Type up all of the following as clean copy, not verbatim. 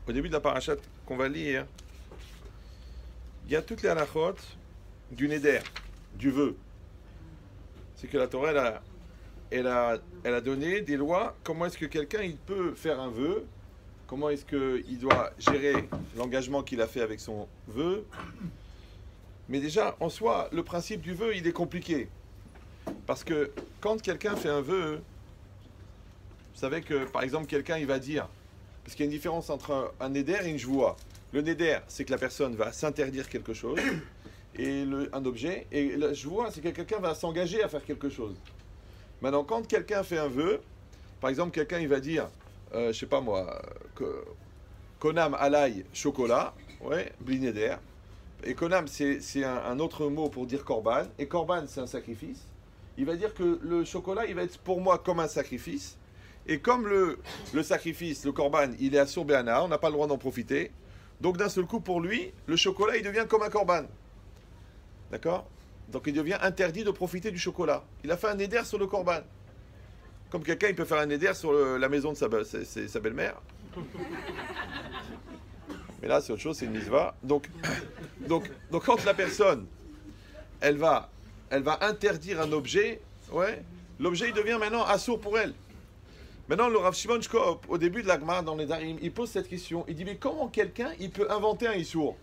au début de la parashat qu'on va lire, il y a toutes les halachot du neder, du vœu. C'est que la Torah, elle a donné des lois. Comment est-ce que quelqu'un il peut faire un vœu? Comment est-ce qu'il doit gérer l'engagement qu'il a fait avec son vœu? Mais déjà, en soi, le principe du vœu, il est compliqué. Parce que quand quelqu'un fait un vœu, vous savez que, par exemple, quelqu'un, il va dire, parce qu'il y a une différence entre un neder et une jvoua. Le neder, c'est que la personne va s'interdire quelque chose, et un objet, et la jvoua, c'est que quelqu'un va s'engager à faire quelque chose. Maintenant, quand quelqu'un fait un vœu, par exemple, quelqu'un, il va dire, je sais pas moi, konam alay chocolat, ouais, bli neder. Et konam, c'est un autre mot pour dire korban, et korban, c'est un sacrifice. Il va dire que le chocolat, il va être pour moi comme un sacrifice. Et comme le sacrifice, le korban, il est assour béana, on n'a pas le droit d'en profiter. Donc d'un seul coup, pour lui, le chocolat, il devient comme un korban. D'accord? Donc il devient interdit de profiter du chocolat. Il a fait un éder sur le korban. Comme quelqu'un, il peut faire un éder sur la maison de sa belle-mère. Mais là, c'est autre chose, c'est une misva. Donc quand la personne, elle va interdire un objet, ouais, l'objet, il devient maintenant assour pour elle. Maintenant, le Rav Shimon Shkop, au début de la Gemara dans les Darim, il pose cette question. Il dit, mais comment quelqu'un, il peut inventer un issour?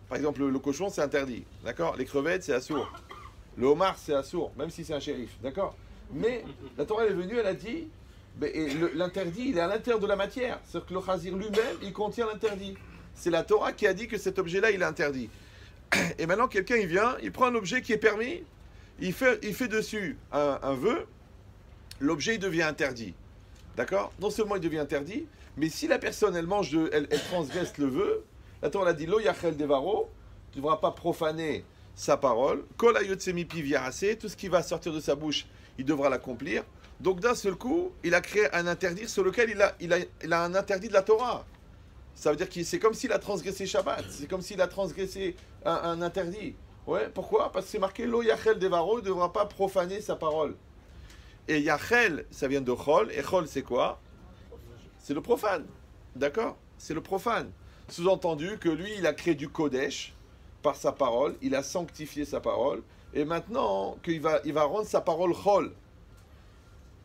Par exemple, le cochon, c'est interdit. D'accord? Les crevettes, c'est assour. Le homard, c'est assour, même si c'est un shérif. D'accord? Mais la Torah, elle est venue, elle a dit, l'interdit, il est à l'intérieur de la matière. C'est-à-dire que le chazir lui-même, il contient l'interdit. C'est la Torah qui a dit que cet objet-là, il est interdit. Et maintenant, quelqu'un, il vient, il prend un objet qui est permis, il fait dessus un vœu, l'objet, il devient interdit. D'accord? Non seulement il devient interdit, mais si la personne, elle transgresse le vœu, la Torah a dit, lo yachel devaro, tu ne devras pas profaner sa parole, kol ayotsemi pi viarase, tout ce qui va sortir de sa bouche, il devra l'accomplir. Donc d'un seul coup, il a créé un interdit sur lequel il a un interdit de la Torah. Ça veut dire que c'est comme s'il a transgressé Shabbat, c'est comme s'il a transgressé un interdit. Ouais, pourquoi? Parce que c'est marqué lo yachel devaro, il ne devra pas profaner sa parole. Et yachel, ça vient de chol, et chol c'est quoi? C'est le profane. D'accord? C'est le profane. Sous-entendu que lui, il a créé du kodesh par sa parole, il a sanctifié sa parole, et maintenant qu'il va rendre sa parole chol.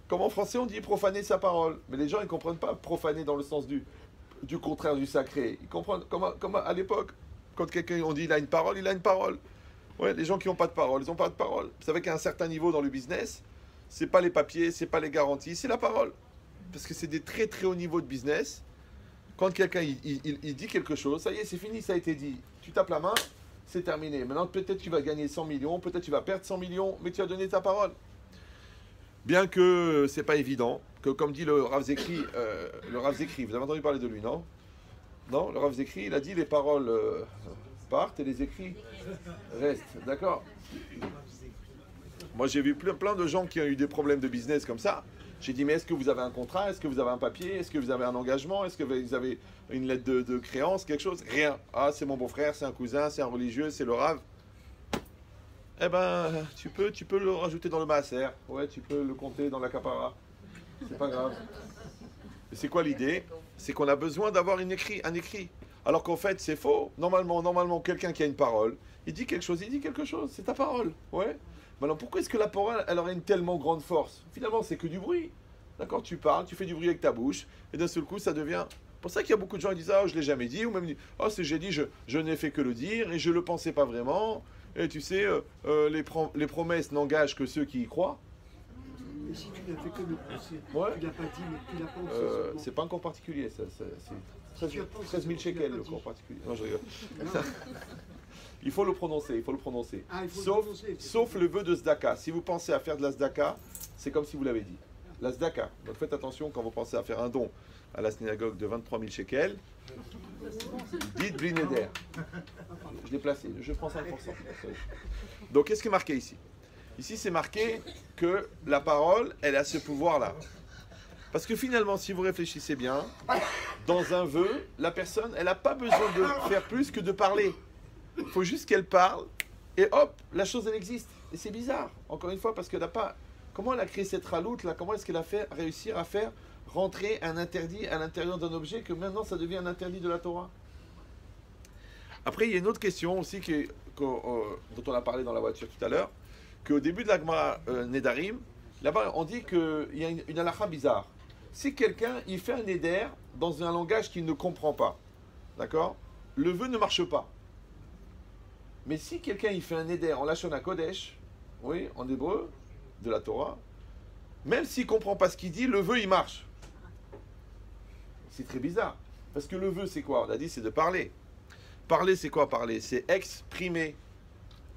Comme en français on dit profaner sa parole, mais les gens ils ne comprennent pas profaner dans le sens du contraire du sacré. Ils comprennent comme à l'époque, quand quelqu'un on dit il a une parole, il a une parole. Ouais, les gens qui n'ont pas de parole, ils n'ont pas de parole. Vous savez qu'à un certain niveau dans le business, c'est pas les papiers, c'est pas les garanties, c'est la parole. Parce que c'est des très très hauts niveaux de business. Quand quelqu'un il dit quelque chose, ça y est, c'est fini, ça a été dit. Tu tapes la main, c'est terminé. Maintenant, peut-être tu vas gagner 100 millions, peut-être tu vas perdre 100 millions, mais tu as donné ta parole. Bien que c'est pas évident, que comme dit le Rav Zekri, vous avez entendu parler de lui, non? Non, le Rav Zekri, il a dit les paroles partent et les écrits restent. D'accord? Moi, j'ai vu plein de gens qui ont eu des problèmes de business comme ça. J'ai dit, mais est-ce que vous avez un contrat? Est-ce que vous avez un papier? Est-ce que vous avez un engagement? Est-ce que vous avez une lettre de créance? Quelque chose? Rien. Ah, c'est mon beau-frère, c'est un cousin, c'est un religieux, c'est le Rav. Eh ben, tu peux le rajouter dans le maaser. Ouais, tu peux le compter dans la capara. C'est pas grave. Et c'est quoi l'idée? C'est qu'on a besoin d'avoir un écrit. Alors qu'en fait, c'est faux. Normalement, quelqu'un qui a une parole, il dit quelque chose, c'est ta parole. Ouais. Maintenant, pourquoi est-ce que la parole, elle aurait une tellement grande force? Finalement, c'est que du bruit. D'accord? Tu parles, tu fais du bruit avec ta bouche, et d'un seul coup, ça devient... C'est pour ça qu'il y a beaucoup de gens qui disent « Ah, je ne l'ai jamais dit », ou même « Ah, j'ai dit, je n'ai fait que le dire, et je ne le pensais pas vraiment. » Et tu sais, les promesses n'engagent que ceux qui y croient. Mais si tu n'as fait que le penser, Ouais. tu l'as pas dit, mais tu l'as pensé. C'est pas un cours particulier, ça. C'est 13 000 shekels, le cours particulier. Non, je rigole. Il faut le prononcer. Ah, il faut le prononcer. Sauf le vœu de Zdaka. Si vous pensez à faire de la Zdaka, c'est comme si vous l'avez dit. La Zdaka. Donc faites attention quand vous pensez à faire un don à la synagogue de 23 000 shekels. Dites bli neder. Je l'ai placé, je prends 5%. Donc qu'est-ce qui est marqué ici? Ici c'est marqué que la parole, elle a ce pouvoir-là. Parce que finalement, si vous réfléchissez bien, dans un vœu, la personne, elle n'a pas besoin de faire plus que de parler. Il faut juste qu'elle parle, et hop, la chose, elle existe. Et c'est bizarre, encore une fois, parce qu'elle n'a pas... Comment elle a créé cette raloute, là? Comment est-ce qu'elle a réussi à faire rentrer un interdit à l'intérieur d'un objet que maintenant ça devient un interdit de la Torah? Après, il y a une autre question aussi dont on a parlé dans la voiture tout à l'heure, qu'au début de la Gemara Nedarim, là-bas on dit qu'il y a une halakha bizarre. Si quelqu'un il fait un neder dans un langage qu'il ne comprend pas, d'accord, le vœu ne marche pas. Mais si quelqu'un il fait un neder en Lashon HaKodesh, oui, en hébreu, de la Torah, même s'il ne comprend pas ce qu'il dit, le vœu il marche. C'est très bizarre. Parce que le vœu c'est quoi? On a dit c'est de parler. Parler c'est quoi parler? C'est exprimer.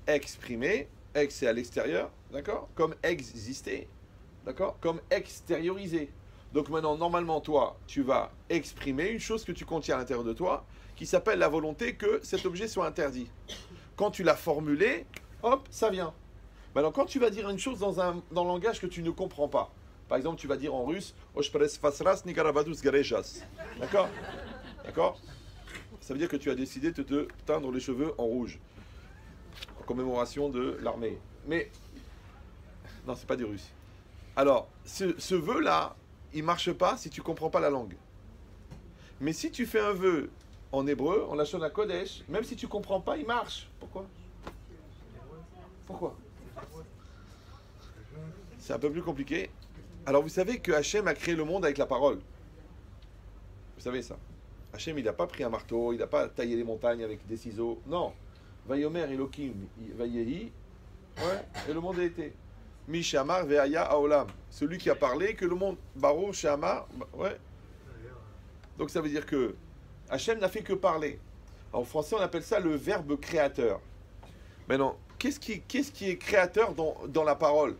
Exprimer, ex c'est à l'extérieur, d'accord? Comme exister, d'accord? Comme extérioriser. Donc maintenant, normalement, toi, tu vas exprimer une chose que tu contiens à l'intérieur de toi, qui s'appelle la volonté que cet objet soit interdit. Quand tu l'as formulé, hop, ça vient. Maintenant, quand tu vas dire une chose dans un langage que tu ne comprends pas, par exemple, tu vas dire en russe, d'accord? D'accord? Ça veut dire que tu as décidé de te teindre les cheveux en rouge, en commémoration de l'armée. Mais, non, c'est pas des Russes. Alors, ce vœu-là, il ne marche pas si tu ne comprends pas la langue. Mais si tu fais un vœu en hébreu, en Lashon HaKodesh, même si tu ne comprends pas, il marche. Pourquoi? Pourquoi? C'est un peu plus compliqué. Alors vous savez que Hachem a créé le monde avec la parole. Vous savez ça. Hachem, il n'a pas pris un marteau, il n'a pas taillé les montagnes avec des ciseaux. Non. Vayomer Elohim, Vayehi, ouais, et le monde a été. Mi Shamar Ve'aya Haolam. Celui qui a parlé, que le monde. Baruch Shamar, ouais. Donc ça veut dire que Hachem n'a fait que parler. En français, on appelle ça le verbe créateur. Maintenant, qu'est-ce qui est créateur dans la parole?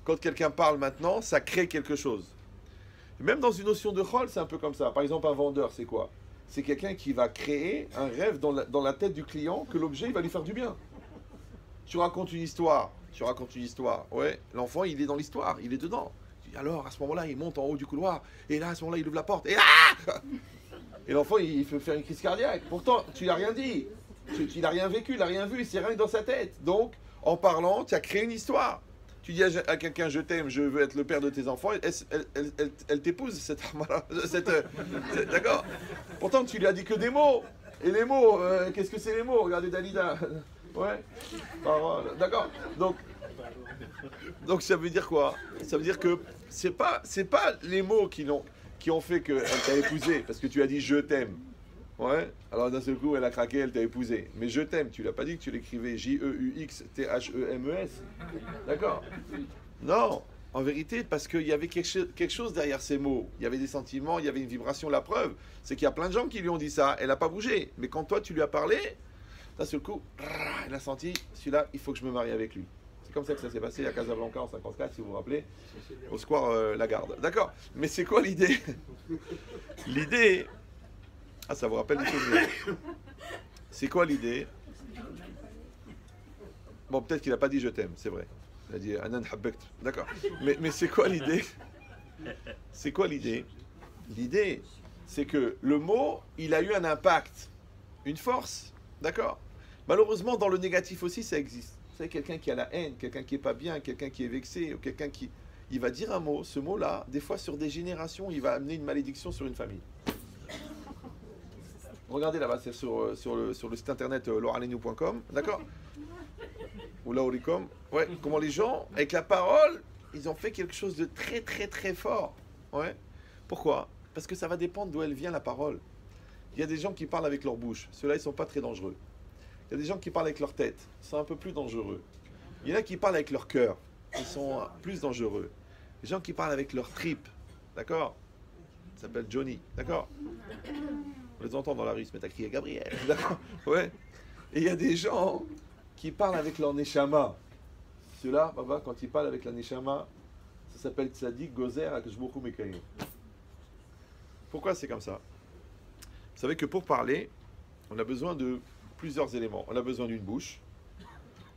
Quand quelqu'un parle maintenant, ça crée quelque chose. Même dans une notion de chol, c'est un peu comme ça. Par exemple, un vendeur, c'est quoi? C'est quelqu'un qui va créer un rêve dans la tête du client que l'objet il va lui faire du bien. Tu racontes une histoire, ouais, l'enfant il est dans l'histoire, il est dedans. Alors à ce moment-là, il monte en haut du couloir, et là à ce moment-là, il ouvre la porte, et et l'enfant il peut faire une crise cardiaque. Pourtant, tu n'as rien dit, il n'a rien vécu, il n'a rien vu, c'est rien dans sa tête. Donc, en parlant, tu as créé une histoire. Tu dis à quelqu'un, je t'aime, je veux être le père de tes enfants, elle t'épouse, d'accord? Pourtant, tu lui as dit que des mots. Et les mots, qu'est-ce que c'est les mots? Regardez Dalida. Ouais. Parole. D'accord. Donc, ça veut dire quoi? Ça veut dire que c'est pas les mots qui ont fait qu'elle t'a épousé, parce que tu as dit je t'aime. Ouais. Alors d'un seul coup, elle a craqué, elle t'a épousé. Mais je t'aime, tu l'as pas dit que tu l'écrivais J-E-U-X-T-H-E-M-E-S. D'accord? Non, en vérité, parce qu'il y avait quelque chose derrière ces mots. Il y avait des sentiments, il y avait une vibration. La preuve, c'est qu'il y a plein de gens qui lui ont dit ça. Elle n'a pas bougé. Mais quand toi, tu lui as parlé, d'un seul coup, elle a senti, celui-là, il faut que je me marie avec lui. C'est comme ça que ça s'est passé à Casablanca en 54, si vous vous rappelez, au square Lagarde. D'accord? Mais c'est quoi l'idée? L'idée... Ah, ça vous rappelle des souvenirs. C'est quoi l'idée? Bon, peut-être qu'il n'a pas dit je t'aime, c'est vrai. Il a dit Anan Habbekt. D'accord. Mais c'est quoi l'idée? C'est quoi l'idée? L'idée, c'est que le mot, il a eu un impact, une force. D'accord? Malheureusement, dans le négatif aussi, ça existe. Vous savez, quelqu'un qui a la haine, quelqu'un qui n'est pas bien, quelqu'un qui est vexé, ou quelqu'un qui... Il va dire un mot, ce mot-là, des fois sur des générations, il va amener une malédiction sur une famille. Regardez là-bas, c'est sur le site internet lauralenu.com, d'accord? Ou lauricom. Ouais, comment les gens, avec la parole, ils ont fait quelque chose de très très très fort. Ouais. Pourquoi? Parce que ça va dépendre d'où elle vient la parole. Il y a des gens qui parlent avec leur bouche, ceux-là ils sont pas très dangereux. Il y a des gens qui parlent avec leur tête, ils sont un peu plus dangereux. Il y en a qui parlent avec leur cœur, ils sont plus dangereux. Les gens qui parlent avec leur tripes, d'accord? Ça s'appelle Johnny, d'accord? On les entend dans la rue, ils se mettent à crier Gabriel, d'accord? Ouais. Et il y a des gens qui parlent avec leur neshama. Ceux-là, Baba, quand ils parlent avec la neshama, ça s'appelle Tzadik Gozer Akashboku Mekayim. Pourquoi c'est comme ça? Vous savez que pour parler, on a besoin de plusieurs éléments. On a besoin d'une bouche,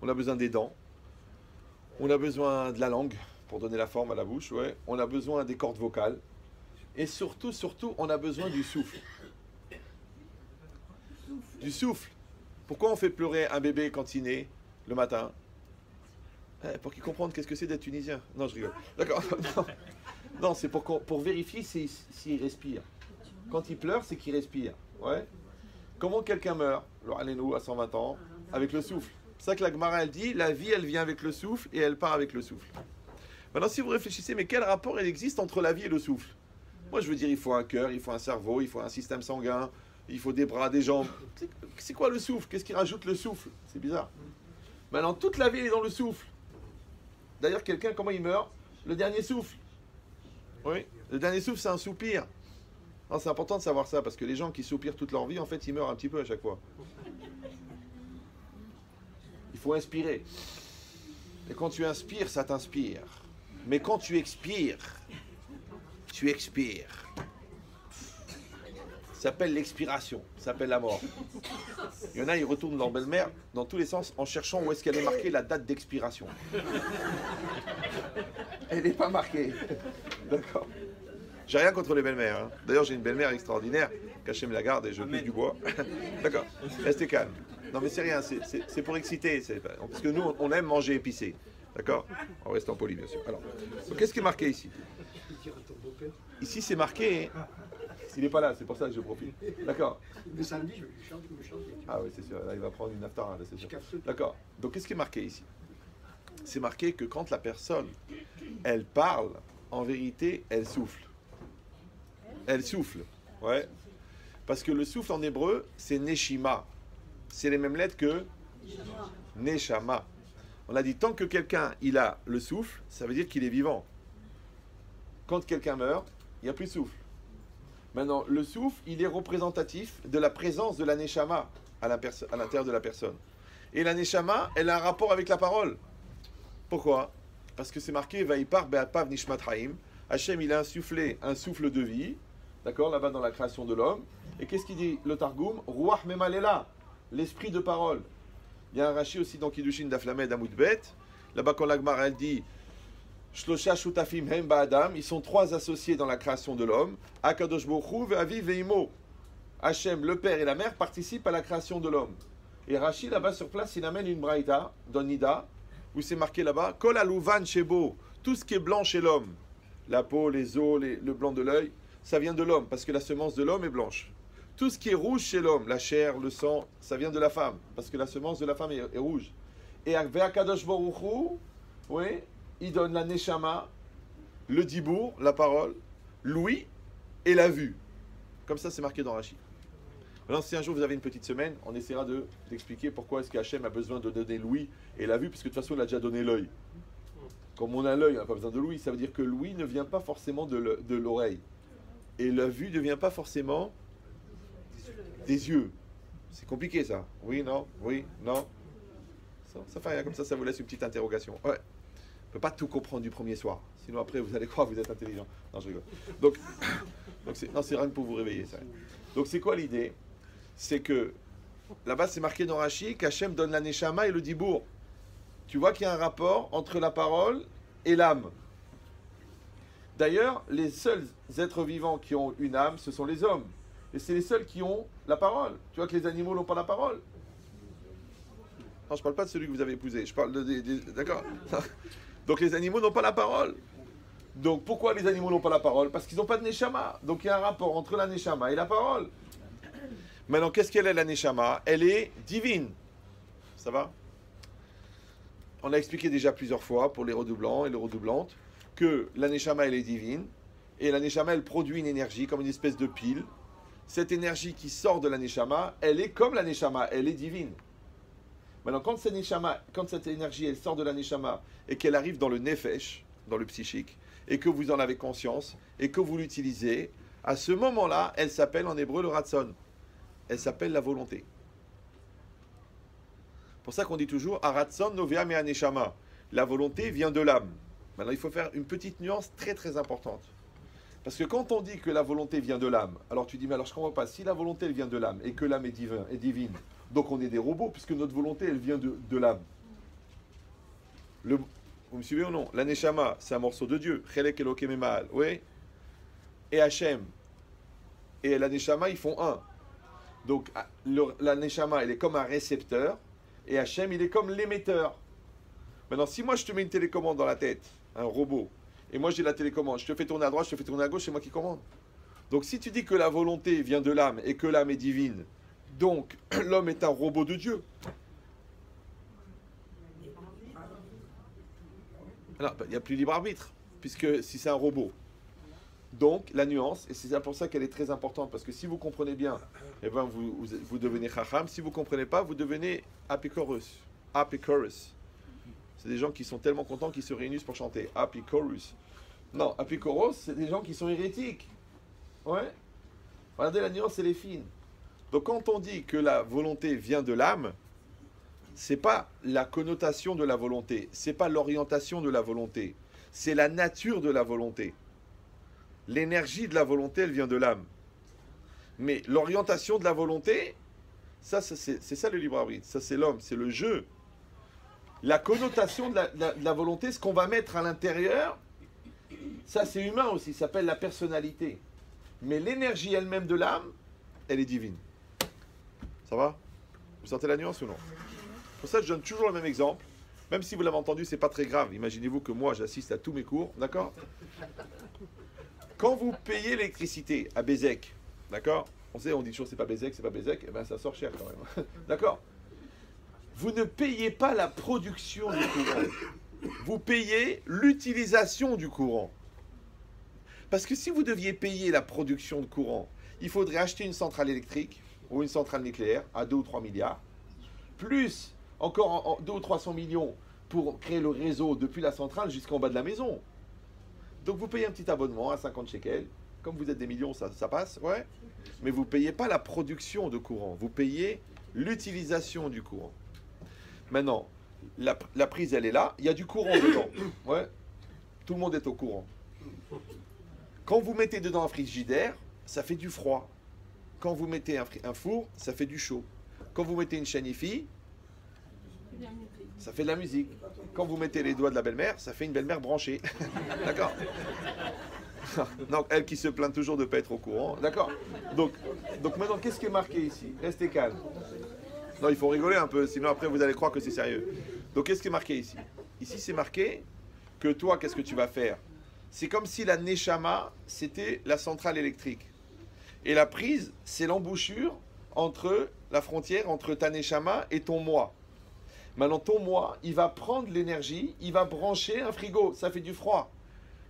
on a besoin des dents, on a besoin de la langue pour donner la forme à la bouche, ouais. On a besoin des cordes vocales, et surtout, on a besoin du souffle. Du souffle. Pourquoi on fait pleurer un bébé quand il naît le matin? Pour qu'il comprenne qu'est-ce que c'est d'être tunisien. Non, je rigole. D'accord. Non, c'est pour vérifier s'il respire. Quand il pleure, c'est qu'il respire. Ouais. Comment quelqu'un meurt, nous à 120 ans, avec le souffle? C'est ça que la Gemara elle dit, la vie elle vient avec le souffle et elle part avec le souffle. Maintenant si vous réfléchissez, mais quel rapport il existe entre la vie et le souffle? Moi je veux dire, il faut un cœur, il faut un cerveau, il faut un système sanguin, il faut des bras, des jambes. C'est quoi le souffle? Qu'est-ce qui rajoute le souffle? C'est bizarre. Maintenant toute la vie elle est dans le souffle. D'ailleurs quelqu'un, comment il meurt? Le dernier souffle. Oui, le dernier souffle c'est un soupir. C'est important de savoir ça, parce que les gens qui soupirent toute leur vie, en fait, ils meurent un petit peu à chaque fois. Il faut inspirer. Et quand tu inspires, ça t'inspire. Mais quand tu expires, tu expires. Ça s'appelle l'expiration, ça s'appelle la mort. Il y en a, ils retournent leur belle-mère dans tous les sens en cherchant où est-ce qu'elle est marquée la date d'expiration. Elle n'est pas marquée. D'accord. J'ai rien contre les belles-mères. Hein. D'ailleurs, j'ai une belle-mère extraordinaire. Qu'Hachem la garde et je coupe du bois. D'accord. Restez calme. Non, mais c'est rien. C'est pour exciter. Parce que nous, on aime manger épicé. D'accord. En restant poli, bien sûr. Alors, qu'est-ce qui est marqué ici? Ici, c'est marqué. Il n'est pas là, c'est pour ça que je profite. D'accord. Le samedi, je chante. Ah oui, c'est sûr. Là, il va prendre une aftara, là, c'est sûr. D'accord. Donc, qu'est-ce qui est marqué ici? C'est marqué que quand la personne, elle parle, en vérité, elle souffle. Elle souffle, ouais. Parce que le souffle en hébreu, c'est neshima. C'est les mêmes lettres que neshama. On a dit, tant que quelqu'un, il a le souffle, ça veut dire qu'il est vivant. Quand quelqu'un meurt, il n'y a plus de souffle. Maintenant, le souffle, il est représentatif de la présence de la neshama à l'intérieur de la personne. Et la neshama, elle a un rapport avec la parole. Pourquoi? Parce que c'est marqué, Vaipar be'apav nishmat haim. Hachem, il a insufflé un souffle de vie. D'accord, là-bas dans la création de l'homme. Et qu'est-ce qu'il dit le Targum? Ruach memalela, l'esprit de parole. Il y a un Rashi aussi dans Kiddushin d'Aflamed Amoudbet. Là-bas, quand l'Agmara elle dit Shlosha shutafim hem ba'adam, ils sont trois associés dans la création de l'homme. Akadosh Baruch Hu ve'avi ve'imo. Hachem, le père et la mère, participent à la création de l'homme. Et Rashi, là-bas sur place, il amène une braïta dans Nida, où c'est marqué là-bas Kol aluvan shebo, tout ce qui est blanc chez l'homme, la peau, les os, le blanc de l'œil. Ça vient de l'homme, parce que la semence de l'homme est blanche. Tout ce qui est rouge chez l'homme, la chair, le sang, ça vient de la femme, parce que la semence de la femme est rouge. Et Ve'akadosh Baruch Hu, oui, il donne la neshama, le dibour, la parole, l'ouïe et la vue. Comme ça, c'est marqué dans Rashi. Maintenant, si un jour vous avez une petite semaine, on essaiera d'expliquer pourquoi est-ce qu'Hachem a besoin de donner l'ouïe et la vue, puisque de toute façon, il a déjà donné l'œil. Comme on a l'œil, on n'a pas besoin de l'ouïe. Ça veut dire que l'ouïe ne vient pas forcément de l'oreille. Et la vue ne vient pas forcément des yeux. C'est compliqué ça. Oui, non, Ça fait rien comme ça vous laisse une petite interrogation. Ouais. On ne peut pas tout comprendre du premier soir. Sinon après vous allez croire que vous êtes intelligent. Non, je rigole. Donc c'est rien que pour vous réveiller. Ça. Donc c'est quoi l'idée? C'est que là-bas c'est marqué dans Rashi qu'Hachem donne la neshama et le dibour. Tu vois qu'il y a un rapport entre la parole et l'âme. D'ailleurs, les seuls êtres vivants qui ont une âme, ce sont les hommes. Et c'est les seuls qui ont la parole. Tu vois que les animaux n'ont pas la parole. Non, je ne parle pas de celui que vous avez épousé. Je parle d'accord. Donc les animaux n'ont pas la parole. Donc pourquoi les animaux n'ont pas la parole? Parce qu'ils n'ont pas de neshama. Donc il y a un rapport entre la neshama et la parole. Maintenant, qu'est-ce qu'elle est la neshama? Elle est divine. Ça va? On a expliqué déjà plusieurs fois pour les redoublants et les redoublantes que la neshama elle est divine et la neshama elle produit une énergie comme une espèce de pile. Cette énergie qui sort de la neshama, elle est comme la neshama, elle est divine. Maintenant, quand cette énergie elle sort de la neshama et qu'elle arrive dans le nefesh, dans le psychique, et que vous en avez conscience et que vous l'utilisez, à ce moment-là, elle s'appelle en hébreu le ratson. Elle s'appelle la volonté. C'est pour ça qu'on dit toujours Aratson novea me neshama. La volonté vient de l'âme. Maintenant, il faut faire une petite nuance très très importante. Parce que quand on dit que la volonté vient de l'âme, alors tu dis, mais alors je ne comprends pas, si la volonté elle vient de l'âme et que l'âme est divine, donc on est des robots, puisque notre volonté elle vient de l'âme. Vous me suivez ou non? La neshama, c'est un morceau de Dieu. Chelek Elokem Emal, oui. Et Hachem et la neshama, ils font un. Donc la neshama, elle est comme un récepteur, et Hachem, il est comme l'émetteur. Maintenant, si moi je te mets une télécommande dans la tête, un robot, Et moi, j'ai la télécommande. Je te fais tourner à droite, je te fais tourner à gauche, c'est moi qui commande. Donc, si tu dis que la volonté vient de l'âme et que l'âme est divine, donc l'homme est un robot de Dieu. Alors, il n'y a plus libre arbitre, puisque si c'est un robot. Donc, la nuance, et c'est pour ça qu'elle est très importante, parce que si vous comprenez bien, eh ben vous devenez chacham. Si vous ne comprenez pas, vous devenez apicorus. Apicorus. C'est des gens qui sont tellement contents qu'ils se réunissent pour chanter. Apicorus. Non, apicoros, c'est des gens qui sont hérétiques. Ouais. Regardez, la nuance, elle est fine. Donc, quand on dit que la volonté vient de l'âme, c'est pas la connotation de la volonté, c'est pas l'orientation de la volonté, c'est la nature de la volonté. L'énergie de la volonté, elle vient de l'âme. Mais l'orientation de la volonté, ça, c'est ça le libre arbitre. Ça, c'est l'homme, c'est le jeu. La connotation de la volonté, ce qu'on va mettre à l'intérieur, ça, c'est humain aussi, ça s'appelle la personnalité. Mais l'énergie elle-même de l'âme, elle est divine. Ça va? Vous sentez la nuance ou non? Pour ça, je donne toujours le même exemple. Même si vous l'avez entendu, c'est pas très grave. Imaginez-vous que moi, j'assiste à tous mes cours, d'accord? Quand vous payez l'électricité à Bézek, d'accord? On sait, on dit toujours c'est pas Bézek, et bien ça sort cher quand même. D'accord? Vous ne payez pas la production du courant. Vous payez l'utilisation du courant. Parce que si vous deviez payer la production de courant, il faudrait acheter une centrale électrique ou une centrale nucléaire à 2 ou 3 milliards, plus encore 2 ou 300 millions pour créer le réseau depuis la centrale jusqu'en bas de la maison. Donc vous payez un petit abonnement à 50 shekels. Comme vous êtes des millions, ça passe, ouais. Mais vous ne payez pas la production de courant. Vous payez l'utilisation du courant. Maintenant, la prise, elle est là. Il y a du courant dedans. Ouais. Tout le monde est au courant. Quand vous mettez dedans un frigidaire, ça fait du froid. Quand vous mettez un four, ça fait du chaud. Quand vous mettez une chaîne hi-fi, ça fait de la musique. Quand vous mettez les doigts de la belle-mère, ça fait une belle-mère branchée. D'accord? Donc, elle qui se plaint toujours de ne pas être au courant. D'accord? Donc maintenant, qu'est-ce qui est marqué ici? Restez calme. Non, il faut rigoler un peu, sinon après vous allez croire que c'est sérieux. Donc, qu'est-ce qui est marqué ici? Ici, c'est marqué que toi, qu'est-ce que tu vas faire? C'est comme si la Neshama, c'était la centrale électrique. Et la prise, c'est l'embouchure entre la frontière entre ta Neshama et ton moi. Maintenant, ton moi, il va prendre l'énergie, il va brancher un frigo, ça fait du froid.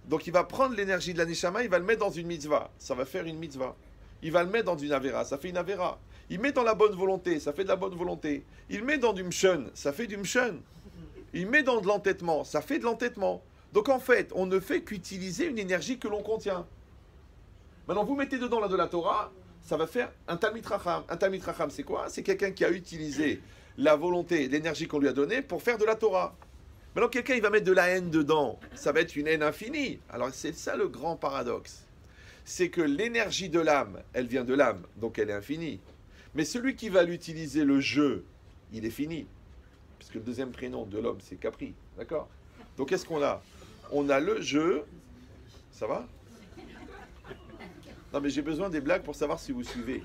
Donc, il va prendre l'énergie de la Neshama, il va le mettre dans une mitzvah, ça va faire une mitzvah. Il va le mettre dans une avera, ça fait une avera. Il met dans la bonne volonté, ça fait de la bonne volonté. Il met dans du mshon, ça fait du mshon. Il met dans de l'entêtement, ça fait de l'entêtement. Donc, en fait, on ne fait qu'utiliser une énergie que l'on contient. Maintenant, vous mettez dedans de la Torah, ça va faire un Talmid Chacham. Un Talmid Chacham, c'est quoi? C'est quelqu'un qui a utilisé la volonté, l'énergie qu'on lui a donnée pour faire de la Torah. Maintenant, quelqu'un, il va mettre de la haine dedans. Ça va être une haine infinie. Alors, c'est ça le grand paradoxe. C'est que l'énergie de l'âme, elle vient de l'âme, donc elle est infinie. Mais celui qui va l'utiliser, le jeu, il est fini. Puisque le deuxième prénom de l'homme, c'est Capri. D'accord? Donc, qu'est-ce qu'on a? On a le jeu. Ça va? Non, mais j'ai besoin des blagues pour savoir si vous suivez.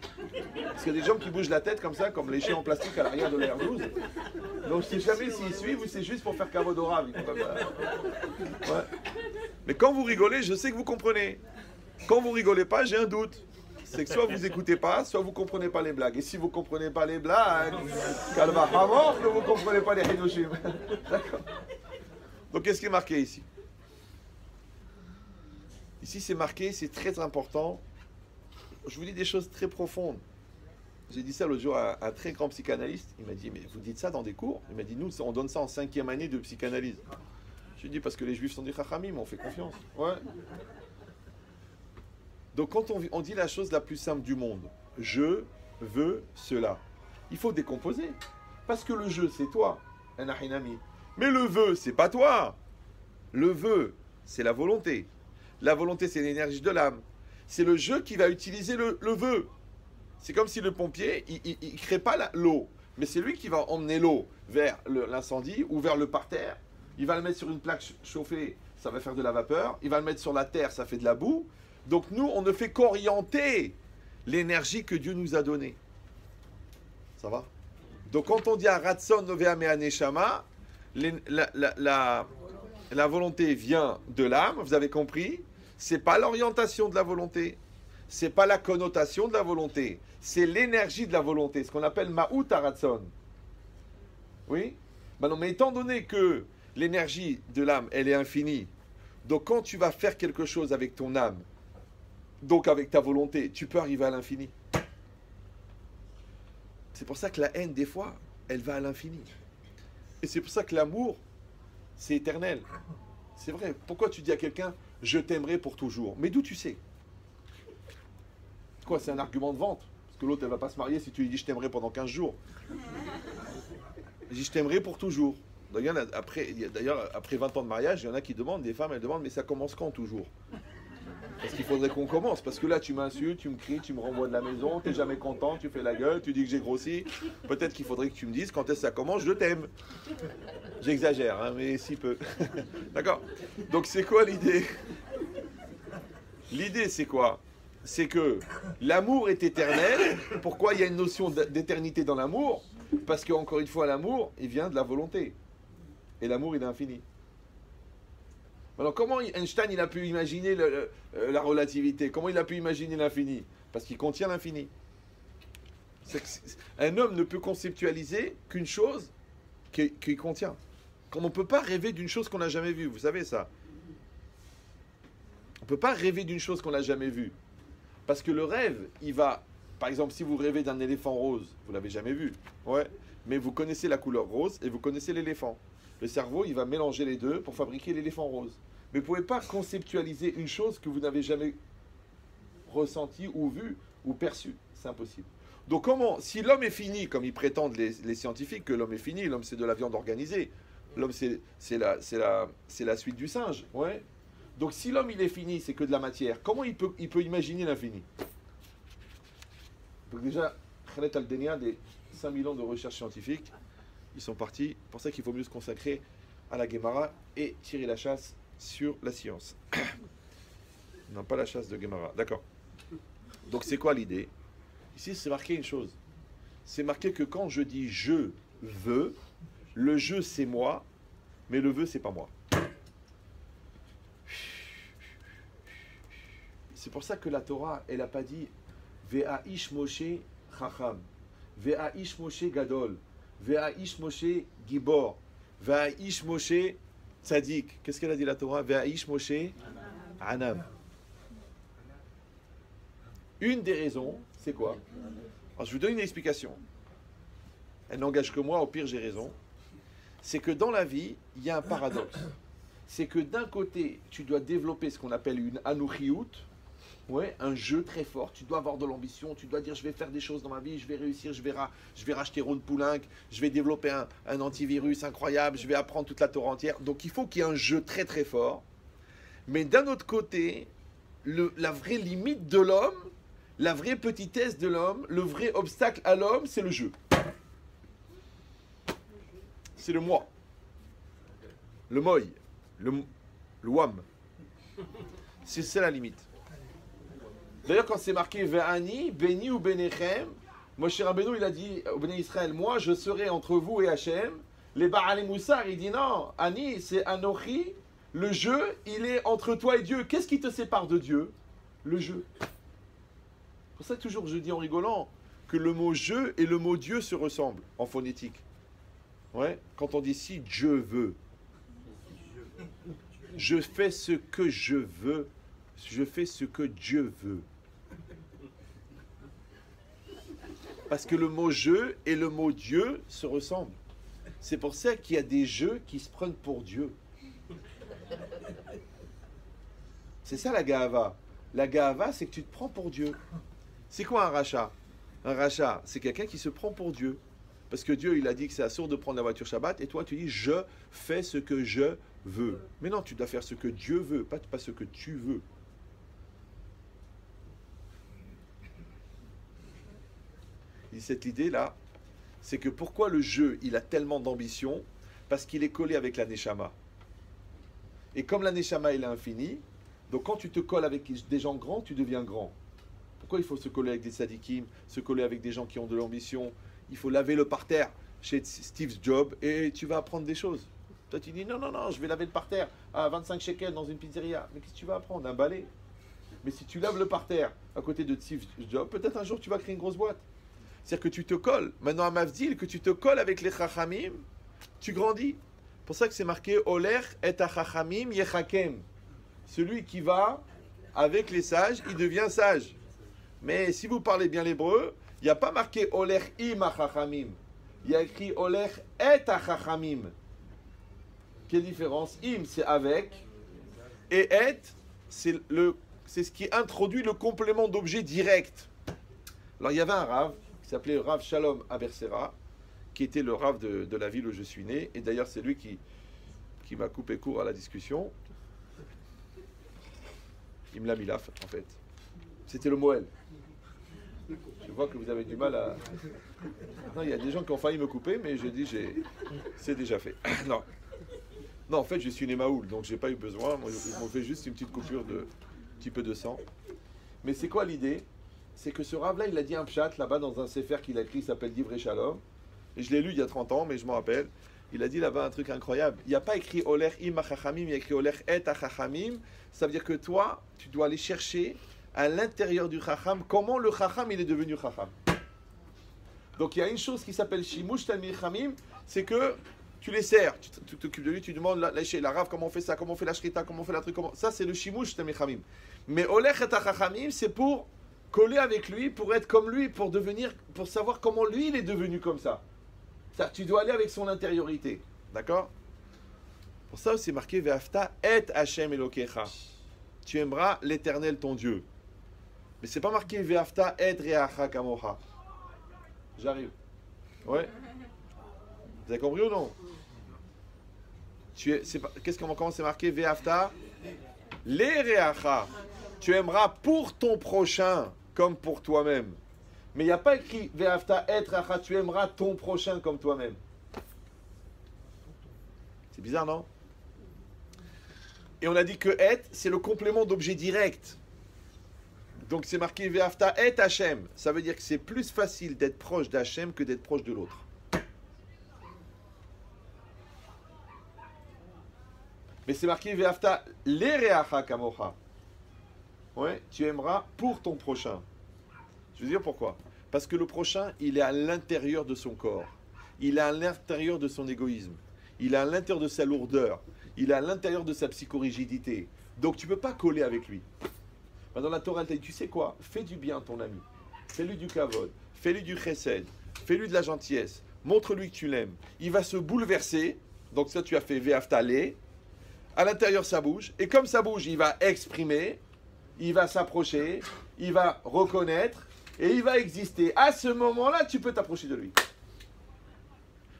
Parce qu'il y a des gens qui bougent la tête comme ça, comme les chiens en plastique à l'arrière de l'air 12. Donc, je ne sais jamais s'ils suivent ou c'est juste pour faire cavodora. Ouais. Mais quand vous rigolez, je sais que vous comprenez. Quand vous rigolez pas, j'ai un doute. C'est que soit vous écoutez pas, soit vous comprenez pas les blagues. Et si vous comprenez pas les blagues, calva hamor que vous comprenez pas les hidoshim. D'accord. Donc, qu'est-ce qui est marqué ici? Ici, c'est marqué, c'est très important. Je vous dis des choses très profondes. J'ai dit ça l'autre jour à un très grand psychanalyste. Il m'a dit, mais vous dites ça dans des cours? Il m'a dit, nous, on donne ça en 5e année de psychanalyse. Je lui ai dit, parce que les juifs sont des chachamim, on fait confiance. Ouais. Donc, quand on dit la chose la plus simple du monde, je veux cela, il faut décomposer. Parce que le je, c'est toi, un ahinami. Mais le vœu, c'est pas toi. Le vœu, c'est la volonté. La volonté, c'est l'énergie de l'âme. C'est le je qui va utiliser le vœu. C'est comme si le pompier, il ne crée pas l'eau. Mais c'est lui qui va emmener l'eau vers l'incendie ou vers le parterre. Il va le mettre sur une plaque chauffée, ça va faire de la vapeur. Il va le mettre sur la terre, ça fait de la boue. Donc nous, on ne fait qu'orienter l'énergie que Dieu nous a donnée. Ça va? Donc quand on dit à Ratson Novea Mea Neshama, La volonté vient de l'âme, vous avez compris? C'est pas l'orientation de la volonté. C'est pas la connotation de la volonté. C'est l'énergie de la volonté, ce qu'on appelle Ma'ut Haratzon. Oui? Maintenant, mais étant donné que l'énergie de l'âme, elle est infinie, donc quand tu vas faire quelque chose avec ton âme, donc avec ta volonté, tu peux arriver à l'infini. C'est pour ça que la haine, des fois, elle va à l'infini. Et c'est pour ça que l'amour, c'est éternel. C'est vrai. Pourquoi tu dis à quelqu'un, je t'aimerai pour toujours? Mais d'où tu sais? Quoi, c'est un argument de vente? Parce que l'autre, elle va pas se marier si tu lui dis, je t'aimerai pendant 15 jours. Elle dit, je t'aimerai pour toujours. D'ailleurs, après 20 ans de mariage, il y en a qui demandent, des femmes, elles demandent, mais ça commence quand toujours? Parce qu'il faudrait qu'on commence. Parce que là, tu m'insultes, tu me cries, tu me renvoies de la maison, tu n'es jamais content, tu fais la gueule, tu dis que j'ai grossi. Peut-être qu'il faudrait que tu me dises quand est-ce que ça commence, je t'aime. J'exagère, hein, mais si peu. D'accord? Donc c'est quoi l'idée? L'idée, c'est quoi? C'est que l'amour est éternel. Pourquoi il y a une notion d'éternité dans l'amour? Parce qu'encore une fois, l'amour, il vient de la volonté. Et l'amour, il est infini. Alors comment Einstein il a pu imaginer la relativité? Comment il a pu imaginer l'infini? Parce qu'il contient l'infini. Un homme ne peut conceptualiser qu'une chose qu'il contient. Comme on ne peut pas rêver d'une chose qu'on n'a jamais vue, vous savez ça? On ne peut pas rêver d'une chose qu'on n'a jamais vue. Parce que le rêve, il va... Par exemple, si vous rêvez d'un éléphant rose, vous ne l'avez jamais vu. Ouais. Mais vous connaissez la couleur rose et vous connaissez l'éléphant. Le cerveau, il va mélanger les deux pour fabriquer l'éléphant rose. Mais vous ne pouvez pas conceptualiser une chose que vous n'avez jamais ressentie ou vue ou perçue. C'est impossible. Donc comment, si l'homme est fini, comme ils prétendent les scientifiques, que l'homme est fini, l'homme c'est de la viande organisée, l'homme c'est la suite du singe. Ouais. Donc si l'homme il est fini, c'est que de la matière, comment il peut imaginer l'infini? Donc déjà, Khaled Al-Denia, des 5000 ans de recherche scientifique, ils sont partis. C'est pour ça qu'il faut mieux se consacrer à la Gemara et tirer la chasse sur la science. Non, pas la chasse de Gemara. D'accord. Donc c'est quoi l'idée? Ici, c'est marqué une chose. C'est marqué que quand je dis je veux, le je c'est moi, mais le veux c'est pas moi. C'est pour ça que la Torah, elle n'a pas dit Ve'aish Moshe Chacham, Ve'aish Moshe Gadol, Ve'aish Moshe Gibor, Ve'aish Moshe Tzadik. Qu'est-ce qu'elle a dit la Torah? Ve'aish Moshe Anam. Une des raisons, c'est quoi? Alors, je vous donne une explication. Elle n'engage que moi, au pire j'ai raison. C'est que dans la vie, il y a un paradoxe. C'est que d'un côté, tu dois développer ce qu'on appelle une anouchiout, ouais, un jeu très fort. Tu dois avoir de l'ambition, tu dois dire je vais faire des choses dans ma vie, je vais réussir, je vais racheter Ron Poulenc, je vais développer un antivirus incroyable, je vais apprendre toute la Torah entière. Donc il faut qu'il y ait un jeu très très fort. Mais d'un autre côté, la vraie limite de l'homme, la vraie petitesse de l'homme, le vrai obstacle à l'homme, c'est le jeu. C'est le moi. Le moi. Le wam. C'est la limite. D'ailleurs, quand c'est marqué Ve'ani, Beni ou Benechem, Moshe Rabbeinu, il a dit au Béni Israël, moi je serai entre vous et Hachem. Les Ba'alei Moussar, il dit non, Ani, c'est Anochi. Le jeu, il est entre toi et Dieu. Qu'est-ce qui te sépare de Dieu? Le jeu. C'est pour ça que toujours je dis en rigolant que le mot jeu et le mot Dieu se ressemblent en phonétique. Ouais. Quand on dit si Dieu veut, je fais ce que je veux, je fais ce que Dieu veut. Parce que le mot jeu et le mot Dieu se ressemblent. C'est pour ça qu'il y a des jeux qui se prennent pour Dieu. C'est ça la Gahava. La Gahava, c'est que tu te prends pour Dieu. C'est quoi un rachat? Un rachat, c'est quelqu'un qui se prend pour Dieu. Parce que Dieu, il a dit que c'est assourd de prendre la voiture Shabbat, et toi, tu dis, je fais ce que je veux. Mais non, tu dois faire ce que Dieu veut, pas ce que tu veux. Et cette idée-là, c'est que pourquoi le jeu, il a tellement d'ambition? Parce qu'il est collé avec la Neshama. Et comme la Neshama, il est infini, donc quand tu te colles avec des gens grands, tu deviens grand. Pourquoi il faut se coller avec des sadikim, se coller avec des gens qui ont de l'ambition? Il faut laver le parterre chez Steve Jobs et tu vas apprendre des choses. Toi, tu dis, non, non, non, je vais laver le parterre à 25 shekels dans une pizzeria. Mais qu'est-ce que tu vas apprendre? Un balai. Mais si tu laves le parterre à côté de Tzif Job, peut-être un jour tu vas créer une grosse boîte. C'est-à-dire que tu te colles. Maintenant à Mavdil, que tu te colles avec les Chachamim, tu grandis. C'est pour ça que c'est marqué Oler et Chachamim Yechakem. Celui qui va avec les sages, il devient sage. Mais si vous parlez bien l'hébreu, il n'y a pas marqué Oler im Chachamim. Il y a écrit Oler et Chachamim. Quelle différence? Im, c'est avec. Et et, c'est ce qui introduit le complément d'objet direct. Alors il y avait un Rav qui s'appelait Rav Shalom Abersera, qui était le Rav de la ville où je suis né. Et d'ailleurs c'est lui qui m'a coupé court à la discussion. Il me l'a mis là en fait. C'était le Moël. Je vois que vous avez du mal à... Non, il y a des gens qui ont failli me couper, mais je dis c'est déjà fait. Non. Non, en fait, je suis né Maoul, donc j'ai pas eu besoin. Ils m'ont fait juste une petite coupure de un petit peu de sang. Mais c'est quoi l'idée? C'est que ce Rav-là, il a dit un pshat là-bas dans un sefer qu'il a écrit, il s'appelle Divrei Shalom. Et je l'ai lu il y a 30 ans, mais je m'en rappelle. Il a dit là-bas un truc incroyable. Il n'y a pas écrit Oler im chachamim, il y a écrit Oler et chachamim. Ça veut dire que toi, tu dois aller chercher à l'intérieur du chacham comment le chacham il est devenu chacham. Donc il y a une chose qui s'appelle Shimush Talmid Chamim, c'est que tu les sers, tu t'occupes de lui, tu demandes la Rav comment on fait ça, comment on fait la shrita, comment on fait la truc, comment... Ça c'est le Shimush Talmid Chamim. Mais Olech et Chachamim, c'est pour coller avec lui, pour être comme lui, pour devenir, pour savoir comment lui il est devenu comme ça. Tu dois aller avec son intériorité. D'accord? Pour ça c'est marqué Ve'afta et Hashem Elokecha. Tu aimeras l'Éternel ton Dieu. Mais c'est pas marqué Ve'afta et Reacha Kamocha. J'arrive. Ouais. Vous avez compris ou non? Comment c'est marqué Ve'afta les Reacha. Tu aimeras pour ton prochain comme pour toi-même. Mais il n'y a pas écrit Ve'afta et Reacha. Tu aimeras ton prochain comme toi-même. C'est bizarre, non? Et on a dit que et, c'est le complément d'objet direct. Donc c'est marqué Ve'afta et Hashem. Ça veut dire que c'est plus facile d'être proche d'Hachem que d'être proche de l'autre. Mais c'est marqué Ve'afta l'ereacha kamocha. Ouais, tu aimeras pour ton prochain. Je veux dire pourquoi? Parce que le prochain, il est à l'intérieur de son corps. Il est à l'intérieur de son égoïsme. Il est à l'intérieur de sa lourdeur. Il est à l'intérieur de sa psychorigidité. Donc tu ne peux pas coller avec lui. Dans la Torah, elle t'a dit, tu sais quoi? Fais du bien à ton ami. Fais-lui du kavod. Fais-lui du chesed. Fais-lui de la gentillesse. Montre-lui que tu l'aimes. Il va se bouleverser. Donc ça, tu as fait ve'aftalé. À l'intérieur, ça bouge. Et comme ça bouge, il va exprimer. Il va s'approcher. Il va reconnaître. Et il va exister. À ce moment-là, tu peux t'approcher de lui.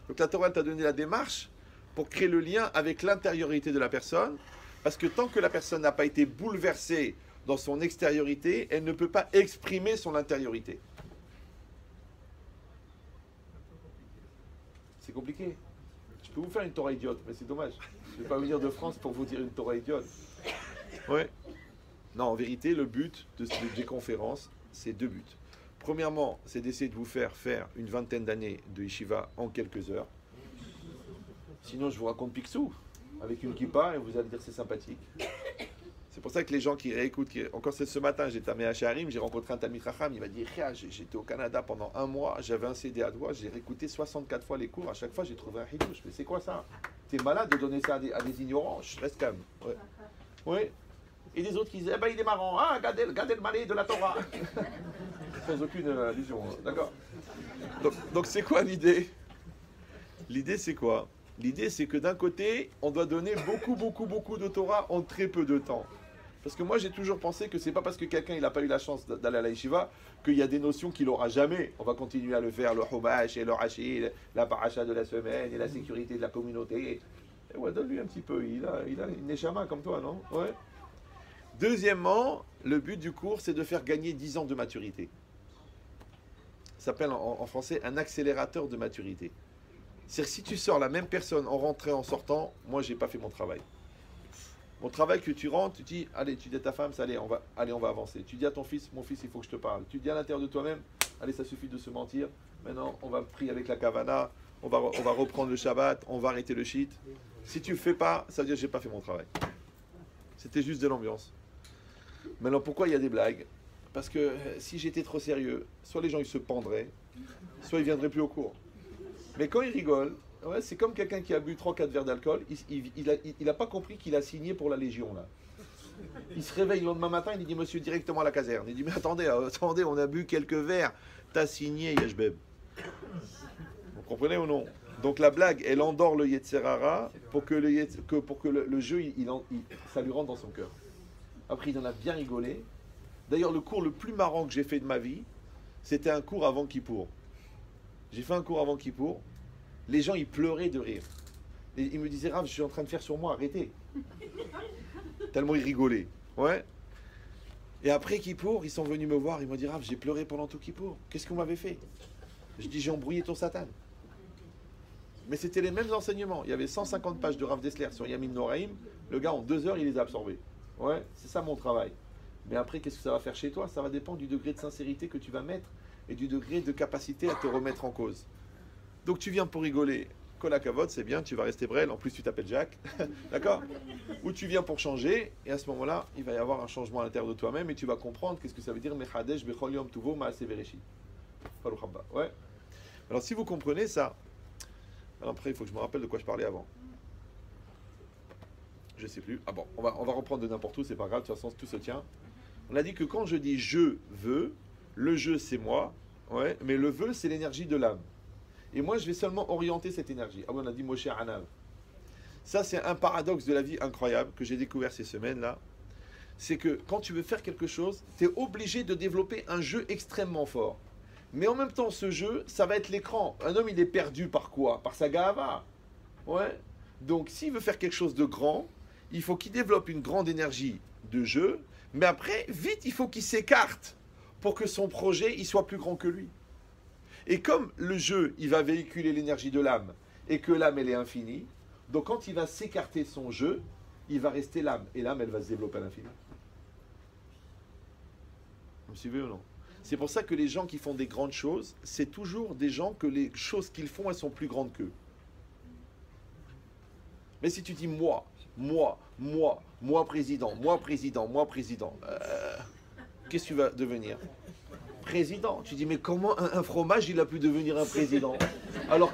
Donc la Torah t'a donné la démarche pour créer le lien avec l'intériorité de la personne. Parce que tant que la personne n'a pas été bouleversée dans son extériorité, elle ne peut pas exprimer son intériorité. C'est compliqué. Je peux vous faire une Torah idiote, mais c'est dommage. Je ne vais pas venir de France pour vous dire une Torah idiote. Ouais. Non, en vérité, le but des conférences, c'est deux buts. Premièrement, c'est d'essayer de vous faire une vingtaine d'années de yeshiva en quelques heures. Sinon, je vous raconte Picsou avec une kippa et vous allez dire c'est sympathique. C'est pour ça que les gens qui réécoutent, encore ce matin, j'étais à Mehacharim, j'ai rencontré un Talmid Chacham, il m'a dit j'étais au Canada pendant un mois, j'avais un CD à doigt, j'ai réécouté 64 fois les cours, à chaque fois j'ai trouvé un hidouche. Mais c'est quoi ça? T'es malade de donner ça à des ignorants? Je reste calme. Ouais. Ouais. Et des autres qui disaient il est marrant, regardez le malais de la Torah. Sans aucune allusion, d'accord? Donc c'est quoi l'idée? L'idée c'est quoi? L'idée c'est que d'un côté, on doit donner beaucoup de Torah en très peu de temps. Parce que moi j'ai toujours pensé que c'est pas parce que quelqu'un il n'a pas eu la chance d'aller à la yeshiva qu'il y a des notions qu'il n'aura jamais. On va continuer à le faire, le chumash et le rashi, la paracha de la semaine et la sécurité de la communauté. Et ouais, donne-lui un petit peu, il a une neshama comme toi, non? Ouais. Deuxièmement, le but du cours c'est de faire gagner 10 ans de maturité. Ça s'appelle en français un accélérateur de maturité. C'est-à-dire si tu sors la même personne en rentrant, en sortant, moi j'ai pas fait mon travail. Mon travail que tu rentres, tu dis, allez, tu dis à ta femme, allez, on va avancer. Tu dis à ton fils, mon fils, il faut que je te parle. Tu dis à l'intérieur de toi-même, allez, ça suffit de se mentir. Maintenant, on va prier avec la kavana, on va reprendre le Shabbat, on va arrêter le shit. Si tu le fais pas, ça veut dire que j'ai pas fait mon travail. C'était juste de l'ambiance. Maintenant, pourquoi il y a des blagues? Parce que si j'étais trop sérieux, soit les gens ils se pendraient, soit ils viendraient plus au cours. Mais quand ils rigolent, ouais, c'est comme quelqu'un qui a bu 3-4 verres d'alcool, il a pas compris qu'il a signé pour la Légion là. Il se réveille le lendemain matin, il dit monsieur directement à la caserne. Il dit mais attendez, on a bu quelques verres, t'as signé Yashbeb. Vous comprenez ou non? Donc la blague, elle endort le Yetzerara pour que le jeu, ça lui rentre dans son cœur. Après il en a bien rigolé. D'ailleurs le cours le plus marrant que j'ai fait de ma vie, c'était un cours avant Kippour. J'ai fait un cours avant Kippour. Les gens ils pleuraient de rire. Et ils me disaient Rav, je suis en train de faire sur moi, arrêtez. Tellement ils rigolaient. Ouais. Et après Kippour, ils sont venus me voir, ils m'ont dit Rav, j'ai pleuré pendant tout Kippour. Qu'est-ce que vous m'avez fait? Je dis j'ai embrouillé ton Satan. Mais c'était les mêmes enseignements. Il y avait 150 pages de Rav Dessler sur Yamin Noraim. Le gars, en 2 heures, il les a absorbés. Ouais, c'est ça mon travail. Mais après, qu'est-ce que ça va faire chez toi? Ça va dépendre du degré de sincérité que tu vas mettre et du degré de capacité à te remettre en cause. Donc tu viens pour rigoler. Kolakavod, c'est bien, tu vas rester brel. En plus, tu t'appelles Jacques. D'accord? Ou tu viens pour changer. Et à ce moment-là, il va y avoir un changement à l'intérieur de toi-même et tu vas comprendre qu'est-ce que ça veut dire Mechadesh Bechol Yom Tuvo Maaseh Bereshit. Ouais. Alors si vous comprenez ça, alors après il faut que je me rappelle de quoi je parlais avant. Je sais plus. Ah bon, on va reprendre de n'importe où, c'est pas grave, de toute façon tout se tient. On a dit que quand je dis je veux, le je c'est moi, ouais, mais le veux c'est l'énergie de l'âme. Et moi je vais seulement orienter cette énergie. Ah oui, on a dit Moshe Hanav. Ça c'est un paradoxe de la vie incroyable que j'ai découvert ces semaines-là. C'est que quand tu veux faire quelque chose, tu es obligé de développer un jeu extrêmement fort. Mais en même temps, ce jeu, ça va être l'écran. Un homme, il est perdu par quoi? Par sa gava. Ouais. Donc, s'il veut faire quelque chose de grand, il faut qu'il développe une grande énergie de jeu. Mais après, vite, il faut qu'il s'écarte pour que son projet, il soit plus grand que lui. Et comme le jeu, il va véhiculer l'énergie de l'âme et que l'âme, elle est infinie, donc quand il va s'écarter de son jeu, il va rester l'âme. Et l'âme, elle va se développer à l'infini. Vous me suivez ou non? C'est pour ça que les gens qui font des grandes choses, c'est toujours des gens que les choses qu'ils font, elles sont plus grandes qu'eux. Mais si tu dis moi président, qu'est-ce que tu vas devenir? Président. Tu dis mais comment un fromage il a pu devenir un président? Alors,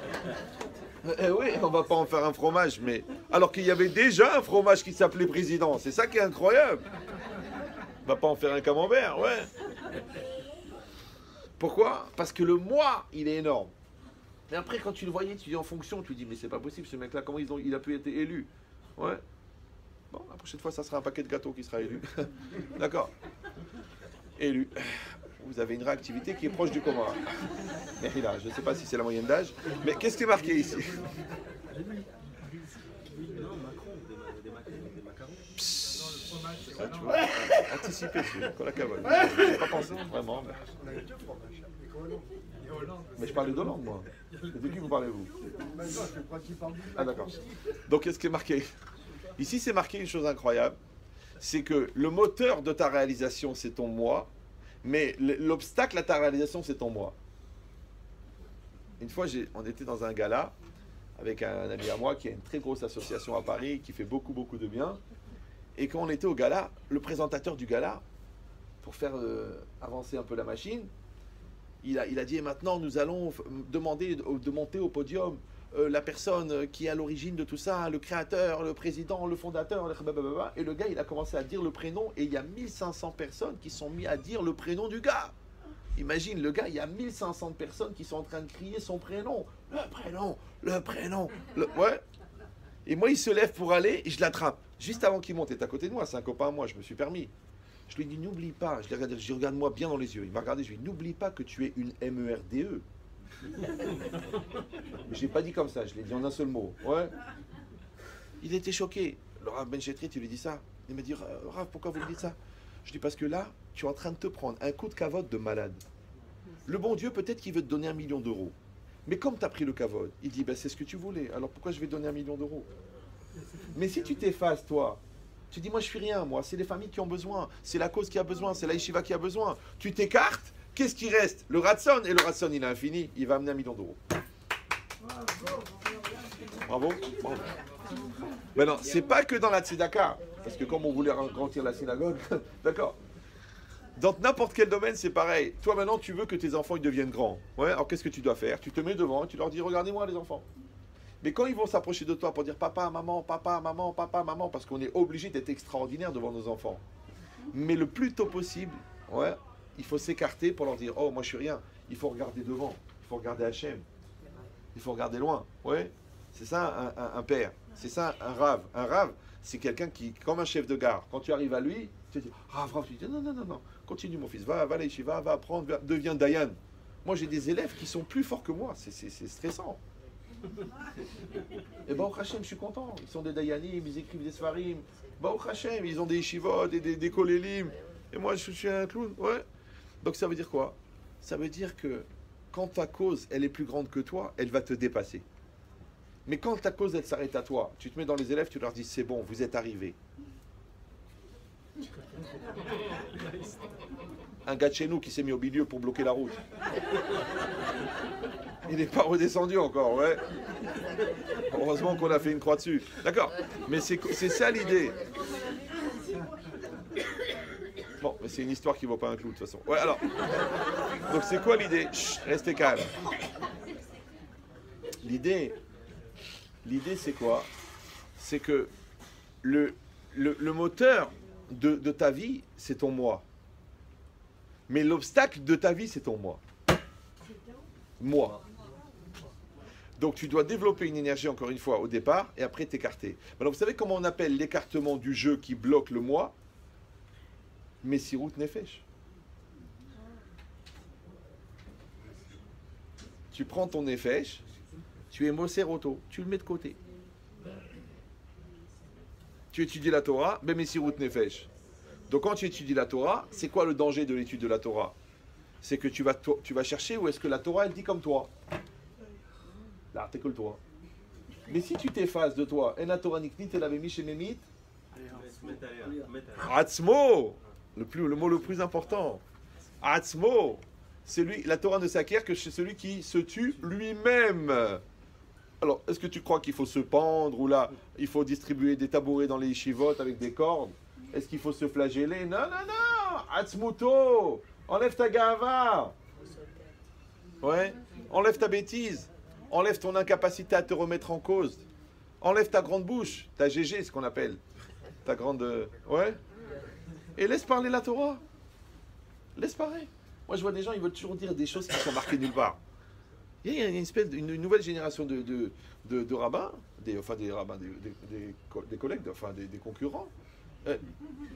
oui, on va pas en faire un fromage, mais alors qu'il y avait déjà un fromage qui s'appelait président. C'est ça qui est incroyable. On va pas en faire un camembert, ouais. Pourquoi? Parce que le moi, il est énorme. Mais après, quand tu le voyais, tu dis en fonction, tu dis, mais c'est pas possible, ce mec-là, comment il a pu être élu? Ouais. Bon, la prochaine fois, ça sera un paquet de gâteaux qui sera élu. D'accord? Élu. Vous avez une réactivité qui est proche du commun. Mais là, je ne sais pas si c'est la moyenne d'âge, mais qu'est-ce qui est marqué ici? Ah, tu vois, anticiper, c'est la cavale. Je n'ai pas pensé, vraiment. Mais je parlais d'Hollande, moi. De qui vous parlez-vous? Ah, d'accord. Donc, qu'est-ce qui est marqué? Ici, c'est marqué une chose incroyable. C'est que le moteur de ta réalisation, c'est ton moi. Mais l'obstacle à ta réalisation, c'est ton moi. Une fois, on était dans un gala avec un ami à moi qui a une très grosse association à Paris, qui fait beaucoup de bien. Et quand on était au gala, le présentateur du gala, pour faire avancer un peu la machine, il a dit, et maintenant nous allons demander de monter au podium la personne qui est à l'origine de tout ça, le créateur, le président, le fondateur, et le gars il a commencé à dire le prénom, et il y a 1500 personnes qui sont mis à dire le prénom du gars. Imagine, le gars, il y a 1500 personnes qui sont en train de crier son prénom. Le prénom. Ouais. Et moi, il se lève pour aller, et je l'attrape. Juste avant qu'il monte, il est à côté de moi, c'est un copain à moi, je me suis permis. Je lui ai dit, n'oublie pas, je lui regarde-moi bien dans les yeux. Il m'a regardé, je lui ai dit, n'oublie pas que tu es une MERDE. Mais je l'ai pas dit comme ça, je l'ai dit en un seul mot. Ouais. Il était choqué. Le Rav Ben Chetrit, il lui dit ça. Il m'a dit, Rav, pourquoi vous me dites ça? Je dis, parce que là, tu es en train de te prendre un coup de cavote de malade. Le bon Dieu, peut-être qu'il veut te donner 1 million d'euros. Mais comme tu as pris le cavote, il dit, ben, c'est ce que tu voulais, alors pourquoi je vais te donner 1 million d'euros? Mais si tu t'effaces, toi, tu dis, moi je suis rien, moi, c'est les familles qui ont besoin, c'est la cause qui a besoin, c'est la yeshiva qui a besoin. Tu t'écartes, qu'est-ce qui reste? Le ratson, et le ratson, il est infini, il va amener 1 million d'euros. Bravo. Bravo. Mais non, c'est pas que dans la tzedaka, parce que comme on voulait agrandir la synagogue, d'accord. Dans n'importe quel domaine, c'est pareil. Toi, maintenant, tu veux que tes enfants ils deviennent grands. Ouais, alors qu'est-ce que tu dois faire? Tu te mets devant et tu leur dis, regardez-moi les enfants. Mais quand ils vont s'approcher de toi pour dire papa, maman, papa, maman, papa, maman, parce qu'on est obligé d'être extraordinaire devant nos enfants. Mais le plus tôt possible, ouais, il faut s'écarter pour leur dire, oh, moi je suis rien. Il faut regarder devant, il faut regarder Hachem, il faut regarder loin. Ouais, c'est ça un père, c'est ça un rave. Un rave, c'est quelqu'un qui, comme un chef de gare, quand tu arrives à lui, tu te dis, ah, bravo, tu dis, non, non, non, non, continue mon fils, va à l'Yeshiva, va apprendre, deviens Dayan. Moi j'ai des élèves qui sont plus forts que moi, c'est stressant. Et Baruch Hashem, je suis content. Ils sont des Dayanim, ils écrivent des Sfarim. Baruch Hashem, ils ont des Yeshivot, des Kolélim. Et moi, je suis un clown. Ouais. Donc ça veut dire quoi? Ça veut dire que quand ta cause, elle est plus grande que toi, elle va te dépasser. Mais quand ta cause, elle s'arrête à toi, tu te mets dans les élèves, tu leur dis, c'est bon, vous êtes arrivés. Un gars de chez nous qui s'est mis au milieu pour bloquer la route. Il n'est pas redescendu encore, ouais. Heureusement qu'on a fait une croix dessus. D'accord. Mais c'est ça l'idée. Bon, mais c'est une histoire qui ne vaut pas un clou de toute façon. Ouais, alors. Donc c'est quoi l'idée? Chut, restez calme. L'idée c'est quoi? C'est que le moteur de ta vie, c'est ton moi. Mais l'obstacle de ta vie, c'est ton moi. Moi. Donc tu dois développer une énergie, encore une fois, au départ, et après t'écarter. Alors vous savez comment on appelle l'écartement du jeu qui bloque le moi? Messirut Nefesh. Tu prends ton Nefesh, tu es Moser Oto, tu le mets de côté. Tu étudies la Torah, ben Messirut Nefesh. Donc quand tu étudies la Torah, c'est quoi le danger de l'étude de la Torah? C'est que tu vas chercher où est-ce que la Torah elle dit comme toi. L'article toi. Mais si tu t'effaces de toi, en la Torah niknit el avemi shememit, atzmo, le mot le plus important. Atzmo, la Torah ne s'acquiert que chez celui qui se tue lui-même. Alors, est-ce que tu crois qu'il faut se pendre ou là, il faut distribuer des tabourets dans les yeshivot avec des cordes? Est-ce qu'il faut se flageller? Non, non, non. Atzmuto, enlève ta gava. Ouais, enlève ta bêtise. Enlève ton incapacité à te remettre en cause. Enlève ta grande bouche, ta GG, ce qu'on appelle. Ta grande... Ouais. Et laisse parler la Torah. Laisse parler. Moi, je vois des gens, ils veulent toujours dire des choses qui sont marquées nulle part. Il y a une nouvelle génération de rabbins, des rabbins, des collègues, des concurrents.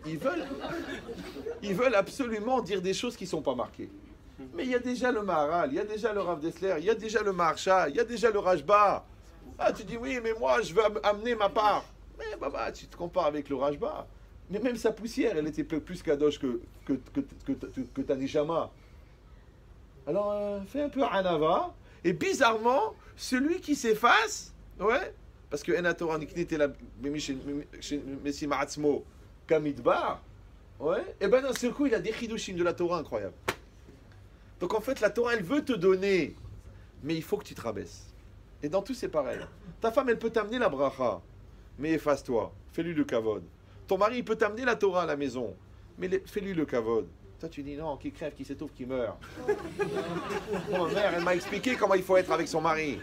Ils veulent absolument dire des choses qui ne sont pas marquées. Mais il y a déjà le Maharal, il y a déjà le Rav Dessler, il y a déjà le Maharsha, il y a déjà le Rajba. Ah, tu dis oui, mais moi je veux amener ma part. Mais bah, tu te compares avec le Rajba. Mais même sa poussière, elle était plus kadosh que ta Neshama. Alors fais un peu Anava. Et bizarrement, celui qui s'efface, ouais, parce que Enatora Niknit et la Messi Ma'atzmo Kamidbar, ouais, et ben d'un seul coup, il a des chidushim de la Torah incroyables. Donc en fait, la Torah, elle veut te donner, mais il faut que tu te rabaisses. Et dans tout, c'est pareil. Ta femme, elle peut t'amener la bracha, mais efface-toi, fais-lui le kavod. Ton mari, il peut t'amener la Torah à la maison, mais fais-lui le kavod. Toi, tu dis non, qui crève, qui s'étouffe, qui meurt. Mon mère, elle m'a expliqué comment il faut être avec son mari.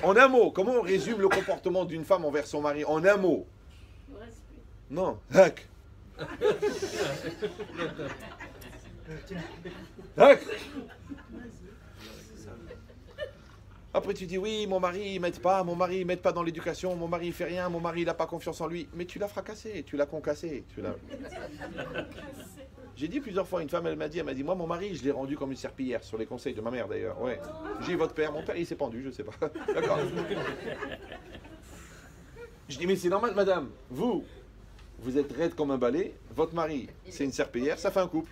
En un mot, comment on résume le comportement d'une femme envers son mari? En un mot. Non, hack. Hack. Après tu dis oui, mon mari il m'aide pas, mon mari il m'aide pas dans l'éducation, mon mari il fait rien, mon mari il a pas confiance en lui. Mais tu l'as fracassé, tu l'as concassé, J'ai dit plusieurs fois, une femme elle m'a dit, moi mon mari je l'ai rendu comme une serpillière, sur les conseils de ma mère d'ailleurs. Ouais. J'ai votre père, mon père il s'est pendu, je sais pas. D'accord. Je dis mais c'est normal madame, vous êtes raide comme un balai, votre mari c'est une serpillière, ça fait un couple.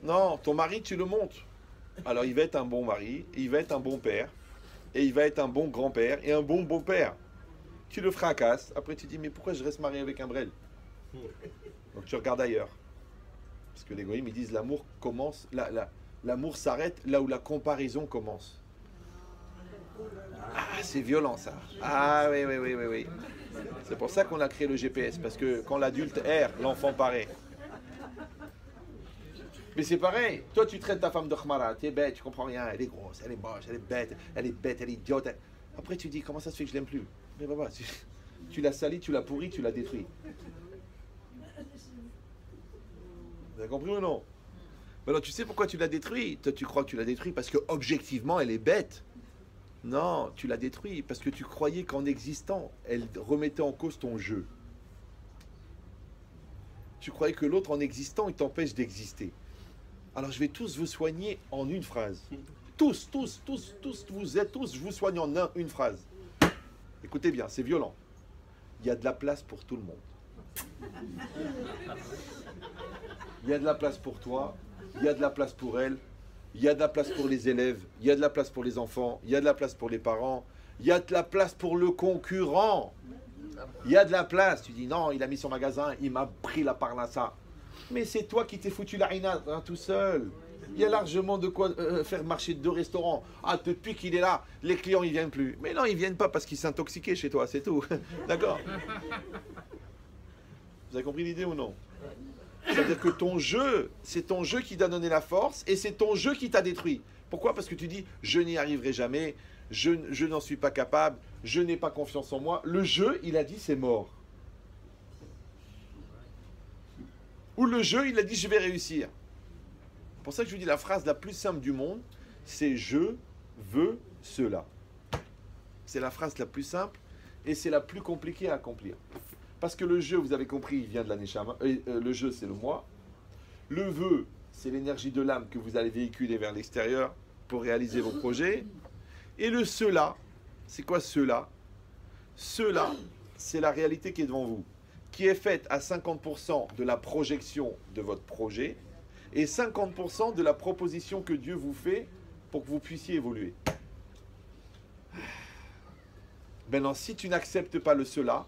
Non, ton mari tu le montes. Alors il va être un bon mari, il va être un bon père, et il va être un bon grand-père et un bon beau-père. Tu le fracasses, après tu dis mais pourquoi je reste marié avec un brel? Donc tu regardes ailleurs. Parce que les goïms ils disent l'amour commence, L'amour s'arrête là où la comparaison commence. Ah, c'est violent ça. Ah oui, oui, oui, oui, oui. C'est pour ça qu'on a créé le GPS, parce que quand l'adulte erre, l'enfant paraît. Mais c'est pareil, toi tu traites ta femme de khmara, tu es bête, tu comprends rien, elle est grosse, elle est moche, elle est bête, elle est idiote. Après tu dis, comment ça se fait que je l'aime plus? Mais papa, tu l'as salie, tu l'as pourrie, tu l'as détruit. Vous avez compris ou non? Alors tu sais pourquoi tu l'as détruit? Toi tu crois que tu l'as détruit parce que objectivement elle est bête. Non, tu l'as détruit parce que tu croyais qu'en existant, elle remettait en cause ton jeu. Tu croyais que l'autre en existant, il t'empêche d'exister. Alors je vais tous vous soigner en une phrase. Tous, vous êtes tous, je vous soigne en une phrase. Écoutez bien, c'est violent. Il y a de la place pour tout le monde. Il y a de la place pour toi, il y a de la place pour elle, il y a de la place pour les élèves, il y a de la place pour les enfants, il y a de la place pour les parents, il y a de la place pour le concurrent. Il y a de la place. Tu dis non, il a mis son magasin, il m'a pris la parnassa. Mais c'est toi qui t'es foutu la rina hein, tout seul. Il y a largement de quoi faire marcher 2 restaurants. Ah, depuis qu'il est là, les clients ils viennent plus. Mais non, ils viennent pas parce qu'ils s'intoxiquaient chez toi, c'est tout. D'accord? Vous avez compris l'idée ou non? C'est-à-dire que ton jeu, c'est ton jeu qui t'a donné la force et c'est ton jeu qui t'a détruit. Pourquoi? Parce que tu dis, je n'y arriverai jamais, je n'en suis pas capable, je n'ai pas confiance en moi. Le jeu, il a dit, c'est mort. Ou le jeu, il a dit, je vais réussir. C'est pour ça que je vous dis, la phrase la plus simple du monde, c'est « je veux cela ». C'est la phrase la plus simple et c'est la plus compliquée à accomplir. Parce que le jeu, vous avez compris, il vient de la Neshama. Le jeu, c'est le moi. Le vœu, c'est l'énergie de l'âme que vous allez véhiculer vers l'extérieur pour réaliser vos projets. Et le cela, c'est quoi cela? Cela, c'est la réalité qui est devant vous, qui est faite à 50% de la projection de votre projet et 50% de la proposition que Dieu vous fait pour que vous puissiez évoluer. Maintenant, si tu n'acceptes pas le cela,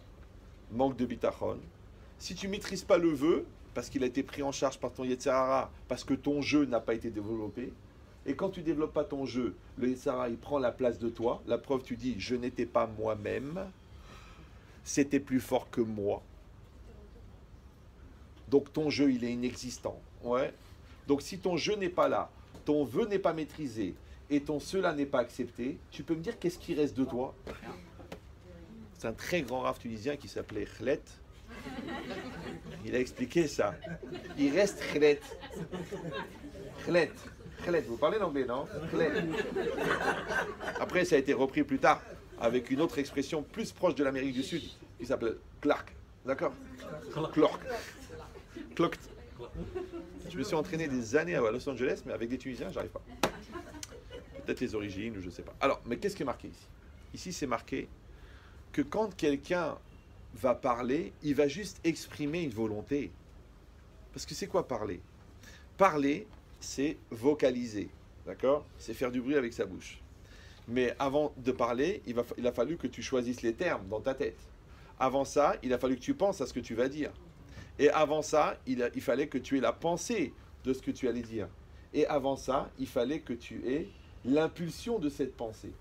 manque de bitachon. Si tu ne maîtrises pas le vœu, parce qu'il a été pris en charge par ton Yetzirara, parce que ton jeu n'a pas été développé, et quand tu ne développes pas ton jeu, le Yetzirara, il prend la place de toi. La preuve, tu dis, je n'étais pas moi-même, c'était plus fort que moi. Donc ton jeu, il est inexistant. Ouais. Donc si ton jeu n'est pas là, ton vœu n'est pas maîtrisé, et ton cela n'est pas accepté, tu peux me dire qu'est-ce qui reste de toi? C'est un très grand rave tunisien qui s'appelait Khlet. Il a expliqué ça. Il reste Khlet. Khlet. Khlet. Vous parlez l'anglais, non? Khlet. Après, ça a été repris plus tard avec une autre expression plus proche de l'Amérique du Sud qui s'appelle Clark. D'accord? Clark. Clark. Je me suis entraîné des années à Los Angeles, mais avec des Tunisiens, j'arrive pas. Peut-être les origines, ou je sais pas. Alors, mais qu'est-ce qui est marqué ici? Ici, c'est marqué que quand quelqu'un va parler, il va juste exprimer une volonté. Parce que c'est quoi parler? Parler, c'est vocaliser. D'accord? C'est faire du bruit avec sa bouche. Mais avant de parler, il a fallu que tu choisisses les termes dans ta tête. Avant ça, il a fallu que tu penses à ce que tu vas dire. Et avant ça, il fallait que tu aies la pensée de ce que tu allais dire. Et avant ça, il fallait que tu aies l'impulsion de cette pensée.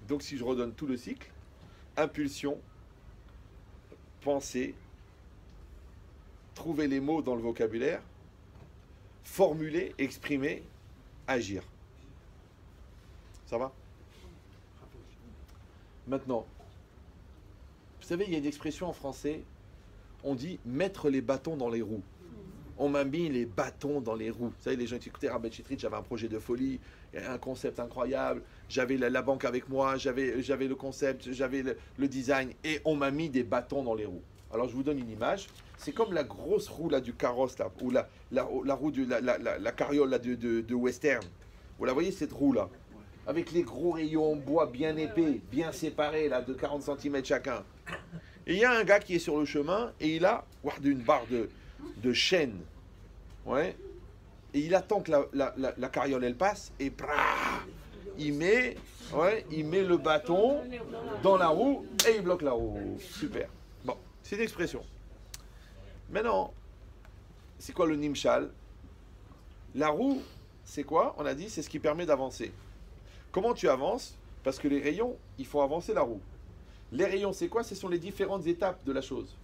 Donc si je redonne tout le cycle, impulsion, pensée, trouver les mots dans le vocabulaire, formuler, exprimer, agir. Ça va? Maintenant, vous savez, il y a une expression en français, on dit mettre les bâtons dans les roues. On m'a mis les bâtons dans les roues. Vous savez, les gens qui écoutaient Rabbi Chitrit, j'avais un projet de folie, un concept incroyable, j'avais la banque avec moi, j'avais le concept, j'avais le design, et on m'a mis des bâtons dans les roues. Alors je vous donne une image, c'est comme la grosse roue là, du carrosse, là, ou la roue de la carriole là, de Western. Vous la voyez cette roue là, avec les gros rayons en bois bien épais, bien séparés là, de 40 cm chacun. Et il y a un gars qui est sur le chemin, et il a une barre de chaîne. Ouais. Et il attend que la carriole elle passe et il met le bâton dans la roue et il bloque la roue. Super. Bon, c'est une expression. Maintenant, c'est quoi le nimshal? La roue, c'est quoi? On a dit, c'est ce qui permet d'avancer. Comment tu avances? Parce que les rayons, il faut avancer la roue. Les rayons, c'est quoi? Ce sont les différentes étapes de la chose.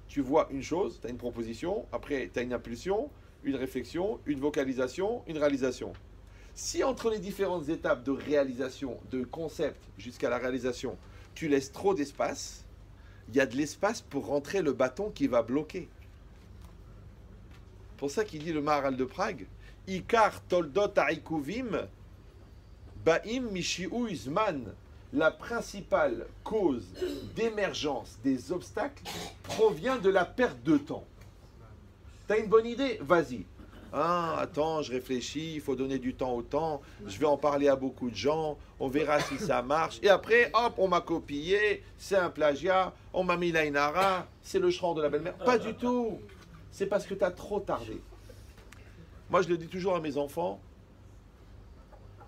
Tu vois une chose, tu as une proposition, après tu as une impulsion, une réflexion, une vocalisation, une réalisation. Si entre les différentes étapes de réalisation, de concept jusqu'à la réalisation, tu laisses trop d'espace, il y a de l'espace pour rentrer le bâton qui va bloquer. Pour ça qu'il dit le Maharal de Prague, Ikar toldot haikuvim baim mishiu izman. La principale cause d'émergence des obstacles provient de la perte de temps. T'as une bonne idée? Vas-y. Ah, attends, je réfléchis, il faut donner du temps au temps, je vais en parler à beaucoup de gens, on verra si ça marche. Et après, hop, on m'a copié, c'est un plagiat, on m'a mis l'Ainara, c'est le chran de la belle-mère. Pas du tout. C'est parce que tu as trop tardé. Moi, je le dis toujours à mes enfants,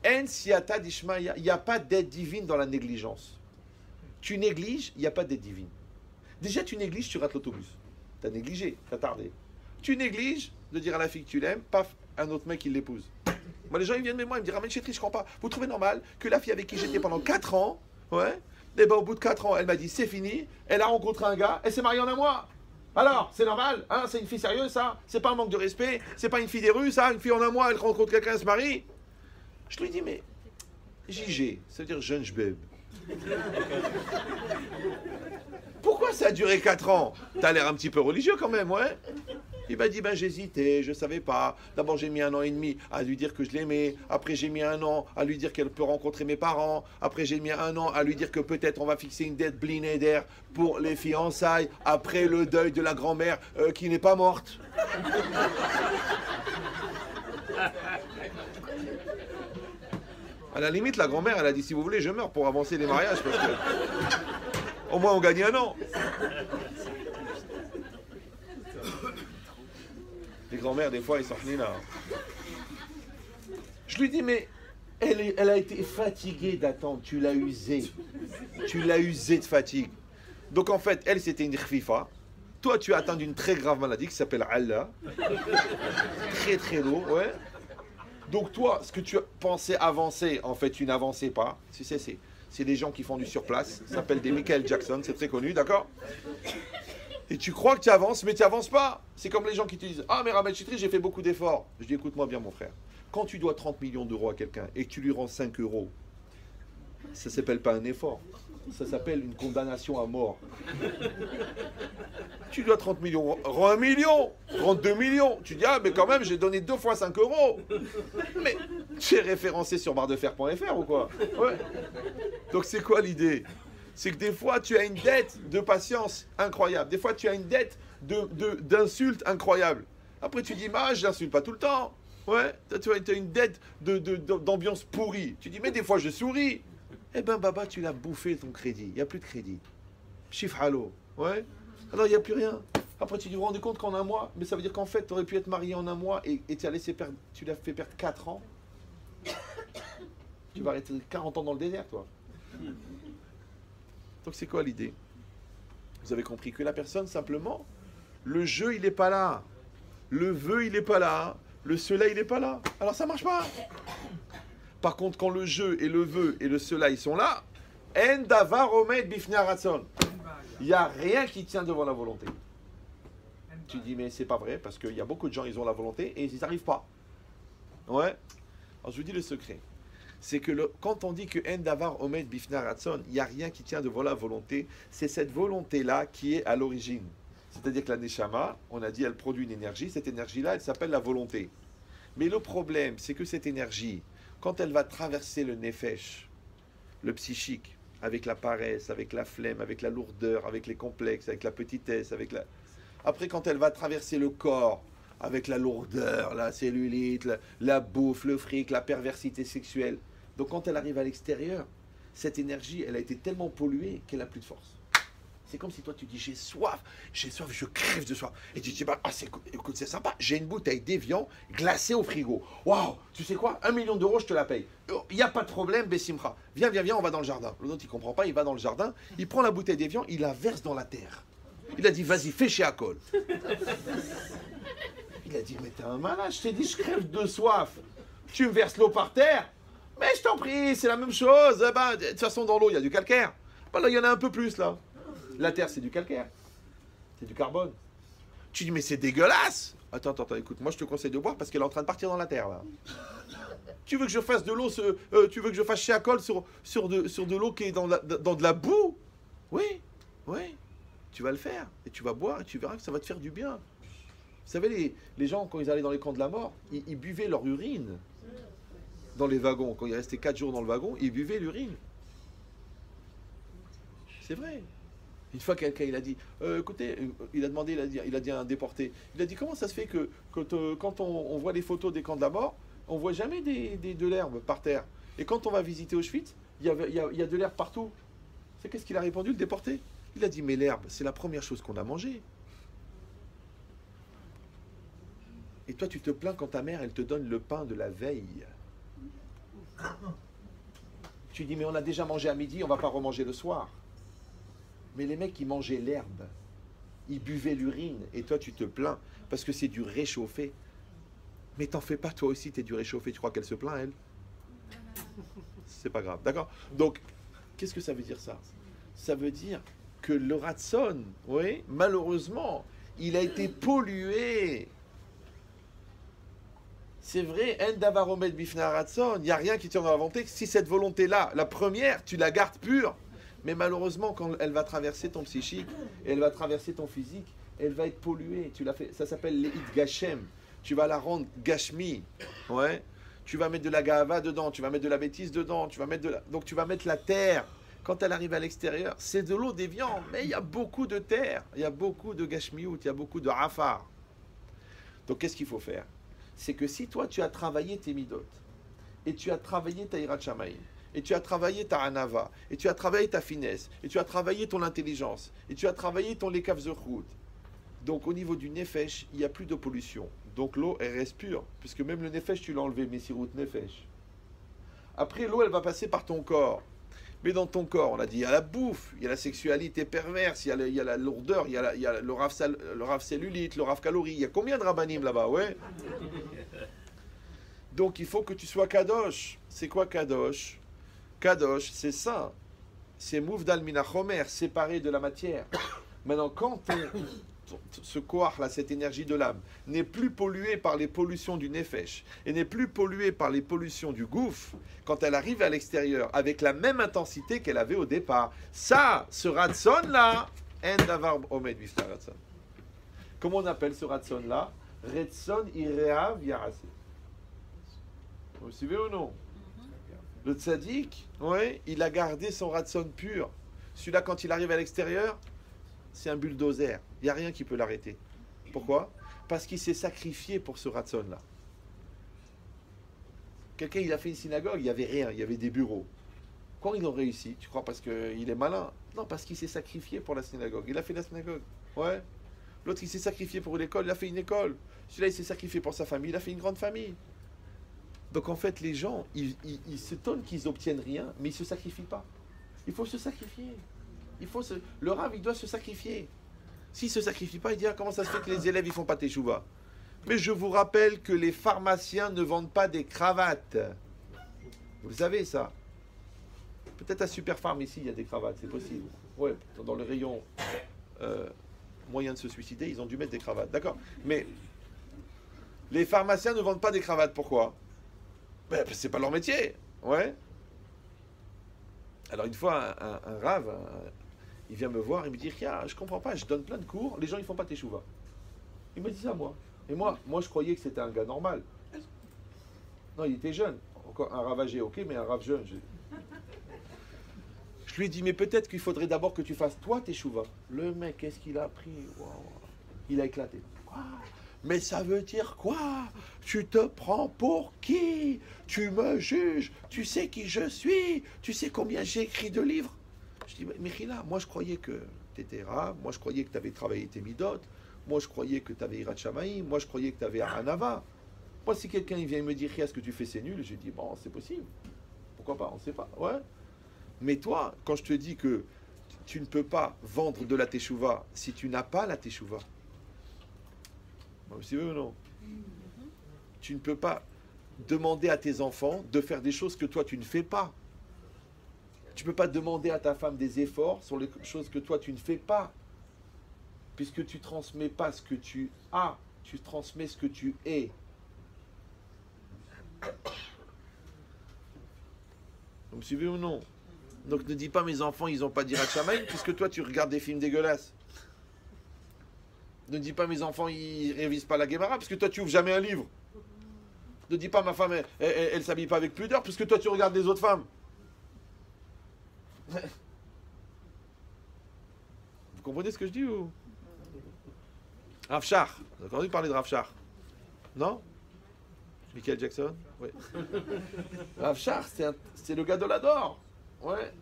En siata dishmaya, il n'y a pas d'aide divine dans la négligence. Tu négliges, il n'y a pas d'aide divine. Déjà, tu négliges, tu rates l'autobus. Tu as négligé, tu as tardé. Tu négliges de dire à la fille que tu l'aimes, paf, un autre mec, il l'épouse. Moi, les gens, ils viennent de moi, ils me disent, Ramen Chétri, je ne comprends pas. Vous trouvez normal que la fille avec qui j'étais pendant 4 ans, ouais, et ben, au bout de 4 ans, elle m'a dit, c'est fini, elle a rencontré un gars, elle s'est mariée en un mois. Alors, c'est normal, hein, c'est une fille sérieuse, ça. C'est pas un manque de respect, c'est pas une fille des rues, ça. Une fille en un mois, elle rencontre quelqu'un, elle se marie. Je lui dis, mais JG, ça veut dire jeune jbeb. Pourquoi ça a duré 4 ans? T'as l'air un petit peu religieux quand même, ouais? Il m'a dit, ben j'hésitais, je savais pas. D'abord j'ai mis 1 an et demi à lui dire que je l'aimais. Après j'ai mis 1 an à lui dire qu'elle peut rencontrer mes parents. Après j'ai mis 1 an à lui dire que peut-être on va fixer une date blinédaire pour les fiançailles. Après le deuil de la grand-mère qui n'est pas morte. À la limite, la grand-mère, elle a dit, si vous voulez, je meurs pour avancer les mariages, parce que au moins on gagne 1 an. Les grand-mères, des fois, ils sortent là. Je lui dis, mais elle a été fatiguée d'attendre, tu l'as usée. Tu l'as usée de fatigue. Donc en fait, elle, c'était une khfifa. Toi, tu as atteint d'une très grave maladie qui s'appelle Allah. Très très lourd, ouais. Donc toi, ce que tu pensais avancer, en fait, tu n'avançais pas. C'est des gens qui font du surplace. Ça s'appelle des Michael Jackson, c'est très connu, d'accord? Et tu crois que tu avances, mais tu n'avances pas. C'est comme les gens qui te disent, ah mais Ramen Chitri, j'ai fait beaucoup d'efforts. Je dis, écoute-moi bien mon frère. Quand tu dois 30 millions d'euros à quelqu'un et que tu lui rends 5 euros, ça ne s'appelle pas un effort. Ça s'appelle une condamnation à mort. Tu dois 30 millions, rends 1 million, rends 2 millions. Tu dis, ah mais quand même, j'ai donné 2 fois 5 euros. Mais tu es référencé sur barredefer.fr ou quoi? Ouais. Donc c'est quoi l'idée? C'est que des fois, tu as une dette de patience incroyable. Des fois, tu as une dette d'insultes incroyable. Après, tu dis, ah, je n'insulte pas tout le temps. Ouais, tu as une dette d'ambiance pourrie. Tu dis, mais des fois, je souris. Eh ben, Baba, tu l'as bouffé ton crédit. Il n'y a plus de crédit. Chiffre halo. Ouais. Alors, il n'y a plus rien. Après, tu te rends compte qu'en 1 mois, mais ça veut dire qu'en fait, tu aurais pu être marié en 1 mois et tu l'as fait perdre 4 ans. Tu vas arrêter 40 ans dans le désert, toi. Donc c'est quoi l'idée? Vous avez compris que la personne, simplement, le jeu, il n'est pas là. Le vœu, il n'est pas là. Le cela, il n'est pas là. Alors ça ne marche pas. Par contre, quand le jeu et le vœu et le cela, ils sont là, en davar omed bifnei haratson. Il n'y a rien qui tient devant la volonté. Tu dis, mais c'est pas vrai, parce qu'il y a beaucoup de gens, ils ont la volonté et ils n'y arrivent pas. Ouais. Alors je vous dis le secret. C'est que quand on dit que en davar omed bifnei haratson, il n'y a rien qui tient devant la volonté, c'est cette volonté-là qui est à l'origine. C'est-à-dire que la neshama, on a dit, elle produit une énergie, cette énergie-là, elle s'appelle la volonté. Mais le problème, c'est que cette énergie, quand elle va traverser le nefesh, le psychique, avec la paresse, avec la flemme, avec la lourdeur, avec les complexes, avec la petitesse, Après, quand elle va traverser le corps, avec la lourdeur, la cellulite, la bouffe, le fric, la perversité sexuelle. Donc quand elle arrive à l'extérieur, cette énergie, elle a été tellement polluée qu'elle n'a plus de force. C'est comme si toi tu dis j'ai soif, je crève de soif. Et tu dis bah, écoute, c'est sympa, j'ai une bouteille d'évian glacée au frigo. Waouh, tu sais quoi, 1 million d'euros, je te la paye. Il n'y a pas de problème, Bessimra. Viens, on va dans le jardin. L'autre, il ne comprend pas, il va dans le jardin, il prend la bouteille d'évian, il la verse dans la terre. Il a dit vas-y, fais chez Akol. Il a dit, mais t'es un malade, je t'ai dit, je crève de soif. Tu me verses l'eau par terre. Mais je t'en prie, c'est la même chose. De toute façon, dans l'eau, il y a du calcaire. Là, il y en a un peu plus, là. La terre, c'est du calcaire. C'est du carbone. Tu dis, mais c'est dégueulasse. Attends, écoute, moi, je te conseille de boire parce qu'elle est en train de partir dans la terre, là. Tu veux que je fasse de l'eau, tu veux que je fasse chiacol sur de l'eau qui est dans de la boue? Oui. Tu vas le faire. Et tu vas boire et tu verras que ça va te faire du bien. Vous savez, les gens, quand ils allaient dans les camps de la mort, ils buvaient leur urine dans les wagons. Quand ils restaient 4 jours dans le wagon, ils buvaient l'urine. C'est vrai. Une fois, quelqu'un, il a dit, écoutez, il a demandé, il a dit à un déporté, il a dit, comment ça se fait que quand on voit les photos des camps de la mort, on voit jamais de l'herbe par terre. Et quand on va visiter Auschwitz, il y a de l'herbe partout. C'est qu'est-ce qu'il a répondu, le déporté? Il a dit, mais l'herbe, c'est la première chose qu'on a mangée. Et toi, tu te plains quand ta mère, elle te donne le pain de la veille. Tu dis, mais on a déjà mangé à midi, on va pas remanger le soir. Mais les mecs, ils mangeaient l'herbe. Ils buvaient l'urine. Et toi, tu te plains parce que c'est du réchauffé. Mais t'en fais pas, toi aussi, t'es du réchauffé. Tu crois qu'elle se plaint, elle? C'est pas grave, d'accord? Donc, qu'est-ce que ça veut dire, ça? Ça veut dire que le ratson, oui, malheureusement, il a été pollué. C'est vrai, en davaromet bifna ratson, il n'y a rien qui tient dans la volonté. Si cette volonté-là, la première, tu la gardes pure, mais malheureusement, quand elle va traverser ton psychique, elle va traverser ton physique, elle va être polluée. Tu l'as fait, ça s'appelle l'Eid Gashem. Tu vas la rendre Gashmi. Ouais. Tu vas mettre de la gava dedans, tu vas mettre de la bêtise dedans, donc tu vas mettre la terre. Quand elle arrive à l'extérieur, c'est de l'eau déviante, mais il y a beaucoup de terre, il y a beaucoup de Gashmiout, il y a beaucoup de Rafar. Donc qu'est-ce qu'il faut faire? C'est que si toi tu as travaillé tes midot, et tu as travaillé ta Hirat Shamayim, et tu as travaillé ta Hanava, et tu as travaillé ta finesse, et tu as travaillé ton intelligence, et tu as travaillé ton Lekav Zechut, donc au niveau du Nefesh, il n'y a plus de pollution. Donc l'eau, elle reste pure, puisque même le Nefesh, tu l'as enlevé, Messirut Nefesh. Après, l'eau, elle va passer par ton corps. Mais dans ton corps, on a dit, il y a la bouffe, il y a la sexualité perverse, il y a la lourdeur, il y a le raf cellulite, le raf calorie. Il y a combien de rabbanim là-bas, ouais? Donc il faut que tu sois kadosh. C'est quoi kadosh? Kadosh, c'est saint. C'est mouvdal minachomer, séparé de la matière. Maintenant, quand ce koach là, cette énergie de l'âme, n'est plus polluée par les pollutions du nefesh et n'est plus polluée par les pollutions du gouffre, quand elle arrive à l'extérieur avec la même intensité qu'elle avait au départ, ça, ce ratson là, en davar omed vifta ratson. Comment on appelle ce ratson là? Retson ireav yarase. Vous suivez ou non? Le tzaddik, ouais, il a gardé son ratson pur. Celui-là, quand il arrive à l'extérieur, c'est un bulldozer. Il n'y a rien qui peut l'arrêter. Pourquoi? Parce qu'il s'est sacrifié pour ce ratson-là. Quelqu'un, il a fait une synagogue, il n'y avait rien, il y avait des bureaux. Quand ils ont réussi, tu crois parce qu'il est malin? Non, parce qu'il s'est sacrifié pour la synagogue. Il a fait la synagogue. Ouais. L'autre, il s'est sacrifié pour l'école, il a fait une école. Celui-là, il s'est sacrifié pour sa famille, il a fait une grande famille. Donc en fait, les gens, ils s'étonnent qu'ils n'obtiennent rien, mais ils ne se sacrifient pas. Il faut se sacrifier. Le Rav, il doit se sacrifier. S'il ne se sacrifie pas, il dit, ah, comment ça se fait que les élèves, ils font pas teshuva? Mais je vous rappelle que les pharmaciens ne vendent pas des cravates. Vous savez ça? Peut-être à Superpharm ici, il y a des cravates, c'est possible. Ouais, dans le rayon moyen de se suicider, ils ont dû mettre des cravates, d'accord? Mais les pharmaciens ne vendent pas des cravates, pourquoi? Ben, c'est pas leur métier, ouais. Alors une fois, un Rav, il vient me voir, il me dit, ah, je comprends pas, je donne plein de cours, les gens ils font pas teshuva. Il m'a dit ça, moi. Et moi je croyais que c'était un gars normal. Non, il était jeune. Encore un Rav âgé, ok, mais un Rav jeune. Je lui ai dit, mais peut-être qu'il faudrait d'abord que tu fasses toi teshuva. Le mec, qu'est-ce qu'il a pris? Wow. Il a éclaté. Quoi? Mais ça veut dire quoi? Tu te prends pour qui? Tu me juges? Tu sais qui je suis? Tu sais combien j'ai écrit de livres? Je dis, mais Mechila, moi je croyais que tu étais Rav, moi je croyais que tu avais travaillé tes midot, moi je croyais que tu avais Hirat Shamayim, moi je croyais que tu avais Hanava. Moi si quelqu'un il vient me dire, ce que tu fais c'est nul, je dis, bon c'est possible. Pourquoi pas? On ne sait pas. Ouais. Mais toi, quand je te dis que tu ne peux pas vendre de la teshuva si tu n'as pas la teshuva, vous suivez ou non? Tu ne peux pas demander à tes enfants de faire des choses que toi tu ne fais pas. Tu ne peux pas demander à ta femme des efforts sur les choses que toi tu ne fais pas. Puisque tu ne transmets pas ce que tu as, tu transmets ce que tu es. Vous me suivez ou non? Donc ne dis pas mes enfants ils n'ont pas d'Irat Shamayim puisque toi tu regardes des films dégueulasses. Ne dis pas mes enfants ils révisent pas la Gemara parce que toi tu ouvres jamais un livre. Ne dis pas ma femme elle s'habille pas avec pudeur puisque toi tu regardes les autres femmes. Vous comprenez ce que je dis ou? Rav Shach, vous avez entendu parler de Rav Shach? Non? Michael Jackson? Oui. Rav Shach, c'est le gars de l'Ador. Ouais.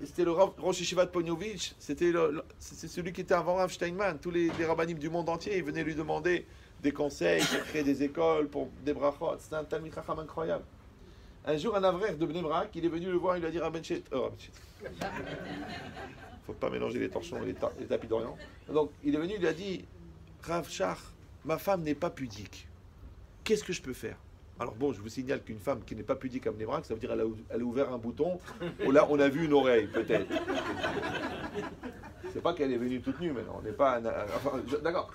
C'était le Rosh Yeshiva de Ponyovitch. C'est celui qui était avant Rav Steinman. Tous les rabbinim du monde entier, ils venaient lui demander des conseils pour créer des écoles, pour des brachot. C'était un Talmid Chacham incroyable. Un jour, un avraire de Bnei Brak, il est venu le voir, il lui a dit Rabben Chet. Oh, Rabben Chet. Faut pas mélanger les torchons et les tapis d'Orient. Donc, il est venu, il lui a dit Rav Shach, ma femme n'est pas pudique. Qu'est-ce que je peux faire? Alors bon, je vous signale qu'une femme qui n'est pas pudique à Bnei Brak, ça veut dire elle a ouvert un bouton, ou là on a vu une oreille, peut-être. C'est pas qu'elle est venue toute nue maintenant, on n'est pas... D'accord.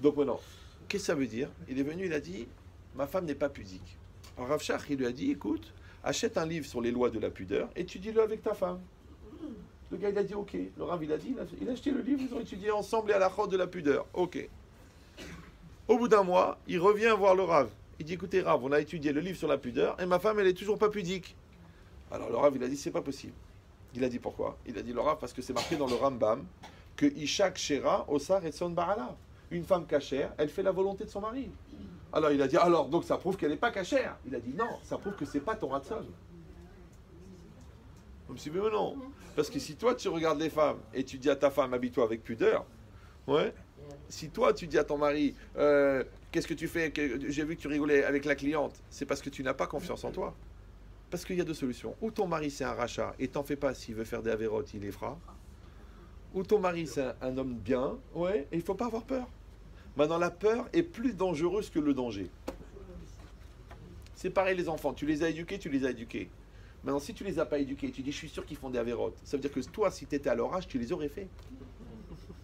Donc maintenant, qu'est-ce que ça veut dire? Il est venu, il a dit, ma femme n'est pas pudique. Alors Rav Shach, il lui a dit, écoute, achète un livre sur les lois de la pudeur, étudie-le avec ta femme. Le gars, il a dit, ok. Le Rav, il a dit, il a acheté le livre, ils ont étudié ensemble les halachot de la pudeur. Ok. Au bout d'un mois, il revient voir le Rav. Il dit, écoutez Rav, on a étudié le livre sur la pudeur et ma femme, elle est toujours pas pudique. Alors le Rav, il a dit, c'est pas possible. Il a dit pourquoi? Il a dit, le Rav, parce que c'est marqué dans le Rambam que Ishak Shera Osar et Son Baala. Une femme cachère, elle fait la volonté de son mari. Alors il a dit, alors donc ça prouve qu'elle n'est pas cachère. Il a dit, non, ça prouve que c'est pas ton ratson. Vous me suivez ou non? Parce que si toi tu regardes les femmes et tu dis à ta femme, habille-toi avec pudeur, ouais. Si toi tu dis à ton mari, qu'est-ce que tu fais? J'ai vu que tu rigolais avec la cliente. C'est parce que tu n'as pas confiance en toi. Parce qu'il y a deux solutions. Ou ton mari c'est un rachat et t'en fais pas, s'il veut faire des avérotes, il les fera. Ou ton mari c'est un homme bien, ouais, et il faut pas avoir peur. Maintenant la peur est plus dangereuse que le danger. C'est pareil les enfants, tu les as éduqués, tu les as éduqués. Maintenant si tu les as pas éduqués, tu dis je suis sûr qu'ils font des avérotes. Ça veut dire que toi si tu étais à leur âge, tu les aurais fait.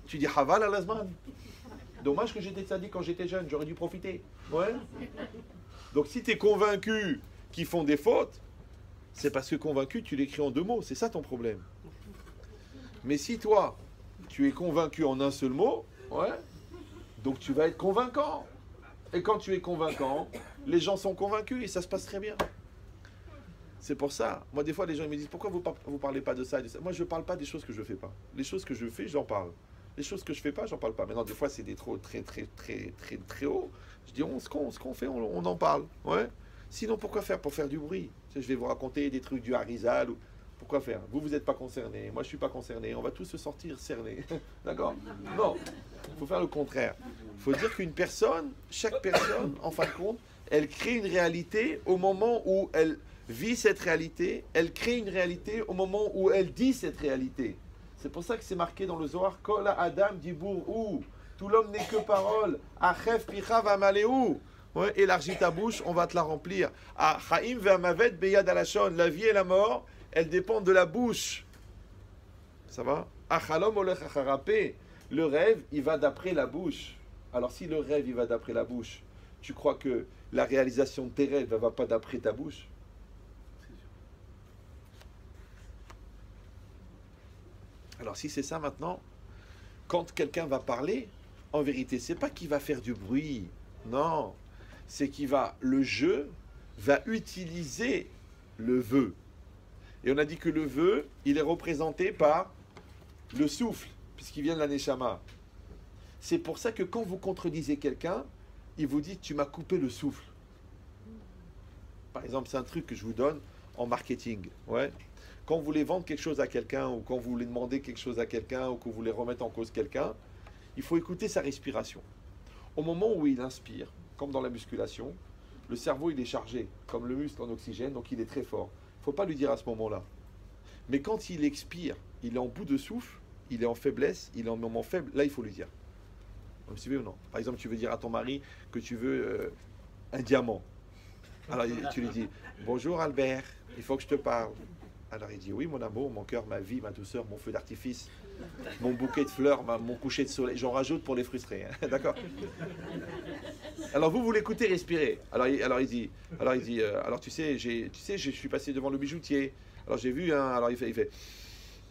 Tu dis Haval al-Azman. Dommage que j'étais sadique quand j'étais jeune, j'aurais dû profiter. Ouais. Donc si tu es convaincu qu'ils font des fautes, c'est parce que convaincu, tu l'écris en deux mots. C'est ça ton problème. Mais si toi, tu es convaincu en un seul mot, ouais, donc tu vas être convaincant. Et quand tu es convaincant, les gens sont convaincus et ça se passe très bien. C'est pour ça. Moi, des fois, les gens me disent pourquoi vous parlez pas de ça et de ça. Moi, je ne parle pas des choses que je ne fais pas. Les choses que je fais, j'en parle. Les choses que je fais pas, j'en parle pas. Maintenant, des fois, c'est des trop très haut. Je dis, ce qu'on fait, on en parle. Ouais. Sinon, pourquoi faire? Pour faire du bruit. Je vais vous raconter des trucs du Harizal. Pourquoi faire? Vous n'êtes pas concerné. Moi, je suis pas concerné. On va tous se sortir cernés. D'accord? Non. Il faut faire le contraire. Il faut dire qu'une personne, chaque personne, en fin de compte, elle crée une réalité au moment où elle vit cette réalité. Elle crée une réalité au moment où elle dit cette réalité. C'est pour ça que c'est marqué dans le Zohar, Kol Adam Dibour ou tout l'homme n'est que parole. Achef picha v'amaleu. Ouais, élargis ta bouche, on va te la remplir. Chaim ve'amavet beyad alashon. La vie et la mort, elles dépendent de la bouche. Ça va? Achalom olech acharapé. Le rêve, il va d'après la bouche. Alors si le rêve, il va d'après la bouche, tu crois que la réalisation de tes rêves ne va pas d'après ta bouche? Alors si c'est ça maintenant, quand quelqu'un va parler, en vérité, c'est pas qu'il va faire du bruit, non, c'est le jeu va utiliser le vœu. Et on a dit que le vœu, il est représenté par le souffle, puisqu'il vient de la Neshama. C'est pour ça que quand vous contredisez quelqu'un, il vous dit tu m'as coupé le souffle. Par exemple, c'est un truc que je vous donne en marketing, ouais. Quand vous voulez vendre quelque chose à quelqu'un, ou quand vous voulez demander quelque chose à quelqu'un, ou que vous voulez remettre en cause quelqu'un, il faut écouter sa respiration. Au moment où il inspire, comme dans la musculation, le cerveau il est chargé, comme le muscle en oxygène, donc il est très fort. Il ne faut pas lui dire à ce moment-là. Mais quand il expire, il est en bout de souffle, il est en faiblesse, il est en moment faible, là il faut lui dire. Vous me suivez ou non? Par exemple, tu veux dire à ton mari que tu veux un diamant. Alors tu lui dis, bonjour Albert, il faut que je te parle. Alors il dit, oui mon amour, mon cœur, ma vie, ma douceur, mon feu d'artifice, mon bouquet de fleurs, mon coucher de soleil. J'en rajoute pour les frustrer, hein. D'accord? Alors vous l'écoutez respirer. Alors il dit, alors tu sais, je suis passé devant le bijoutier. Alors j'ai vu, hein, alors il fait,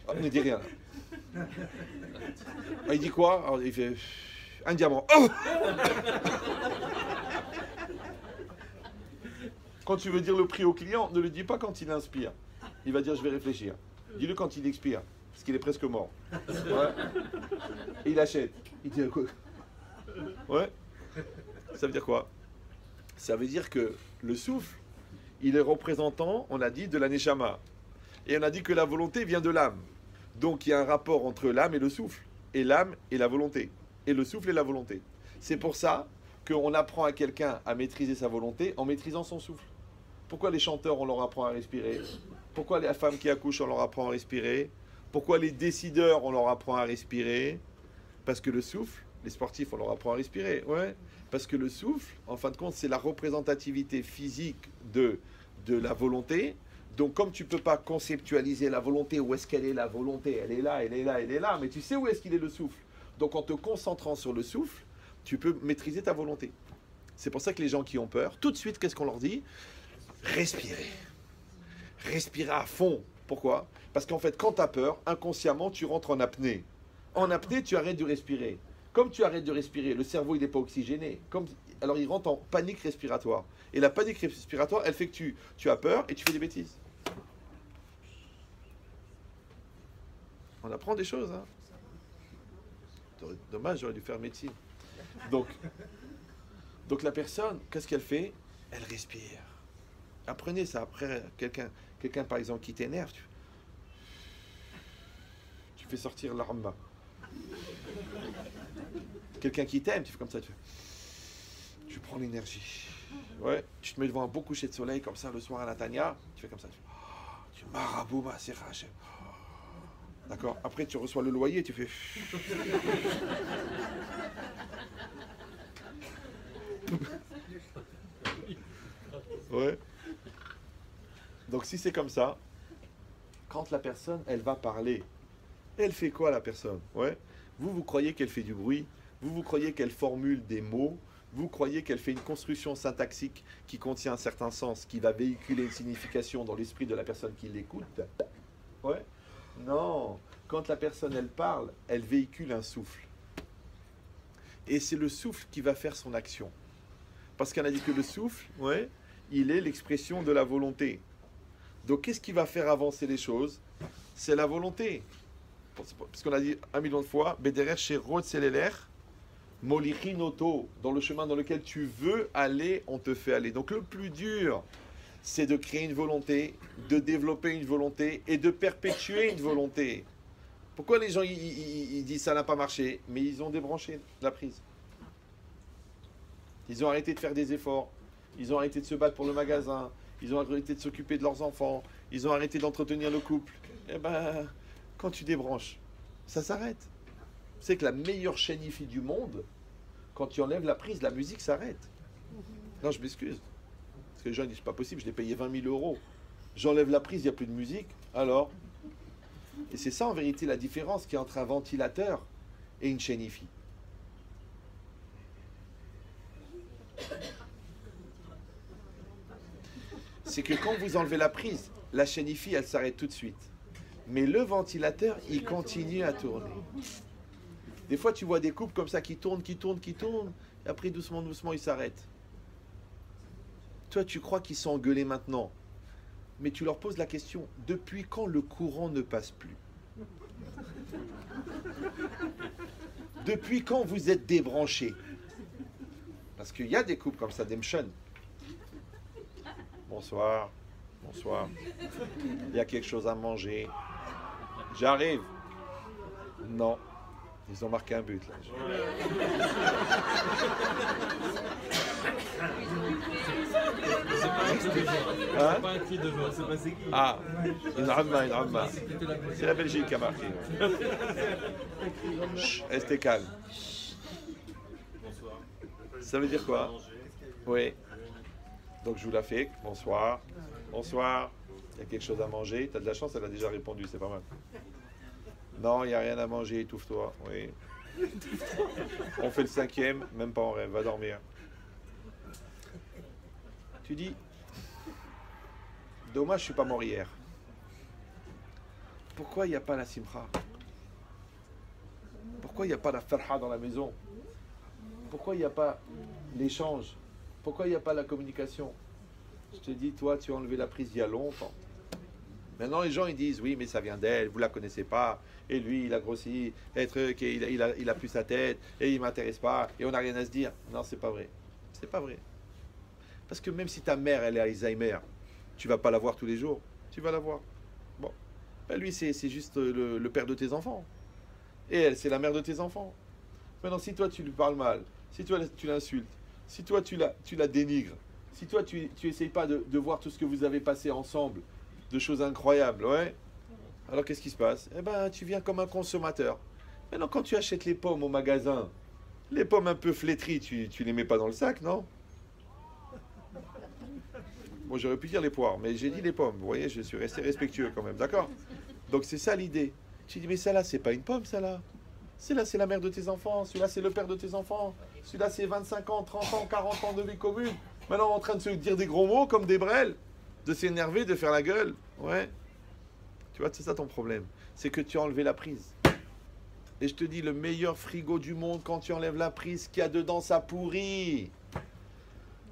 oh, ne dis rien. Alors, il dit quoi? Alors il fait, un diamant. Oh! Quand tu veux dire le prix au client, ne le dis pas quand il inspire. Il va dire je vais réfléchir. Dis-le quand il expire, parce qu'il est presque mort. Ouais. Et il achète. Il dit quoi? Ouais. Ça veut dire quoi? Ça veut dire que le souffle, il est représentant, on a dit, de la neshama. Et on a dit que la volonté vient de l'âme. Donc il y a un rapport entre l'âme et le souffle, et l'âme et la volonté, et le souffle et la volonté. C'est pour ça qu'on apprend à quelqu'un à maîtriser sa volonté en maîtrisant son souffle. Pourquoi les chanteurs, on leur apprend à respirer? Pourquoi les femmes qui accouchent, on leur apprend à respirer? Pourquoi les décideurs, on leur apprend à respirer? Parce que le souffle, les sportifs, on leur apprend à respirer. Ouais. Parce que le souffle, en fin de compte, c'est la représentativité physique de la volonté. Donc, comme tu ne peux pas conceptualiser la volonté, où est-ce qu'elle est la volonté? Elle est là, elle est là, elle est là. Mais tu sais où est-ce qu'il est le souffle? Donc, en te concentrant sur le souffle, tu peux maîtriser ta volonté. C'est pour ça que les gens qui ont peur, tout de suite, qu'est-ce qu'on leur dit? Respirer. Respirer à fond. Pourquoi? Parce qu'en fait, quand tu as peur, inconsciemment, tu rentres en apnée. En apnée, tu arrêtes de respirer. Comme tu arrêtes de respirer, le cerveau, il n'est pas oxygéné. Alors, il rentre en panique respiratoire. Et la panique respiratoire, elle fait que tu as peur et tu fais des bêtises. On apprend des choses, hein. Dommage, j'aurais dû faire médecine. Donc la personne, qu'est-ce qu'elle fait? Elle respire. Apprenez ça. Après, quelqu'un par exemple, qui t'énerve, tu fais sortir l'arma. Quelqu'un qui t'aime, tu fais comme ça, tu prends l'énergie. Ouais, tu te mets devant un beau coucher de soleil, comme ça, le soir à la Tania, tu fais comme ça. Tu marabou, ma serrage. D'accord? Après, tu reçois le loyer, tu fais... Ouais. Donc si c'est comme ça, quand la personne, elle va parler, elle fait quoi la personne? Ouais. Vous croyez qu'elle fait du bruit, vous croyez qu'elle formule des mots, vous croyez qu'elle fait une construction syntaxique qui contient un certain sens, qui va véhiculer une signification dans l'esprit de la personne qui l'écoute? Ouais. Non. Quand la personne, elle parle, elle véhicule un souffle. Et c'est le souffle qui va faire son action. Parce qu'on a dit que le souffle, ouais, il est l'expression de la volonté. Donc, qu'est-ce qui va faire avancer les choses? C'est la volonté. Parce qu'on a dit 1 million de fois, Bederer chez Rotzeller, Molichinoto, dans le chemin dans lequel tu veux aller, on te fait aller. Donc, le plus dur, c'est de créer une volonté, de développer une volonté et de perpétuer une volonté. Pourquoi les gens ils disent ça n'a pas marché? Mais ils ont débranché la prise. Ils ont arrêté de faire des efforts. Ils ont arrêté de se battre pour le magasin. Ils ont arrêté de s'occuper de leurs enfants. Ils ont arrêté d'entretenir le couple. Eh ben, quand tu débranches, ça s'arrête. C'est que la meilleure chaîne hi-fi du monde, quand tu enlèves la prise, la musique s'arrête. Non, je m'excuse. Parce que les gens disent, c'est pas possible, je l'ai payé 20 000 euros. J'enlève la prise, il n'y a plus de musique. Alors? Et c'est ça en vérité la différence qu'il y a entre un ventilateur et une chaîne hi-fi. C'est que quand vous enlevez la prise, la chaîne hi-fi, elle s'arrête tout de suite. Mais le ventilateur, il continue à tourner. Des fois, tu vois des couples comme ça qui tournent, et après, doucement, doucement, ils s'arrêtent. Toi, tu crois qu'ils sont engueulés maintenant. Mais tu leur poses la question, depuis quand le courant ne passe plus? Depuis quand vous êtes débranchés? Parce qu'il y a des couples comme ça, des mchon. Bonsoir, bonsoir. Il y a quelque chose à manger. J'arrive. Non. Ils ont marqué un but là. C'est pas un cri de joie, c'est pas c'est qui. Ah, une ramma. C'est la Belgique qui a marqué. Chut, restez calme. Ça veut dire quoi? Oui. Donc je vous la fais. Bonsoir. Bonsoir. Il y a quelque chose à manger. Tu as de la chance, elle a déjà répondu, c'est pas mal. Non, il n'y a rien à manger, étouffe-toi. Oui. On fait le 5e, même pas en rêve, va dormir. Tu dis, dommage, je suis pas mort hier. Pourquoi il n'y a pas la simcha? Pourquoi il n'y a pas la farha dans la maison? Pourquoi il n'y a pas l'échange? Pourquoi il n'y a pas la communication? Je te dis, toi, tu as enlevé la prise il y a longtemps. Maintenant, les gens, ils disent, oui, mais ça vient d'elle, vous ne la connaissez pas. Et lui, il a grossi, et truc, et il a plus sa tête, et il ne m'intéresse pas, et on n'a rien à se dire. Non, c'est pas vrai. C'est pas vrai. Parce que même si ta mère, elle est Alzheimer, tu ne vas pas la voir tous les jours. Tu vas la voir. Bon. Ben lui, c'est juste le père de tes enfants. Et elle, c'est la mère de tes enfants. Maintenant, si toi, tu lui parles mal, si toi, tu l'insultes, si toi, tu la dénigres, si toi, tu n'essayes pas de voir tout ce que vous avez passé ensemble, de choses incroyables, ouais. Alors, qu'est-ce qui se passe? Eh ben, tu viens comme un consommateur. Maintenant, quand tu achètes les pommes au magasin, les pommes un peu flétries, tu les mets pas dans le sac, non? Bon, j'aurais pu dire les poires, mais j'ai dit les pommes. Vous voyez, je suis resté respectueux quand même, d'accord? Donc, c'est ça l'idée. Tu dis, mais ça là, c'est pas une pomme, ça là. Celui-là, c'est la mère de tes enfants. Celui-là, c'est le père de tes enfants. Celui-là, c'est 25 ans, 30 ans, 40 ans de vie commune. Maintenant, on est en train de se dire des gros mots comme des brels, de s'énerver, de faire la gueule. Ouais. Tu vois, c'est ça ton problème. C'est que tu as enlevé la prise. Et je te dis, le meilleur frigo du monde, quand tu enlèves la prise, qu'il y a dedans, ça pourrit.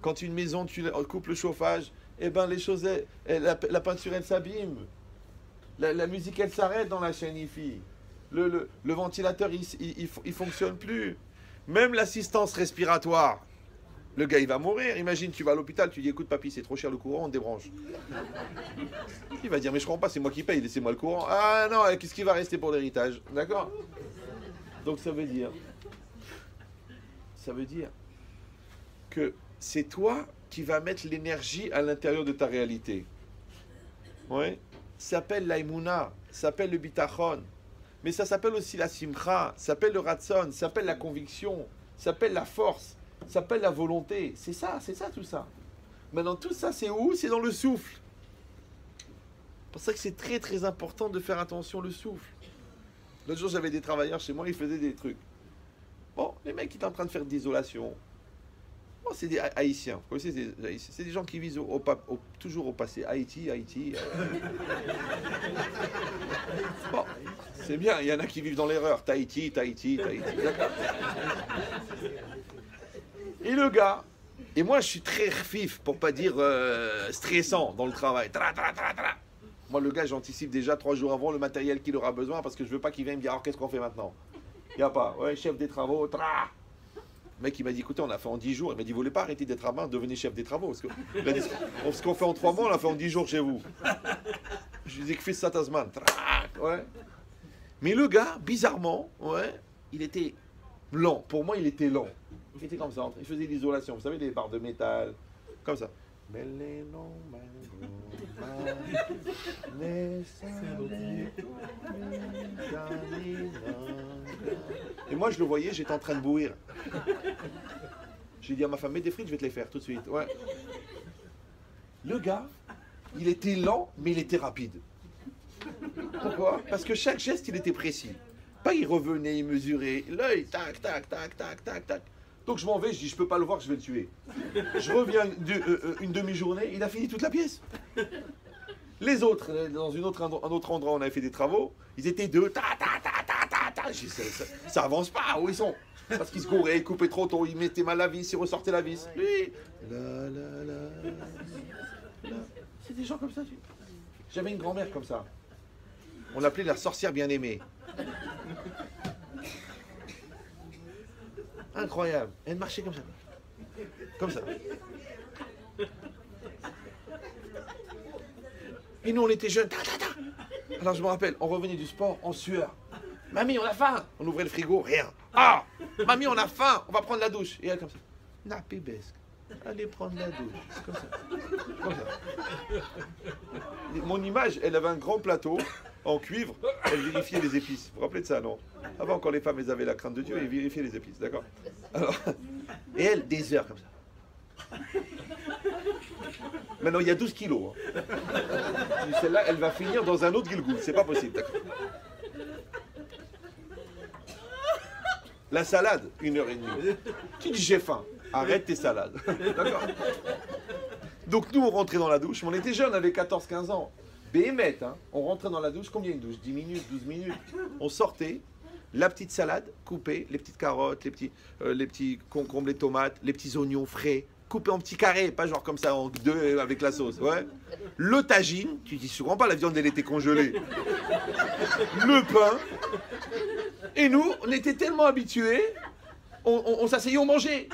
Quand une maison, tu coupes le chauffage, eh ben, les choses, la peinture, elle s'abîme. La musique, elle s'arrête dans la chaîne IFI. Le ventilateur, il fonctionne plus. Même l'assistance respiratoire. Le gars, il va mourir. Imagine, tu vas à l'hôpital, tu dis, écoute, papy, c'est trop cher le courant, on débranche. Il va dire, mais je comprends pas, c'est moi qui paye, laissez-moi le courant. Ah non, qu'est-ce qui va rester pour l'héritage? D'accord? Donc ça veut dire que c'est toi qui vas mettre l'énergie à l'intérieur de ta réalité. Ouais. Ça s'appelle l'aïmouna, ça s'appelle le bitachon. Mais ça s'appelle aussi la simcha, ça s'appelle le ratson, ça s'appelle la conviction, ça s'appelle la force, ça s'appelle la volonté. C'est ça tout ça. Maintenant, tout ça, c'est où? C'est dans le souffle. C'est pour ça que c'est très très important de faire attention au souffle. L'autre jour, j'avais des travailleurs chez moi, ils faisaient des trucs. Bon, les mecs, ils étaient en train de faire de l'isolation. Bon, c'est des Haïtiens. Vous connaissez des Haïtiens? C'est des gens qui visent toujours au passé. Haïti. Bon, c'est bien, il y en a qui vivent dans l'erreur. Tahiti. D'accord. Et le gars, et moi, je suis très fif, pour pas dire stressant dans le travail. Moi, le gars, j'anticipe déjà 3 jours avant le matériel qu'il aura besoin parce que je veux pas qu'il vienne me dire, alors qu'est-ce qu'on fait maintenant? Il n'y a pas. Ouais, chef des travaux. Le mec, il m'a dit, écoutez, on l'a fait en 10 jours. Il m'a dit, vous voulez pas arrêter d'être rabbin, devenez chef des travaux? Parce que ce qu'on fait en 3 mois, on l'a fait en 10 jours chez vous. Je lui disais que fils Satasman. Ouais. Mais le gars, bizarrement, ouais, il était lent. Pour moi, il était lent. Il était comme ça. Il faisait l'isolation. Vous savez, des barres de métal. Comme ça. Et moi, je le voyais, j'étais en train de bouillir. J'ai dit à ma femme, mets des frites, je vais te les faire tout de suite. Ouais. Le gars, il était lent, mais il était rapide. Pourquoi? Parce que chaque geste, il était précis. Pas il revenait, il mesurait. L'œil, tac. Donc je m'en vais, je dis, je peux pas le voir, je vais le tuer. Je reviens une demi-journée, il a fini toute la pièce. Les autres, dans un autre endroit, on avait fait des travaux, ils étaient 2, je dis, ça avance pas, où ils sont? Parce qu'ils se couraient, ils coupaient trop tôt, ils mettaient mal la vis, ils ressortaient la vis. Lui, c'est des gens comme ça. J'avais une grand-mère comme ça. On l'appelait la sorcière bien-aimée. Incroyable. Elle marchait comme ça. Comme ça. Et nous, on était jeunes. Alors, je me rappelle, on revenait du sport en sueur. Mamie, on a faim. On ouvrait le frigo, rien. Ah, mamie, on a faim. On va prendre la douche. Et elle, comme ça. Napébesque. Allez prendre la douche. Comme ça. Comme ça. Et mon image, elle avait un grand plateau en cuivre. Elle vérifiait les épices. Vous vous rappelez de ça, non? Avant, quand les femmes elles avaient la crainte de Dieu, elles vérifiaient les épices. D'accord? Alors, Et elle, des heures comme ça. Maintenant, il y a 12 kilos. Hein. Celle-là, elle va finir dans un autre Gilgoul. C'est pas possible, d'accord. La salade, 1h30. Tu dis j'ai faim. Arrête tes salades. D'accord. Donc nous, on rentrait dans la douche. On était jeunes, on avait 14-15 ans. Béhémeth, hein. On rentrait dans la douche. Combien une douche? 10 minutes, 12 minutes. On sortait. La petite salade coupée, les petites carottes, les petits concombres, les tomates, les petits oignons frais, coupés en petits carrés, pas genre comme ça en deux avec la sauce. Ouais. Le tagine, tu dis souvent pas la viande elle était congelée. Le pain. Et nous, on était tellement habitués, on s'asseyait, on mangeait.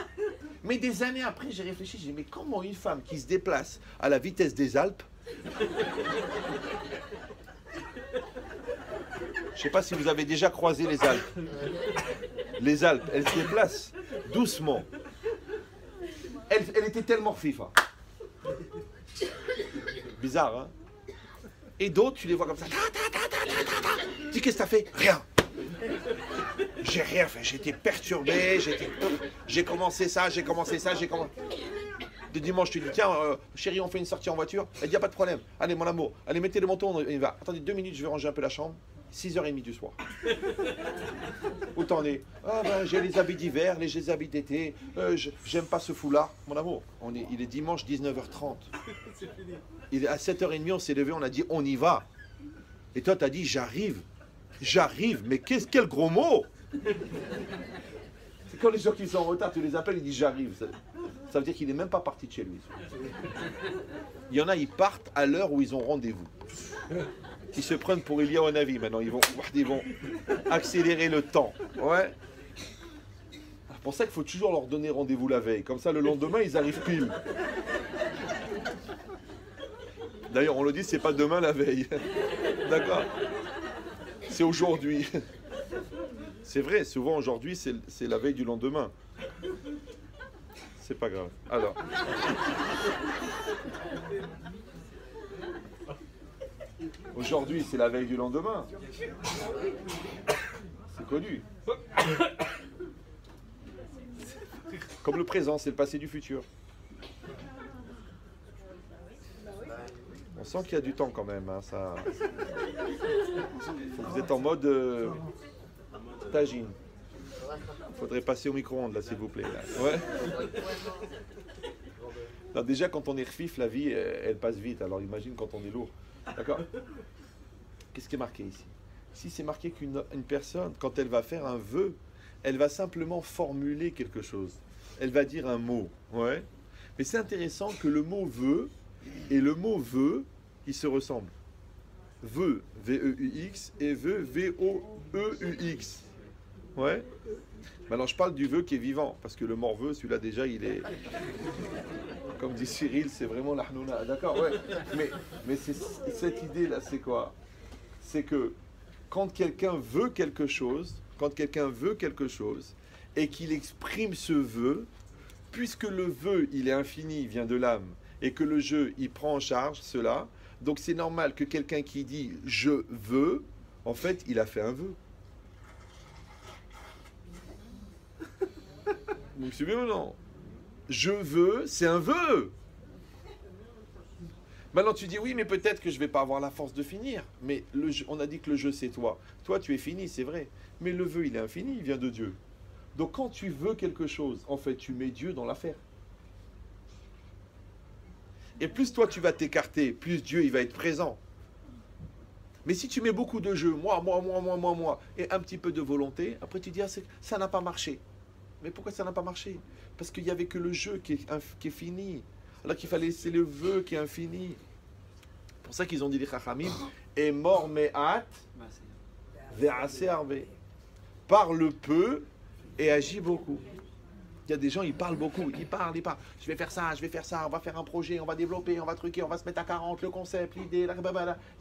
Mais des années après, j'ai réfléchi, j'ai dit mais comment une femme qui se déplace à la vitesse des Alpes. Je ne sais pas si vous avez déjà croisé les Alpes. Les Alpes, elles se déplacent doucement. Elle était tellement fifa. Bizarre, hein? Et d'autres, tu les vois comme ça. Tu dis, qu'est-ce que t'as fait? Rien. J'ai rien fait. J'étais perturbé. J'ai commencé ça. De dimanche, tu dis, tiens, chérie, on fait une sortie en voiture. Elle dit, il n'y a pas de problème. Allez, mon amour. Allez, mettez le manteau, on y va. Attendez 2 minutes, je vais ranger un peu la chambre. 6h30 du soir. Où t'en es? Ah ben, j'ai les habits d'hiver, les habits d'été. J'aime pas ce foulard. Mon amour, il est dimanche 19h30. Il est à 7h30, on s'est levé, on a dit on y va. Et toi, t'as dit j'arrive. J'arrive. Mais quel gros mot! C'est quand les gens qui sont en retard, tu les appelles, ils disent j'arrive. Ça veut dire qu'il n'est même pas parti de chez lui. Il y en a, ils partent à l'heure où ils ont rendez-vous. Ils se prennent pour Elia Onavi maintenant, ils vont accélérer le temps. Ouais. C'est pour ça qu'il faut toujours leur donner rendez-vous la veille. Comme ça, le lendemain, ils arrivent pile. D'ailleurs, on le dit, c'est pas demain la veille. D'accord? C'est aujourd'hui. C'est vrai, souvent aujourd'hui, c'est la veille du lendemain. C'est pas grave. Alors. Aujourd'hui, c'est la veille du lendemain. C'est connu. Comme le présent, c'est le passé du futur. On sent qu'il y a du temps quand même. Hein, ça... Vous êtes en mode tagine. Il faudrait passer au micro-ondes, là, s'il vous plaît. Là. Ouais. Non, déjà, quand on est refif, la vie, elle passe vite. Alors imagine quand on est lourd. D'accord? Qu'est-ce qui est marqué ici? Ici, c'est marqué qu'une personne, quand elle va faire un vœu, elle va simplement formuler quelque chose. Elle va dire un mot. Ouais. Mais c'est intéressant que le mot vœu et le mot vœu, ils se ressemblent. Vœu, V-E-U-X, et vœu, V-O-E-U-X. Ouais. Maintenant, je parle du vœu qui est vivant, parce que le mort-vœu, celui-là, déjà, il est... Comme dit Cyril, c'est vraiment la hnouna. D'accord, ouais. Mais cette idée-là, c'est quoi? C'est que quand quelqu'un veut quelque chose, et qu'il exprime ce vœu, puisque le vœu, il est infini, il vient de l'âme, et que le jeu, il prend en charge cela, donc c'est normal que quelqu'un qui dit « je veux », en fait, il a fait un vœu. Vous me suivez ou non? Je veux, c'est un vœu. Maintenant, tu dis, oui, mais peut-être que je ne vais pas avoir la force de finir. Mais on a dit que le jeu, c'est toi. Toi, tu es fini, c'est vrai. Mais le vœu, il est infini, il vient de Dieu. Donc, quand tu veux quelque chose, en fait, tu mets Dieu dans l'affaire. Et plus toi, tu vas t'écarter, plus Dieu, il va être présent. Mais si tu mets beaucoup de jeux, moi, et un petit peu de volonté, après, tu dis, ah, ça n'a pas marché. Mais pourquoi ça n'a pas marché? Parce qu'il n'y avait que le jeu qui est fini. Alors qu'il fallait laisser le vœu qui est infini. C'est pour ça qu'ils ont dit les Chachamim, et mort me'at, ve'aseh arve. Parle peu et agit beaucoup. Il y a des gens, ils parlent beaucoup, ils parlent. Je vais faire ça, on va faire un projet, on va développer, on va truquer, on va se mettre à 40, le concept, l'idée,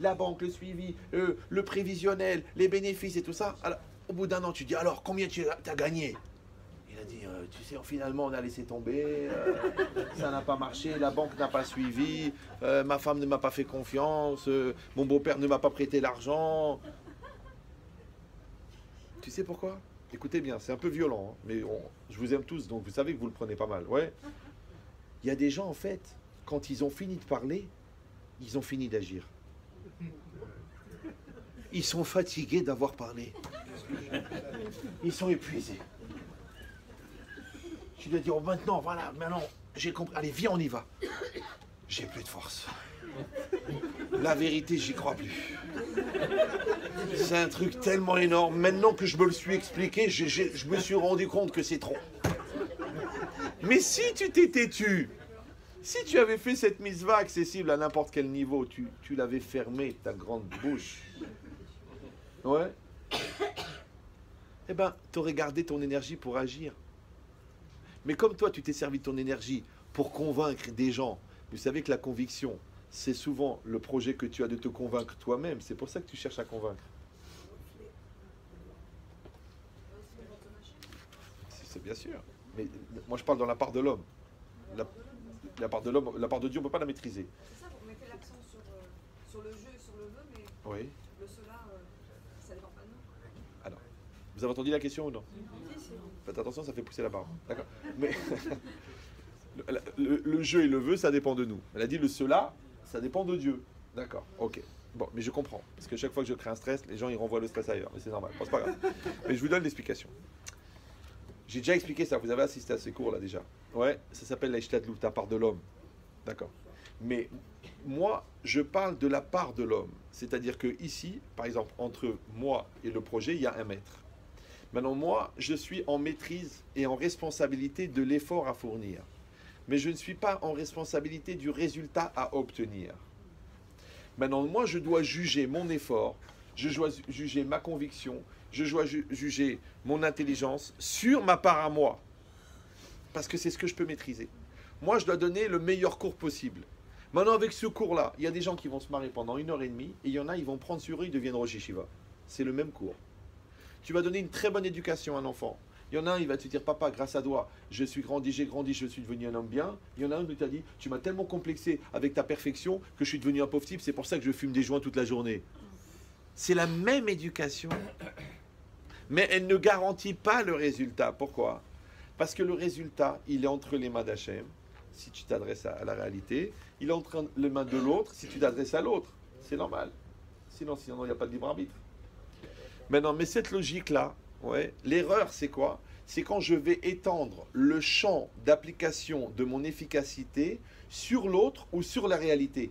la banque, le suivi, le prévisionnel, les bénéfices et tout ça. Alors, au bout d'un an, tu dis, alors, combien tu as gagné? Il a dit, tu sais, finalement, on a laissé tomber, ça n'a pas marché, la banque n'a pas suivi, ma femme ne m'a pas fait confiance, mon beau-père ne m'a pas prêté l'argent. Tu sais pourquoi? écoutez bien, c'est un peu violent, hein, mais je vous aime tous, donc vous savez que vous le prenez pas mal. Ouais. Il y a des gens, en fait, quand ils ont fini de parler, ils ont fini d'agir. Ils sont fatigués d'avoir parlé. Ils sont épuisés. Tu dois dire, oh, maintenant, voilà, maintenant, j'ai compris. Allez, viens, on y va. J'ai plus de force. La vérité, j'y crois plus. C'est un truc tellement énorme. Maintenant que je me le suis expliqué, je me suis rendu compte que c'est trop. Mais si tu t'es têtu, si tu avais fait cette mitzvah accessible à n'importe quel niveau, tu l'avais fermé, ta grande bouche. Ouais. Eh ben, tu aurais gardé ton énergie pour agir. Mais comme toi, tu t'es servi de ton énergie pour convaincre des gens, vous savez que la conviction, c'est souvent le projet que tu as de te convaincre toi-même. C'est pour ça que tu cherches à convaincre. C'est bien sûr. Mais moi, je parle dans la part de l'homme. La part de l'homme, la part de Dieu, on ne peut pas la maîtriser. C'est ça, vous mettez l'accent sur le jeu et sur le vœu, mais Oui. le cela, ça dépend pas de nous. Alors, vous avez entendu la question ou non? Faites attention, ça fait pousser la barbe. D'accord. Mais le jeu et le vœu, ça dépend de nous. Elle a dit le cela, ça dépend de Dieu. D'accord. Ok. Bon, mais je comprends. Parce que chaque fois que je crée un stress, les gens ils renvoient le stress ailleurs. Mais c'est normal. Bon, c'est pas grave. Mais je vous donne l'explication. J'ai déjà expliqué ça. Vous avez assisté à ces cours là déjà. Ouais. Ça s'appelle la Ishtadlut, la part de l'homme. D'accord. Mais moi, je parle de la part de l'homme. C'est-à-dire que ici, par exemple, entre moi et le projet, il y a 1 mètre. Maintenant, moi, je suis en maîtrise et en responsabilité de l'effort à fournir. Mais je ne suis pas en responsabilité du résultat à obtenir. Maintenant, moi, je dois juger mon effort, je dois juger ma conviction, je dois juger mon intelligence sur ma part à moi. Parce que c'est ce que je peux maîtriser. Moi, je dois donner le meilleur cours possible. Maintenant, avec ce cours-là, il y a des gens qui vont se marrer pendant 1h30 et il y en a, ils vont prendre sur eux, ils deviennent Rosh Yeshiva. C'est le même cours. Tu vas donner une très bonne éducation à un enfant. Il y en a un, il va te dire, papa, grâce à toi, je suis grandi, j'ai grandi, je suis devenu un homme bien. Il y en a un qui t'a dit, tu m'as tellement complexé avec ta perfection que je suis devenu un pauvre type, c'est pour ça que je fume des joints toute la journée. C'est la même éducation, mais elle ne garantit pas le résultat. Pourquoi? Parce que le résultat, il est entre les mains d'Hachem, si tu t'adresses à la réalité. Il est entre les mains de l'autre, si tu t'adresses à l'autre. C'est normal. Sinon, il n'y a pas de libre arbitre. Maintenant, mais cette logique-là, ouais, l'erreur, c'est quoi? C'est quand je vais étendre le champ d'application de mon efficacité sur l'autre ou sur la réalité.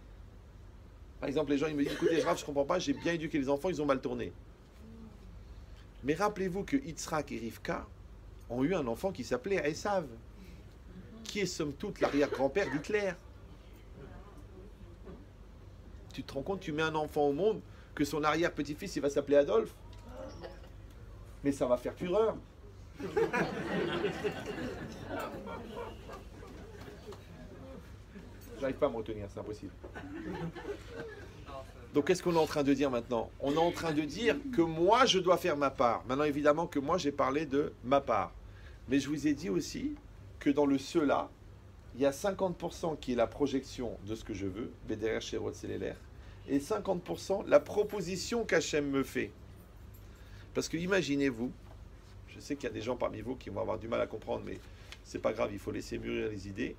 Par exemple, les gens ils me disent, écoutez, Rav, je ne comprends pas, j'ai bien éduqué les enfants, ils ont mal tourné. Mais rappelez-vous que Yitzhak et Rivka ont eu un enfant qui s'appelait Esav, qui est somme toute l'arrière-grand-père d'Hitler. Tu te rends compte, tu mets un enfant au monde, que son arrière-petit-fils, il va s'appeler Adolphe. Mais ça va faire fureur. J'arrive pas à me retenir, c'est impossible. Donc qu'est-ce qu'on est en train de dire maintenant? On est en train de dire que moi, je dois faire ma part. Maintenant, évidemment que moi, j'ai parlé de ma part. Mais je vous ai dit aussi que dans le cela, il y a 50% qui est la projection de ce que je veux, BDR, Sherot, Célélère, et 50% la proposition qu'Hachem me fait. Parce que imaginez-vous, je sais qu'il y a des gens parmi vous qui vont avoir du mal à comprendre, mais c'est pas grave, il faut laisser mûrir les idées.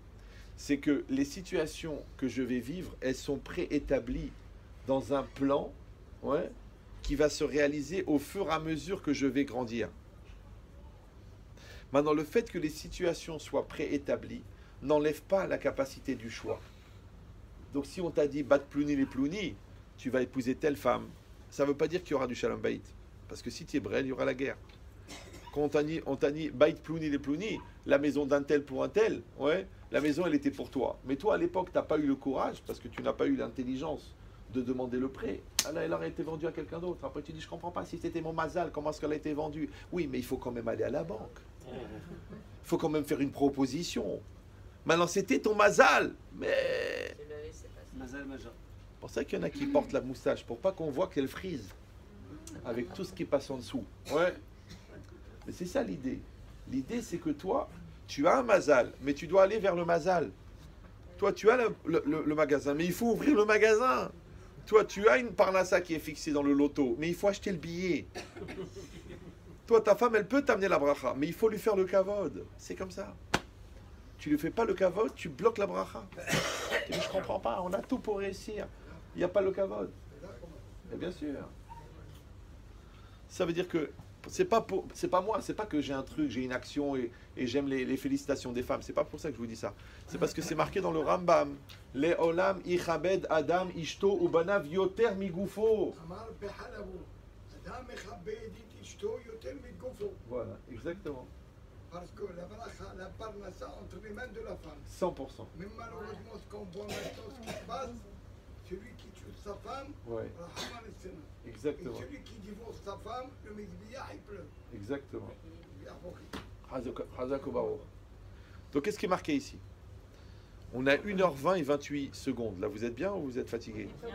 C'est que les situations que je vais vivre, elles sont préétablies dans un plan, ouais, qui va se réaliser au fur et à mesure que je vais grandir. Maintenant, le fait que les situations soient préétablies n'enlève pas la capacité du choix. Donc si on t'a dit bat plouni les plounis, tu vas épouser telle femme, ça ne veut pas dire qu'il y aura du shalom bayit. Parce que si tu es brel, il y aura la guerre. Quand on t'a dit bait plouni les plounis, la maison d'un tel pour un tel, ouais, la maison elle était pour toi. Mais toi à l'époque, tu n'as pas eu le courage, parce que tu n'as pas eu l'intelligence de demander le prêt. Alors elle aurait été vendue à quelqu'un d'autre. Après tu dis, je ne comprends pas, si c'était mon mazal, comment est-ce qu'elle a été vendue? Oui, mais il faut quand même aller à la banque. Il faut quand même faire une proposition. Maintenant, c'était ton mazal, mais... Mazal Major. C'est pour ça qu'il y en a qui portent la moustache, pour pas qu'on voit qu'elle frise, avec tout ce qui passe en dessous. Ouais. Mais c'est ça l'idée. L'idée, c'est que toi, tu as un mazal, mais tu dois aller vers le mazal. Toi, tu as le magasin, mais il faut ouvrir le magasin. Toi, tu as une parnassa qui est fixée dans le loto, mais il faut acheter le billet. Toi, ta femme, elle peut t'amener la bracha, mais il faut lui faire le kavod. C'est comme ça. Tu lui fais pas le kavod, tu bloques la bracha. Tu dis, je comprends pas, on a tout pour réussir. Il n'y a pas le kavod. Et bien sûr. Ça veut dire que c'est pas moi, c'est pas que j'ai un truc, j'ai une action et j'aime les félicitations des femmes. C'est pas pour ça que je vous dis ça. C'est parce que c'est marqué dans le Rambam. Le olam ichabed adam ishto ubanav yoter migufo. Voilà, exactement. Parce que la bracha, la parnassa entre les mains de la femme. 100%. Mais malheureusement, ce qu'on voit maintenant, ce qui se passe, celui qui tue sa femme, Ouais. Exactement. et celui qui divorce sa femme, le Mizbiah, il pleut. Exactement. Il a compris. Hazak Obarou. Donc qu'est-ce qui est marqué ici? On a 1h20 et 28 secondes. Là, vous êtes bien ou vous êtes fatigué? Non,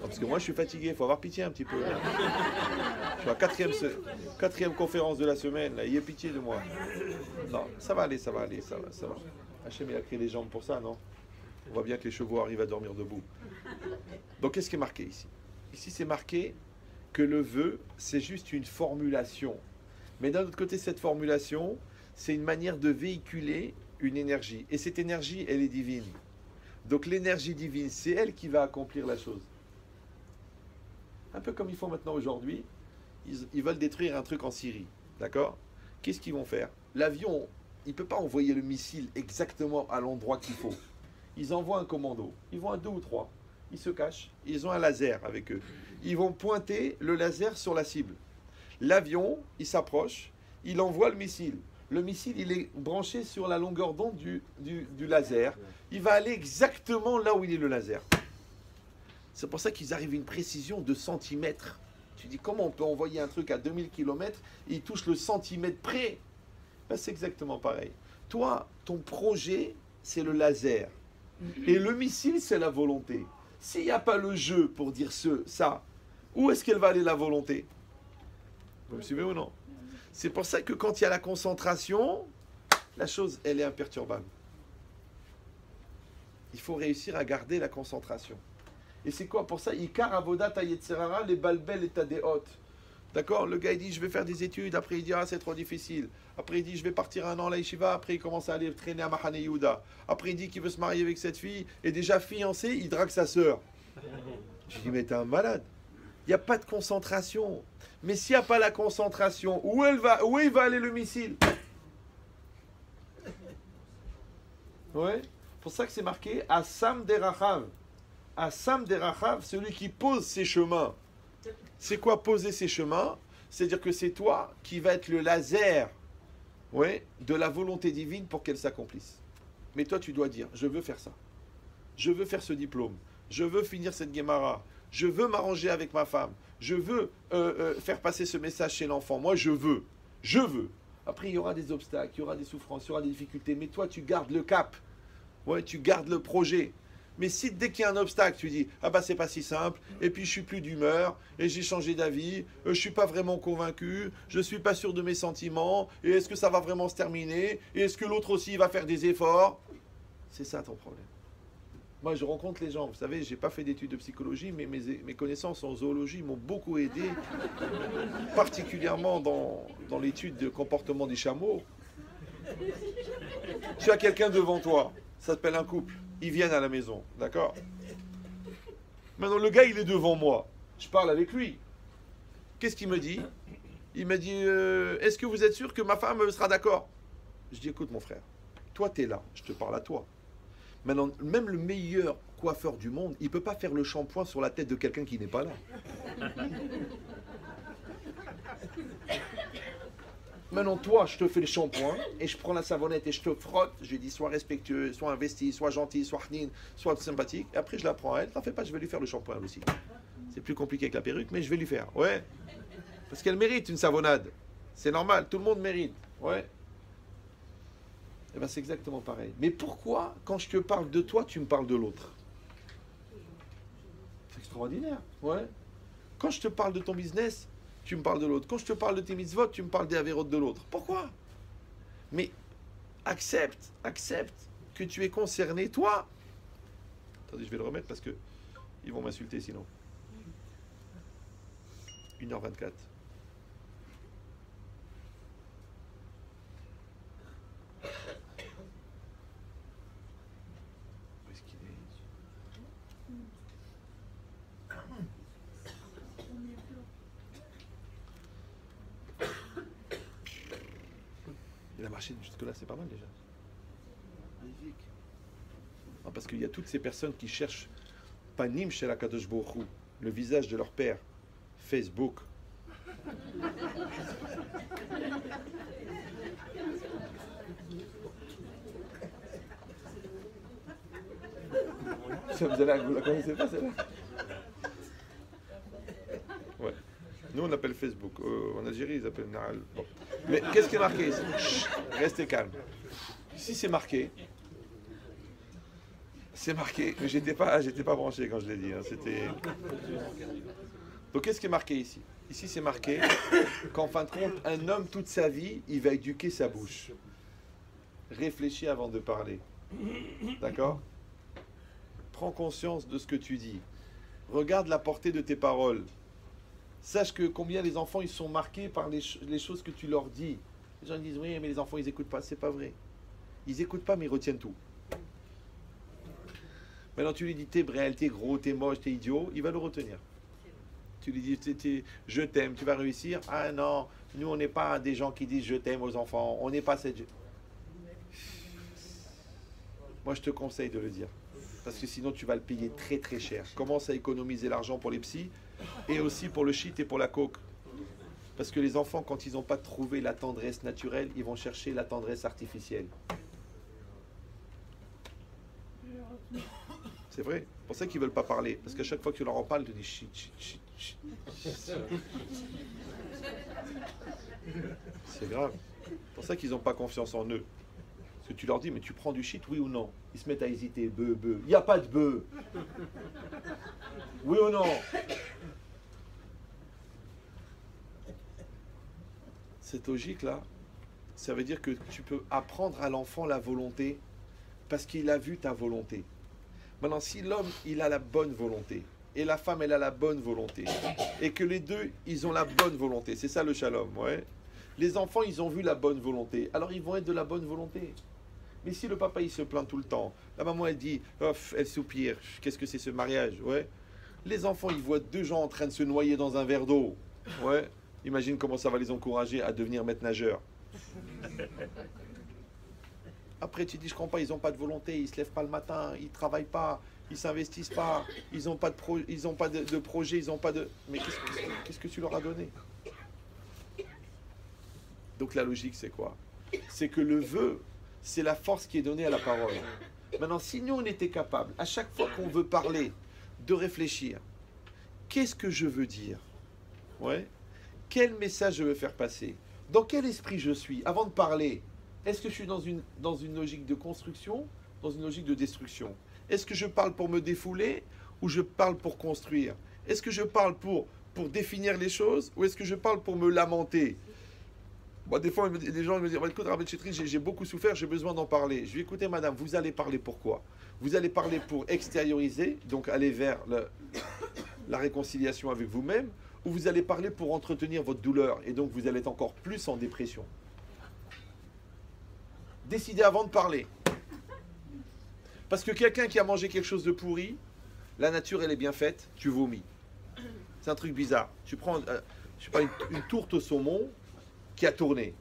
parce que moi, je suis fatigué. Il faut avoir pitié un petit peu. Je suis à quatrième conférence de la semaine. Là. Ayez pitié de moi. Non, ça va aller, ça va aller. Ça va. Hachem, il a créé les jambes pour ça, non? On voit bien que les chevaux arrivent à dormir debout. Donc, qu'est-ce qui est marqué ici? Ici, c'est marqué que le vœu, c'est juste une formulation. Mais d'un autre côté, cette formulation, c'est une manière de véhiculer une énergie. Et cette énergie, elle est divine. Donc l'énergie divine, c'est elle qui va accomplir la chose. Un peu comme ils font maintenant aujourd'hui. Ils veulent détruire un truc en Syrie. D'accord? Qu'est-ce qu'ils vont faire? L'avion, il ne peut pas envoyer le missile exactement à l'endroit qu'il faut. Ils envoient un commando. Ils vont à 2 ou 3. Ils se cachent. Ils ont un laser avec eux. Ils vont pointer le laser sur la cible. L'avion, il s'approche. Il envoie le missile. Le missile, il est branché sur la longueur d'onde du laser. Il va aller exactement là où il est le laser. C'est pour ça qu'ils arrivent à une précision de centimètres. Tu dis, comment on peut envoyer un truc à 2000 km et il touche le centimètre près? Ben, c'est exactement pareil. Toi, ton projet, c'est le laser. Et le missile, c'est la volonté. S'il n'y a pas le jeu pour dire ça, où est-ce qu'elle va aller la volonté? Vous me suivez ou non? C'est pour ça que quand il y a la concentration, la chose, elle est imperturbable. Il faut réussir à garder la concentration. Et c'est quoi pour ça? Ikar avodat hayetzerara les balbel et tadeot. D'accord? Le gars, il dit, je vais faire des études. Après, il dit, ah, c'est trop difficile. Après, il dit, je vais partir 1 an à la yeshiva. Après, il commence à aller traîner à Mahane Yehuda. Après, il dit qu'il veut se marier avec cette fille. Et déjà fiancé, il drague sa sœur. Je dis, mais t'es un malade. Il n'y a pas de concentration. Mais s'il n'y a pas la concentration, où il va aller le missile? Ouais. Pour ça que c'est marqué Assam Derachav. Assam Derachav, celui qui pose ses chemins. C'est quoi poser ses chemins? C'est-à-dire que c'est toi qui va être le laser, ouais, de la volonté divine pour qu'elle s'accomplisse. Mais toi, tu dois dire, je veux faire ça. Je veux faire ce diplôme. Je veux finir cette Gemara. Je veux m'arranger avec ma femme. Je veux faire passer ce message chez l'enfant. Moi, je veux. Je veux. Après, il y aura des obstacles, il y aura des souffrances, il y aura des difficultés. Mais toi, tu gardes le cap. Ouais, tu gardes le projet. Mais si dès qu'il y a un obstacle, tu dis, ah bah c'est pas si simple, et puis je suis plus d'humeur, et j'ai changé d'avis, je suis pas vraiment convaincu, je suis pas sûr de mes sentiments, et est-ce que ça va vraiment se terminer, et est-ce que l'autre aussi va faire des efforts? C'est ça ton problème. Moi, je rencontre les gens. Vous savez, j'ai pas fait d'études de psychologie, mais mes connaissances en zoologie m'ont beaucoup aidé, particulièrement dans l'étude de comportement des chameaux. Tu as quelqu'un devant toi, ça s'appelle un couple. Ils viennent à la maison, d'accord? Maintenant, le gars, il est devant moi. Je parle avec lui. Qu'est-ce qu'il me dit? Il me dit, est-ce que vous êtes sûr que ma femme sera d'accord? Je dis, écoute mon frère, toi, tu es là, je te parle à toi. Maintenant, même le meilleur coiffeur du monde, il ne peut pas faire le shampoing sur la tête de quelqu'un qui n'est pas là. Maintenant, toi, je te fais le shampoing et je prends la savonnette et je te frotte. Je lui dis, sois respectueux, sois investi, sois gentil, sois hnine, sois sympathique. Et après, je la prends à elle. T'en fais pas, je vais lui faire le shampoing aussi. C'est plus compliqué avec la perruque, mais je vais lui faire. Ouais. Parce qu'elle mérite une savonnade. C'est normal, tout le monde mérite. Ouais. Eh bien, c'est exactement pareil. Mais pourquoi, quand je te parle de toi, tu me parles de l'autre? C'est extraordinaire. Ouais. Quand je te parle de ton business, tu me parles de l'autre. Quand je te parle de tes mitzvot, tu me parles des avérotes de l'autre. Pourquoi? Mais accepte que tu es concerné, toi. Attendez, je vais le remettre parce que ils vont m'insulter sinon. 1h24. Il a marché jusque-là, c'est pas mal déjà. Magnifique. Non, parce qu'il y a toutes ces personnes qui cherchent Panim chez la Kadosh Baruch Hu, le visage de leur père. Facebook. Ça, vous la connaissez pas celle-là? Ouais. Nous on appelle Facebook. En Algérie ils appellent Naal. Bon. Mais qu'est-ce qui est marqué ici? Chut, restez calme. Ici c'est marqué. C'est marqué. Mais j'étais pas branché quand je l'ai dit. Hein. C'était. Donc qu'est-ce qui est marqué ici? Ici c'est marqué qu'en fin de compte, un homme toute sa vie, il va éduquer sa bouche. Réfléchis avant de parler. D'accord? Prends conscience de ce que tu dis. Regarde la portée de tes paroles. Sache que combien les enfants ils sont marqués par les choses que tu leur dis. Les gens disent oui mais les enfants ils écoutent pas. C'est pas vrai. Ils écoutent pas mais ils retiennent tout. Maintenant tu lui dis t'es bréal, t'es gros, t'es moche, t'es idiot, il va le retenir. Tu lui dis je t'aime, tu vas réussir. Ah non, nous on n'est pas des gens qui disent je t'aime aux enfants. On n'est pas cette... Moi je te conseille de le dire. Parce que sinon tu vas le payer très très cher. Commence à économiser l'argent pour les psys et aussi pour le shit et pour la coke. Parce que les enfants, quand ils n'ont pas trouvé la tendresse naturelle, ils vont chercher la tendresse artificielle. C'est vrai. C'est pour ça qu'ils ne veulent pas parler. Parce qu'à chaque fois que tu leur en parles, ils te disent shit, shit, shit, shit. C'est grave. C'est pour ça qu'ils n'ont pas confiance en eux. Parce que tu leur dis, mais tu prends du shit, oui ou non? Ils se mettent à hésiter, bœuf. Il n'y a pas de bœuf. Oui ou non? Cette logique-là, ça veut dire que tu peux apprendre à l'enfant la volonté parce qu'il a vu ta volonté. Maintenant, si l'homme, il a la bonne volonté et la femme, elle a la bonne volonté et que les deux, ils ont la bonne volonté, c'est ça le shalom, ouais. Les enfants, ils ont vu la bonne volonté, alors ils vont être de la bonne volonté. Mais si le papa, il se plaint tout le temps, la maman, elle dit, oh, elle soupire, qu'est-ce que c'est ce mariage, ouais. Les enfants, ils voient deux gens en train de se noyer dans un verre d'eau, ouais. Imagine comment ça va les encourager à devenir maître nageur. Après, tu dis, je comprends pas, ils n'ont pas de volonté, ils se lèvent pas le matin, ils travaillent pas, ils s'investissent pas, ils n'ont pas de projet, ils n'ont pas de... Mais qu'est-ce que tu leur as donné? Donc la logique, c'est quoi? C'est que le vœu, c'est la force qui est donnée à la parole. Maintenant, si nous, on était capable, à chaque fois qu'on veut parler, de réfléchir, qu'est-ce que je veux dire? Ouais. Quel message je veux faire passer? Dans quel esprit je suis? Avant de parler, est-ce que je suis dans une logique de construction, dans une logique de destruction? Est-ce que je parle pour me défouler ou je parle pour construire? Est-ce que je parle pour définir les choses ou est-ce que je parle pour me lamenter? Moi, des fois, les gens me disent, écoute, Rabbi Chetri, j'ai beaucoup souffert, j'ai besoin d'en parler. Je lui dis, écoutez, madame, vous allez parler pourquoi? Vous allez parler pour extérioriser, donc aller vers la réconciliation avec vous-même, ou vous allez parler pour entretenir votre douleur, et donc vous allez être encore plus en dépression. Décidez avant de parler. Parce que quelqu'un qui a mangé quelque chose de pourri, la nature, elle est bien faite, tu vomis. C'est un truc bizarre. Tu prends, je sais pas, une tourte au saumon qui a tourné.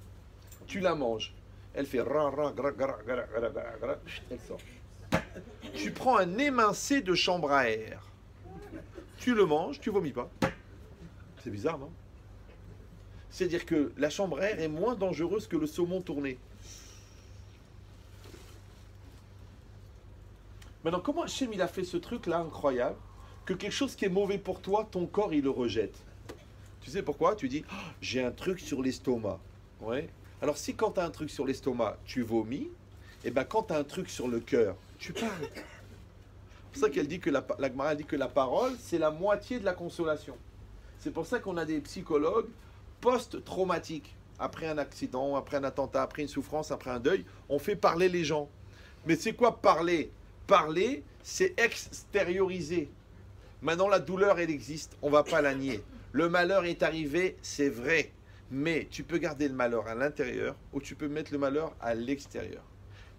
Tu la manges. Elle fait ra, ra, gra, gra, gra, gra, gra, gra, elle sort. Tu prends un émincé de chambre à air. Tu le manges, tu vomis pas. C'est bizarre, non? C'est-à-dire que la chambre à air est moins dangereuse que le saumon tourné. Maintenant, comment Hachem il a fait ce truc-là incroyable, que quelque chose qui est mauvais pour toi, ton corps, il le rejette? Tu sais pourquoi? Tu dis, oh, j'ai un truc sur l'estomac. Ouais. Alors si quand tu as un truc sur l'estomac, tu vomis, et bien quand tu as un truc sur le cœur, tu parles. C'est pour ça qu'elle dit que la Gemara dit que la parole, c'est la moitié de la consolation. C'est pour ça qu'on a des psychologues post-traumatiques. Après un accident, après un attentat, après une souffrance, après un deuil, on fait parler les gens. Mais c'est quoi parler? Parler, c'est extérioriser. Maintenant, la douleur, elle existe, on ne va pas la nier. Le malheur est arrivé, c'est vrai. Mais tu peux garder le malheur à l'intérieur ou tu peux mettre le malheur à l'extérieur.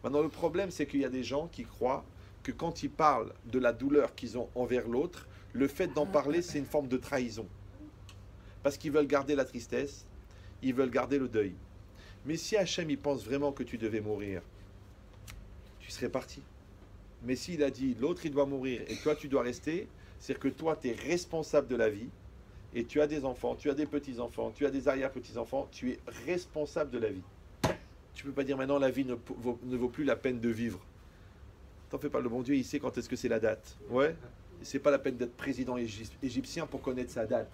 Maintenant, le problème, c'est qu'il y a des gens qui croient que quand ils parlent de la douleur qu'ils ont envers l'autre, le fait d'en parler, c'est une forme de trahison. Parce qu'ils veulent garder la tristesse, ils veulent garder le deuil. Mais si Hachem, il pense vraiment que tu devais mourir, tu serais parti. Mais s'il a dit, l'autre, il doit mourir, et toi, tu dois rester, c'est-à-dire que toi, tu es responsable de la vie, et tu as des enfants, tu as des petits-enfants, tu as des arrière-petits-enfants, tu es responsable de la vie. Tu ne peux pas dire maintenant, la vie ne vaut plus la peine de vivre. T'en fais pas, le bon Dieu, il sait quand est-ce que c'est la date. Ouais. Et c'est pas la peine d'être président égyptien pour connaître sa date.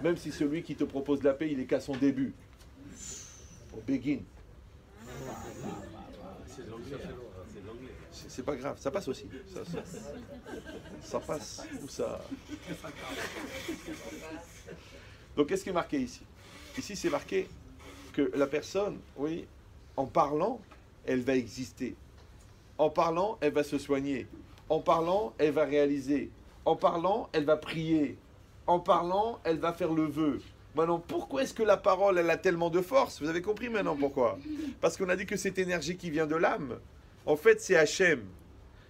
Même si celui qui te propose la paix, il est qu'à son début. Au begin. C'est de l'anglais. C'est pas grave, ça passe aussi. Ça passe. Ou ça. Donc qu'est-ce qui est marqué ici? Ici, c'est marqué que la personne, oui, en parlant, elle va exister. En parlant, elle va se soigner. En parlant, elle va réaliser. En parlant, elle va prier. En parlant, elle va faire le vœu. Maintenant, pourquoi est-ce que la parole, elle a tellement de force? Vous avez compris maintenant pourquoi? Parce qu'on a dit que cette énergie qui vient de l'âme, en fait, c'est Hachem.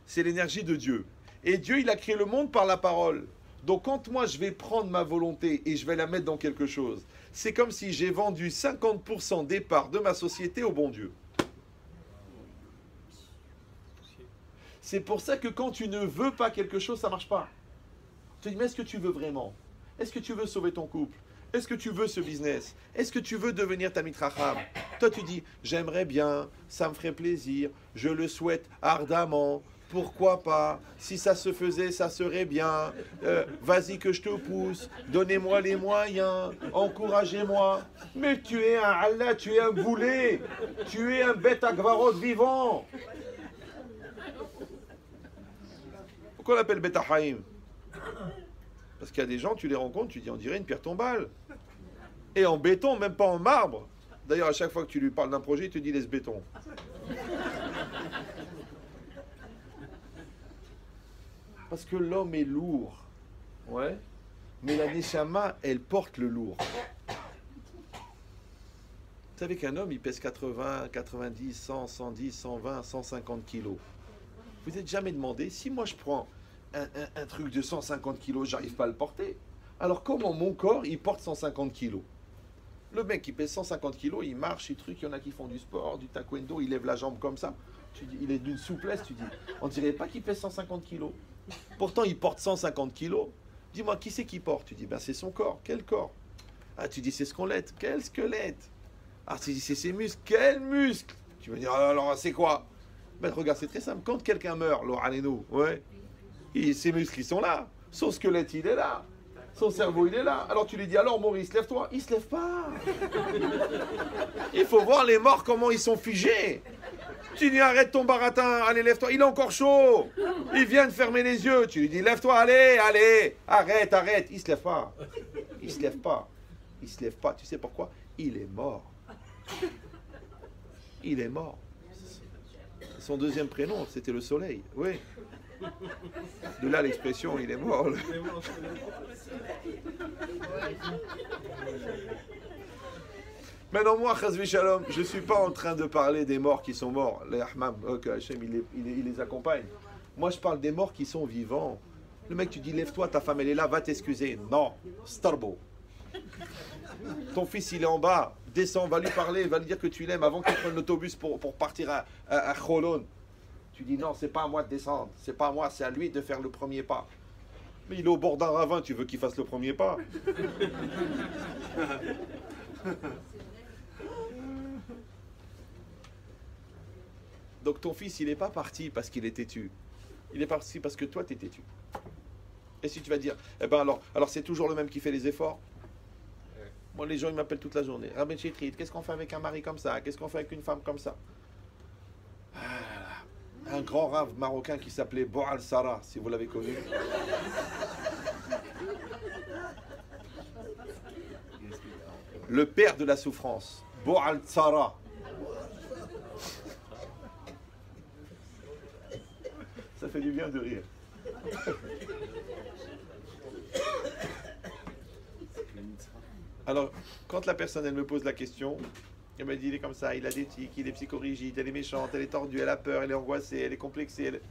C'est l'énergie de Dieu. Et Dieu, il a créé le monde par la parole. Donc, quand moi, je vais prendre ma volonté et je vais la mettre dans quelque chose, c'est comme si j'ai vendu 50% des parts de ma société au bon Dieu. C'est pour ça que quand tu ne veux pas quelque chose, ça ne marche pas. Tu te dis, mais est-ce que tu veux vraiment? Est-ce que tu veux sauver ton couple? Est-ce que tu veux ce business? Est-ce que tu veux devenir Tamid Chacham? Toi, tu dis, j'aimerais bien, ça me ferait plaisir, je le souhaite ardemment. Pourquoi pas? Si ça se faisait, ça serait bien. Vas-y que je te pousse. Donnez-moi les moyens. Encouragez-moi. Mais tu es un Allah, tu es un boulet. Tu es un bête agvarot vivant. Pourquoi on l'appelle Beth Haïm? Parce qu'il y a des gens, tu les rencontres, tu dis, on dirait une pierre tombale. Et en béton, même pas en marbre. D'ailleurs, à chaque fois que tu lui parles d'un projet, il te dit, laisse béton. Parce que l'homme est lourd. Ouais. Mais la Neshama, elle porte le lourd. Vous savez qu'un homme, il pèse 80, 90, 100, 110, 120, 150 kilos. Vous n'êtes jamais demandé, si moi je prends un truc de 150 kilos, j'arrive pas à le porter. Alors comment mon corps, il porte 150 kilos? Le mec qui pèse 150 kilos, il marche, il truc, il y en a qui font du sport, du taekwondo, il lève la jambe comme ça. Tu dis, il est d'une souplesse, tu dis, on dirait pas qu'il pèse 150 kilos. Pourtant, il porte 150 kilos. Dis-moi, qui c'est qui porte? Tu dis, ben c'est son corps. Quel corps? Ah, tu dis, c'est squelette. Quel squelette? Ah, tu dis, c'est ses muscles. Quels muscles? Tu vas dire, alors, c'est quoi? Ben regarde, c'est très simple. Quand quelqu'un meurt, l'Oraleno, ouais, ses muscles, ils sont là. Son squelette, il est là. Son cerveau, il est là. Alors tu lui dis, alors Maurice, lève-toi. Il se lève pas. Il faut voir les morts, comment ils sont figés. Tu dis, arrête ton baratin, allez, lève-toi. Il est encore chaud. Il vient de fermer les yeux. Tu lui dis, lève-toi, allez, allez. Arrête, arrête. Il se lève pas. Il se lève pas. Il se lève pas. Tu sais pourquoi? Il est mort. Il est mort. Son deuxième prénom, c'était le soleil. Oui. De là l'expression, il est mort. Maintenant, moi, Chazvi Shalom, je ne suis pas en train de parler des morts qui sont morts. Les Ahmam, que Hachem, il les accompagne. Moi, je parle des morts qui sont vivants. Le mec, tu dis, lève-toi, ta femme, elle est là, va t'excuser. Non, starbo. Ton fils, il est en bas. Descends, va lui parler, va lui dire que tu l'aimes avant qu'il prenne l'autobus pour partir à Cholon. Tu dis, non, c'est pas à moi de descendre. C'est pas à moi, c'est à lui de faire le premier pas. Mais il est au bord d'un ravin, tu veux qu'il fasse le premier pas? Donc ton fils, il n'est pas parti parce qu'il est têtu. Il est parti parce que toi, tu es têtu. Et si tu vas dire, eh ben alors c'est toujours le même qui fait les efforts. Moi, les gens, ils m'appellent toute la journée. Rabbi Chetrit, qu'est-ce qu'on fait avec un mari comme ça? Qu'est-ce qu'on fait avec une femme comme ça? Un grand rave marocain qui s'appelait Boal Sarah, si vous l'avez connu. Le père de la souffrance. Boal Sarah. Ça fait du bien de rire. Alors, quand la personne, elle me pose la question, elle me dit, il est comme ça, il a des tics, il est psychorigide, elle est méchante, elle est tordue, elle a peur, elle est angoissée, elle est complexée.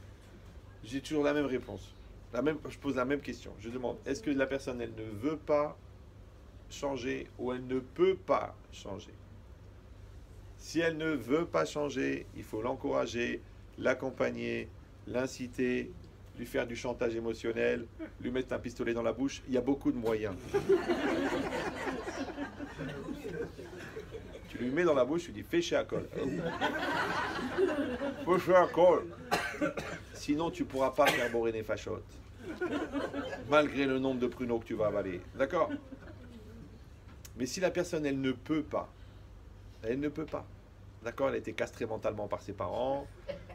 J'ai toujours la même réponse. Je pose la même question. Je demande, est-ce que la personne, elle ne veut pas changer ou elle ne peut pas changer. Si elle ne veut pas changer, il faut l'encourager, l'accompagner, l'inciter, lui faire du chantage émotionnel, lui mettre un pistolet dans la bouche. Il y a beaucoup de moyens. Tu lui mets dans la bouche, tu lui dis fais chez Akol. Fais chez Akol. Sinon, tu ne pourras pas faire Boréné Fachot. Malgré le nombre de pruneaux que tu vas avaler. D'accord? Mais si la personne, elle ne peut pas, d'accord, elle a été castrée mentalement par ses parents,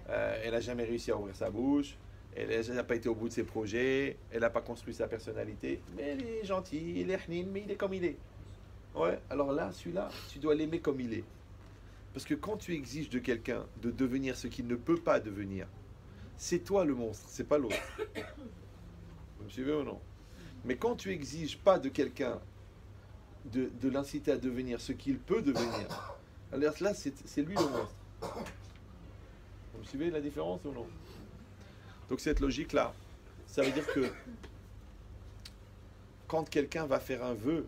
elle n'a jamais réussi à ouvrir sa bouche, elle n'a pas été au bout de ses projets, elle n'a pas construit sa personnalité, mais elle est gentille, il est hnin, mais il est comme il est. Ouais, alors là, celui-là, tu dois l'aimer comme il est. Parce que quand tu exiges de quelqu'un de devenir ce qu'il ne peut pas devenir, c'est toi le monstre, c'est pas l'autre. Vous me suivez ou non? Mais quand tu exiges pas de quelqu'un de l'inciter à devenir ce qu'il peut devenir, alors là, c'est lui le monstre. Vous me suivez la différence ou non? Donc cette logique-là, ça veut dire que quand quelqu'un va faire un vœu,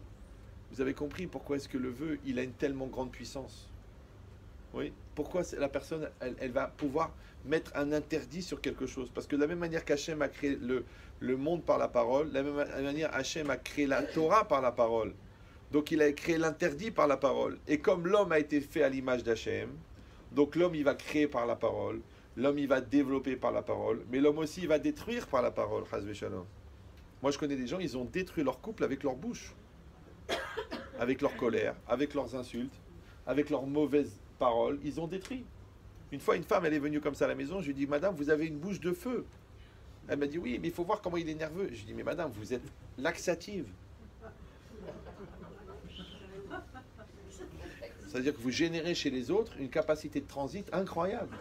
vous avez compris pourquoi est-ce que le vœu, il a une tellement grande puissance? Oui. Pourquoi la personne, elle va pouvoir mettre un interdit sur quelque chose? Parce que de la même manière qu'Hachem a créé le monde par la parole, de la même manière Hachem a créé la Torah par la parole. Donc il a créé l'interdit par la parole. Et comme l'homme a été fait à l'image d'Hachem, donc l'homme il va créer par la parole, l'homme il va développer par la parole, mais l'homme aussi il va détruire par la parole. Moi je connais des gens, ils ont détruit leur couple avec leur bouche, avec leur colère, avec leurs insultes, avec leurs mauvaises paroles, ils ont détruit. Une fois une femme elle est venue comme ça à la maison, je lui dis madame vous avez une bouche de feu. Elle m'a dit oui mais il faut voir comment il est nerveux. Je lui dis mais madame vous êtes laxative. C'est-à-dire que vous générez chez les autres une capacité de transit incroyable.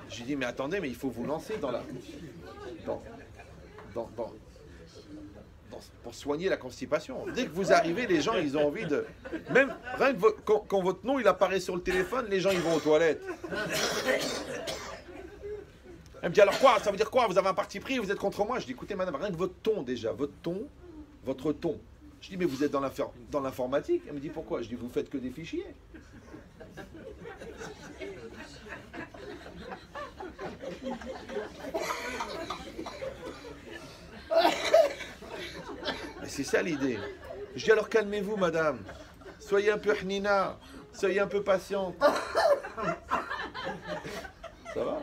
J'ai dit, mais attendez, mais il faut vous lancer dans la... pour soigner la constipation. Dès que vous arrivez, les gens, ils ont envie de... Même rien que quand votre nom, il apparaît sur le téléphone, les gens, ils vont aux toilettes. Elle me dit, alors quoi? Ça veut dire quoi? Vous avez un parti pris, vous êtes contre moi? Je dis, écoutez, madame, rien que votre ton déjà, votre ton. Je dis, mais vous êtes dans l'informatique? Elle me dit, pourquoi? Je dis, vous faites que des fichiers. Mais c'est ça l'idée. Je dis, alors calmez-vous, madame. Soyez un peu hnina. Soyez un peu patiente. Ça va?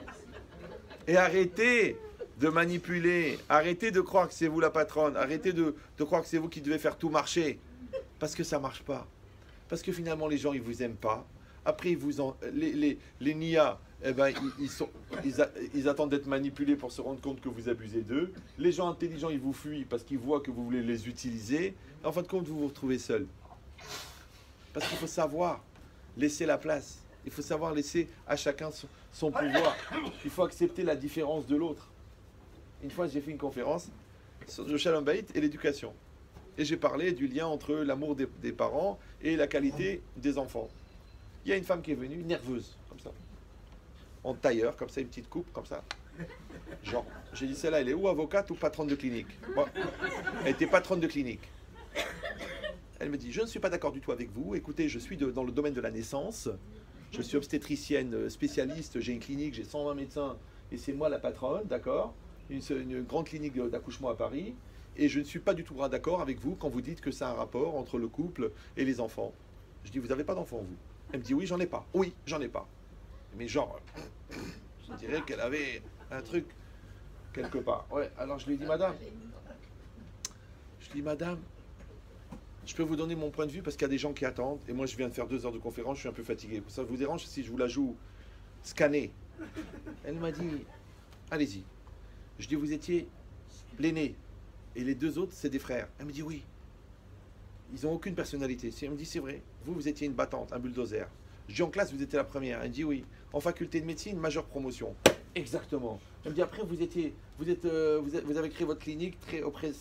Et arrêtez de manipuler, arrêtez de croire que c'est vous la patronne, arrêtez de croire que c'est vous qui devez faire tout marcher, parce que ça marche pas, parce que finalement les gens ils vous aiment pas, après les NIA, eh ben, ils attendent d'être manipulés pour se rendre compte que vous abusez d'eux, les gens intelligents ils vous fuient parce qu'ils voient que vous voulez les utiliser, en fin de compte vous vous retrouvez seul, parce qu'il faut savoir laisser la place, il faut savoir laisser à chacun son pouvoir, il faut accepter la différence de l'autre. Une fois, j'ai fait une conférence sur le Shalom Bayit et l'éducation. Et j'ai parlé du lien entre l'amour des parents et la qualité des enfants. Il y a une femme qui est venue, nerveuse, comme ça. En tailleur, comme ça, une petite coupe, comme ça. Genre, j'ai dit, celle-là, elle est ou avocate ou patronne de clinique? Bon, elle était patronne de clinique. Elle me dit, je ne suis pas d'accord du tout avec vous. Écoutez, je suis dans le domaine de la naissance. Je suis obstétricienne spécialiste. J'ai une clinique, j'ai 120 médecins. Et c'est moi la patronne, d'accord? Une grande clinique d'accouchement à Paris, et je ne suis pas du tout d'accord avec vous quand vous dites que c'est un rapport entre le couple et les enfants. Je dis, vous n'avez pas d'enfants, vous? Elle me dit, oui, j'en ai pas. Oui, j'en ai pas. Mais genre, je dirais qu'elle avait un truc quelque part. Ouais, alors je lui ai dit, madame, je peux vous donner mon point de vue parce qu'il y a des gens qui attendent, et moi je viens de faire 2 heures de conférence, je suis un peu fatigué. Ça vous dérange si je vous la joue scannée? Elle m'a dit, allez-y. Je dis, vous étiez l'aîné, et les 2 autres, c'est des frères. Elle me dit, oui. Ils n'ont aucune personnalité. Elle me dit, c'est vrai. Vous étiez une battante, un bulldozer. Je dis en classe, vous étiez la première. Elle dit oui. En faculté de médecine, majeure promotion. Exactement. Elle me dit après, vous avez créé votre clinique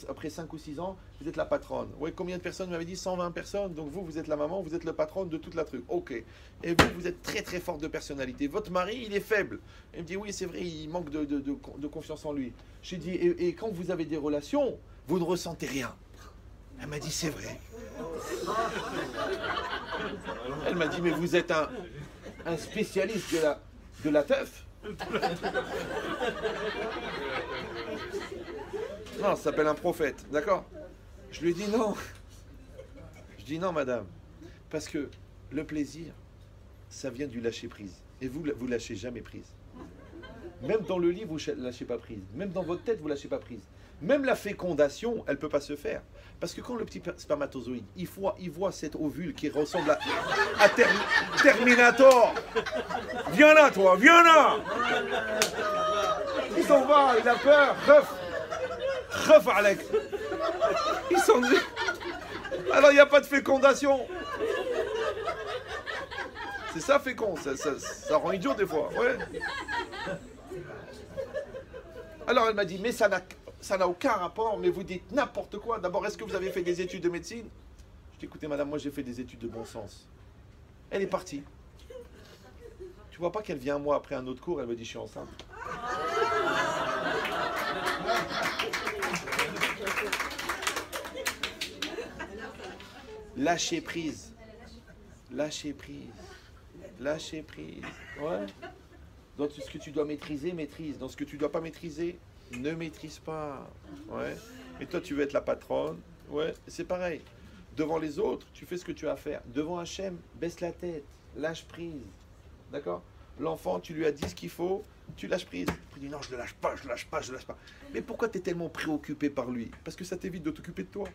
après 5 ou 6 ans, vous êtes la patronne. Oui, combien de personnes m'avaient dit 120 personnes. Donc vous êtes la maman, vous êtes le patron de toute la truc. Ok. Et vous êtes très très forte de personnalité. Votre mari, il est faible. Elle me dit oui, c'est vrai, il manque de confiance en lui. J'ai dit, et quand vous avez des relations, vous ne ressentez rien. Elle m'a dit, c'est vrai. Elle m'a dit, mais vous êtes un spécialiste de la teuf. Non, ça s'appelle un prophète, d'accord? Je lui ai dit non. Je dis non, madame. Parce que le plaisir, ça vient du lâcher prise. Et vous lâchez jamais prise. Même dans le lit, vous ne lâchez pas prise. Même dans votre tête, vous ne lâchez pas prise. Même la fécondation, elle ne peut pas se faire. Parce que quand le petit spermatozoïde, il voit cet ovule qui ressemble à Terminator. Viens là, toi, viens là. Il s'en va, il a peur. Ref, Alec. Il s'en va. Alors, il n'y a pas de fécondation. C'est ça, fécond. Ça rend idiot des fois. Ouais. Alors, elle m'a dit, mais ça n'a aucun rapport, mais vous dites n'importe quoi. D'abord, est-ce que vous avez fait des études de médecine? Je dis, écoutez, madame, moi j'ai fait des études de bon sens. Elle est partie. Tu vois pas qu'elle vient un mois après un autre cours, elle me dit, je suis enceinte. Lâcher prise. Lâcher prise. Lâcher prise. Ouais. Dans tout ce que tu dois maîtriser, maîtrise. Dans ce que tu ne dois pas maîtriser, ne maîtrise pas. Ouais. Et toi, tu veux être la patronne. Ouais, c'est pareil. Devant les autres, tu fais ce que tu as à faire. Devant Hachem, baisse la tête. Lâche prise. D'accord? L'enfant, tu lui as dit ce qu'il faut, tu lâches prise. Tu dis non, je ne le lâche pas, je ne le lâche pas, je ne le lâche pas. Mais pourquoi tu es tellement préoccupé par lui? Parce que ça t'évite de t'occuper de toi.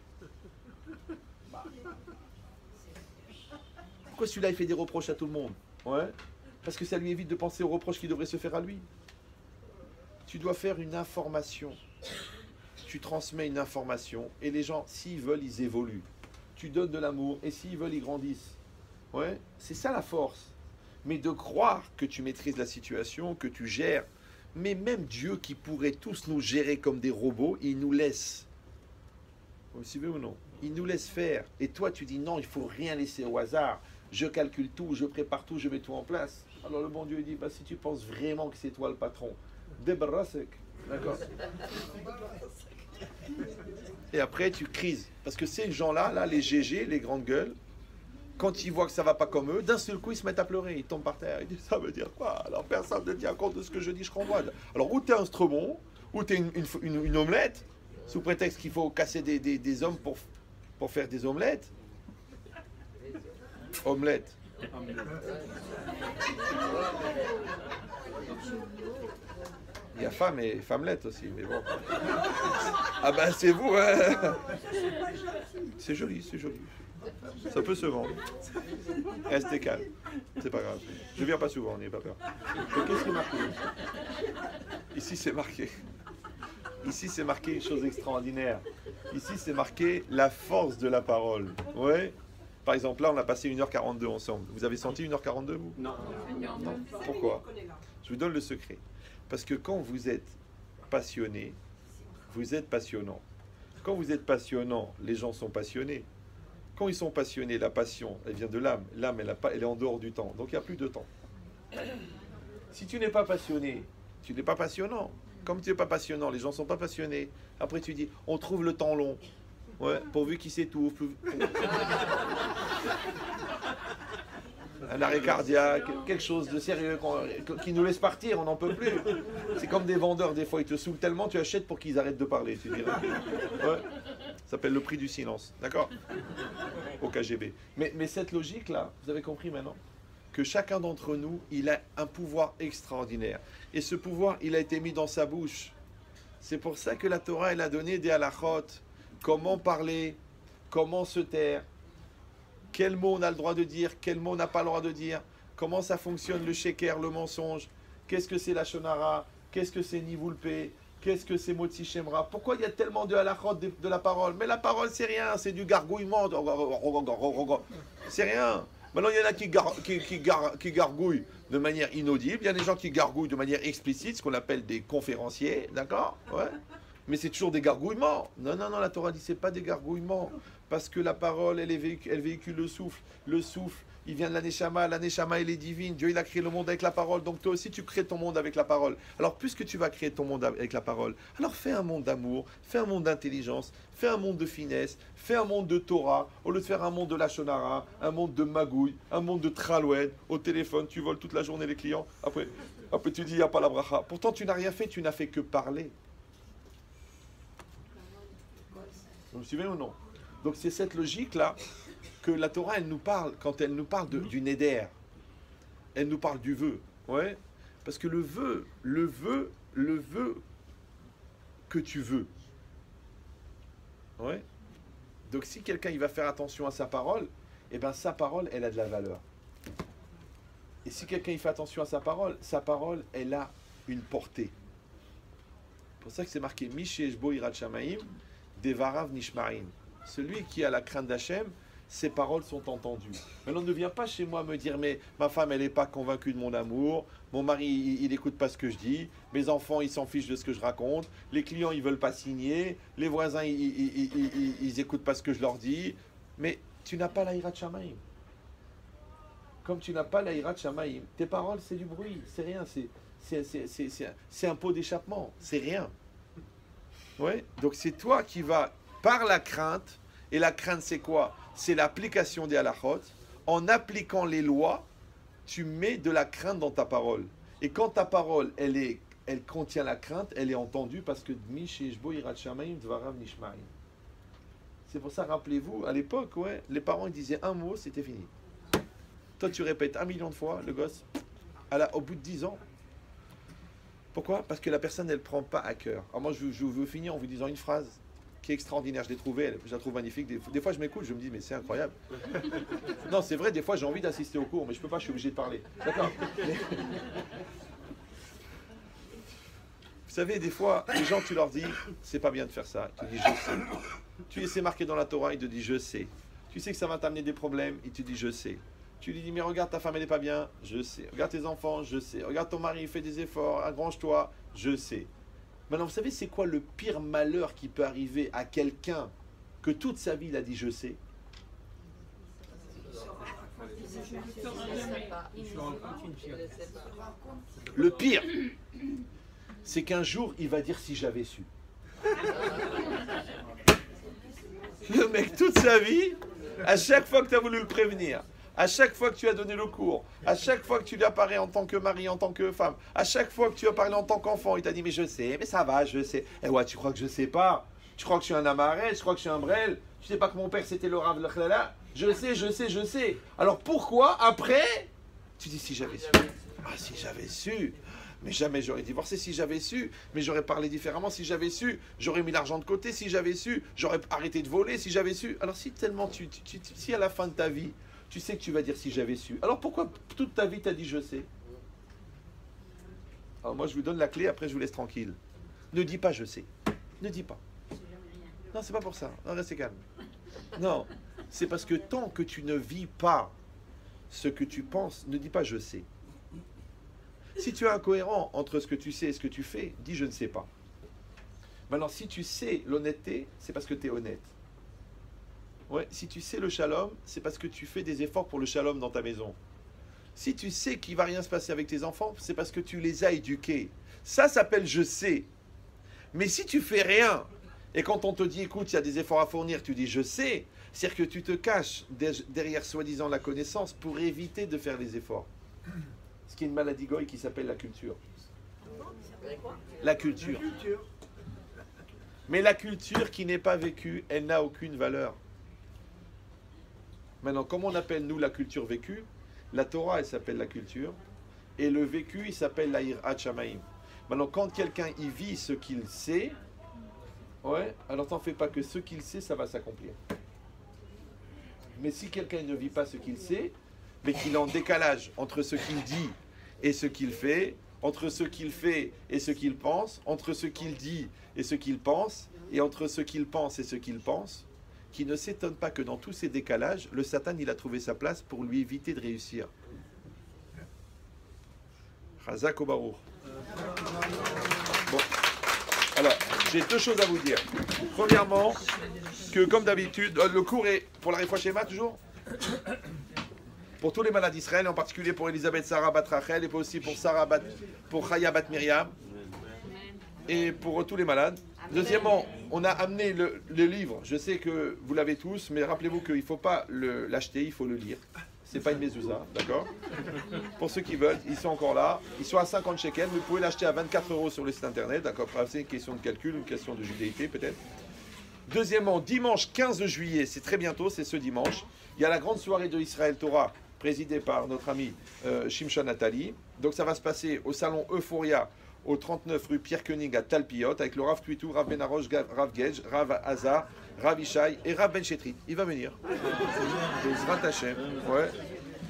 Pourquoi celui-là, il fait des reproches à tout le monde? Ouais. Parce que ça lui évite de penser aux reproches qui devraient se faire à lui. Tu dois faire une information. Tu transmets une information. Et les gens, s'ils veulent, ils évoluent. Tu donnes de l'amour. Et s'ils veulent, ils grandissent. Ouais. C'est ça la force. Mais de croire que tu maîtrises la situation, que tu gères. Mais même Dieu qui pourrait tous nous gérer comme des robots, il nous laisse. Vous suivez ou non? Il nous laisse faire. Et toi, tu dis non, il ne faut rien laisser au hasard. Je calcule tout, je prépare tout, je mets tout en place. Alors le bon Dieu dit, bah, si tu penses vraiment que c'est toi le patron, débarrasse-toi. D'accord? Et après tu crises. Parce que ces gens-là, là, les GG, les grandes gueules, quand ils voient que ça ne va pas comme eux, d'un seul coup ils se mettent à pleurer, ils tombent par terre. Ils disent, ça veut dire quoi? Alors personne ne tient compte de ce que je dis, je renvoie. Alors ou tu es un stromon, ou tu es une omelette, sous prétexte qu'il faut casser des hommes pour faire des omelettes. Omelette. Il y a femme et femmelette aussi, mais bon. Ah ben c'est vous, hein. C'est joli, c'est joli. Ça peut se vendre. Restez calme, c'est pas grave. Je viens pas souvent, n'ayez pas peur. Donc, qu'est-ce qui est marqué? Ici c'est marqué. Ici c'est marqué une chose extraordinaire. Ici c'est marqué la force de la parole. Ouais. Par exemple, là, on a passé 1h42 ensemble. Vous avez senti 1h42, vous? Non. Non. Pourquoi? Je vous donne le secret. Parce que quand vous êtes passionné, vous êtes passionnant. Quand vous êtes passionnant, les gens sont passionnés. Quand ils sont passionnés, la passion, elle vient de l'âme. L'âme, elle est en dehors du temps. Donc, il n'y a plus de temps. Si tu n'es pas passionné, tu n'es pas passionnant. Comme tu n'es pas passionnant, les gens ne sont pas passionnés. Après, tu dis, on trouve le temps long. Ouais, pourvu qu'il s'étouffe. Un arrêt cardiaque, quelque chose de sérieux qui nous laisse partir, on n'en peut plus. C'est comme des vendeurs, des fois ils te saoulent tellement, tu achètes pour qu'ils arrêtent de parler. Tu dirais. Ouais. Ça s'appelle le prix du silence, d'accord? Au KGB. Mais cette logique-là, vous avez compris maintenant que chacun d'entre nous, il a un pouvoir extraordinaire. Et ce pouvoir, il a été mis dans sa bouche. C'est pour ça que la Torah, elle a donné des halachot. Comment parler, comment se taire, quel mot on a le droit de dire, quel mot on n'a pas le droit de dire, comment ça fonctionne le sheker, le mensonge, qu'est-ce que c'est la shonara, qu'est-ce que c'est nivoulpé, qu'est-ce que c'est motzi shemra, pourquoi il y a tellement de halachot de la parole? Mais la parole c'est rien, c'est du gargouillement, c'est rien. Maintenant, il y en a qui gargouillent de manière inaudible. Il y a des gens qui gargouillent de manière explicite, ce qu'on appelle des conférenciers, d'accord? Ouais. Mais c'est toujours des gargouillements. Non, non, non, la Torah dit c'est pas des gargouillements. Parce que la parole, elle véhicule le souffle. Le souffle, il vient de la Neshama elle est divine. Dieu, il a créé le monde avec la parole. Donc toi aussi, tu crées ton monde avec la parole. Alors, puisque tu vas créer ton monde avec la parole, alors fais un monde d'amour, fais un monde d'intelligence, fais un monde de finesse, fais un monde de Torah, au lieu de faire un monde de Lachonara, un monde de magouille, un monde de traloued. Au téléphone, tu voles toute la journée les clients. Après tu dis, il n'y a pas la bracha. Pourtant, tu n'as rien fait, tu n'as fait que parler. Vous me suivez ou non? Donc c'est cette logique-là que la Torah, elle nous parle, quand elle nous parle du neder, elle nous parle du vœu. Ouais. Parce que le vœu que tu veux. Ouais. Donc si quelqu'un il va faire attention à sa parole, eh bien sa parole, elle a de la valeur. Et si quelqu'un il fait attention à sa parole, elle a une portée. C'est pour ça que c'est marqué Misheshbo Irat Shamaim, Devarav Nishmarim. Celui qui a la crainte d'Hachem, ses paroles sont entendues. Maintenant, ne viens pas chez moi me dire, mais ma femme, elle n'est pas convaincue de mon amour, mon mari, il n'écoute pas ce que je dis, mes enfants, ils s'en fichent de ce que je raconte, les clients, ils veulent pas signer, les voisins, ils n'écoutent pas ce que je leur dis. Mais tu n'as pas la Hirat Shamaim. Comme tu n'as pas la Hirat Shamaim, tes paroles, c'est du bruit, c'est rien, c'est un pot d'échappement, c'est rien. Ouais. Donc c'est toi qui vas par la crainte, et la crainte c'est quoi? C'est l'application des halachot. En appliquant les lois, tu mets de la crainte dans ta parole. Et quand ta parole, elle contient la crainte, elle est entendue parce que c'est pour ça, rappelez-vous, à l'époque, ouais, les parents ils disaient un mot, c'était fini. Toi tu répètes 1 million de fois, le gosse, au bout de 10 ans. Pourquoi? Parce que la personne, elle ne prend pas à cœur. Alors moi, je veux finir en vous disant une phrase qui est extraordinaire. Je l'ai trouvée, je la trouve magnifique. Des fois, je m'écoute, je me dis, mais c'est incroyable. Non, c'est vrai, des fois, j'ai envie d'assister au cours, mais je ne peux pas, je suis obligé de parler. D'accord. Vous savez, des fois, les gens, tu leur dis, c'est pas bien de faire ça. Tu dis, je sais. C'est marqué dans la Torah, il te dit, je sais. Tu sais que ça va t'amener des problèmes, il te dit, je sais. Tu lui dis, mais regarde, ta femme, elle n'est pas bien, je sais. Regarde tes enfants, je sais. Regarde ton mari, il fait des efforts, arrange-toi, je sais. Maintenant, vous savez, c'est quoi le pire malheur qui peut arriver à quelqu'un que toute sa vie, il a dit, je sais? Le pire, c'est qu'un jour, il va dire, si j'avais su. Le mec, toute sa vie, à chaque fois que tu as voulu le prévenir, à chaque fois que tu as donné le cours, à chaque fois que tu lui as parlé en tant que mari, en tant que femme, à chaque fois que tu as parlé en tant qu'enfant, il t'a dit, mais je sais, mais ça va, je sais. Eh ouais, tu crois que je sais pas? Tu crois que je suis un amarel? Tu crois que je suis un brel? Tu sais pas que mon père c'était le Rav Lechlala? Je sais, je sais, je sais. Alors pourquoi, après, tu dis, si j'avais su? Ah, si j'avais su! Mais jamais j'aurais divorcé si j'avais su, mais j'aurais parlé différemment si j'avais su, j'aurais mis l'argent de côté si j'avais su, j'aurais arrêté de voler si j'avais su. Alors si tellement si à la fin de ta vie, tu sais que tu vas dire si j'avais su, alors pourquoi toute ta vie t'as dit je sais? Alors moi je vous donne la clé, après je vous laisse tranquille. Ne dis pas je sais. Ne dis pas. Non, c'est pas pour ça. Non, restez calme. Non, c'est parce que tant que tu ne vis pas ce que tu penses, ne dis pas je sais. Si tu es incohérent entre ce que tu sais et ce que tu fais, dis je ne sais pas. Maintenant, si tu sais l'honnêteté, c'est parce que tu es honnête. Ouais, si tu sais le shalom, c'est parce que tu fais des efforts pour le shalom dans ta maison. Si tu sais qu'il ne va rien se passer avec tes enfants, c'est parce que tu les as éduqués. Ça s'appelle je sais. Mais si tu fais rien, et quand on te dit écoute, il y a des efforts à fournir, tu dis je sais, c'est-à-dire que tu te caches derrière soi-disant la connaissance pour éviter de faire les efforts. Ce qui est une maladie goy qui s'appelle la culture. La culture. Mais la culture qui n'est pas vécue, elle n'a aucune valeur. Maintenant, comment on appelle nous la culture vécue? La Torah, elle s'appelle la culture. Et le vécu, il s'appelle la Hirat Shamaim. Maintenant, quand quelqu'un y vit ce qu'il sait, ouais, alors t'en fais pas que ce qu'il sait, ça va s'accomplir. Mais si quelqu'un ne vit pas ce qu'il sait, mais qu'il est en décalage entre ce qu'il dit et ce qu'il fait, entre ce qu'il fait et ce qu'il pense, entre ce qu'il dit et ce qu'il pense, et entre ce qu'il pense et ce qu'il pense, qui ne s'étonne pas que dans tous ces décalages, le Satan, il a trouvé sa place pour lui éviter de réussir. Chazak ou Baruch. Bon. Alors, j'ai deux choses à vous dire. Premièrement, que comme d'habitude, le cours est pour la Refoua Shema toujours. Pour tous les malades d'Israël, en particulier pour Elisabeth Sarah Bat Rachel, et aussi pour pour Chaya Bat Myriam, et pour tous les malades. Deuxièmement, on a amené le livre. Je sais que vous l'avez tous, mais rappelez-vous qu'il ne faut pas l'acheter, il faut le lire. C'est pas une mezouza, d'accord? Pour ceux qui veulent, ils sont encore là. Ils sont à 50 shekels, mais vous pouvez l'acheter à 24 € sur le site internet, d'accord? C'est une question de calcul, une question de judéité peut-être. Deuxièmement, dimanche 15 juillet, c'est très bientôt, c'est ce dimanche. Il y a la grande soirée de Israël Torah, présidée par notre ami Shimshon Nathalie. Donc ça va se passer au salon Euphoria, au 39 rue Pierre Koenig à Talpiot, avec le Rav Twitou, Rav Ben Arosh, Rav Gedge, Rav Hazar, Rav Ishaï et Rav Ben Chetrit. Il va venir. Zrat Hashem, ouais.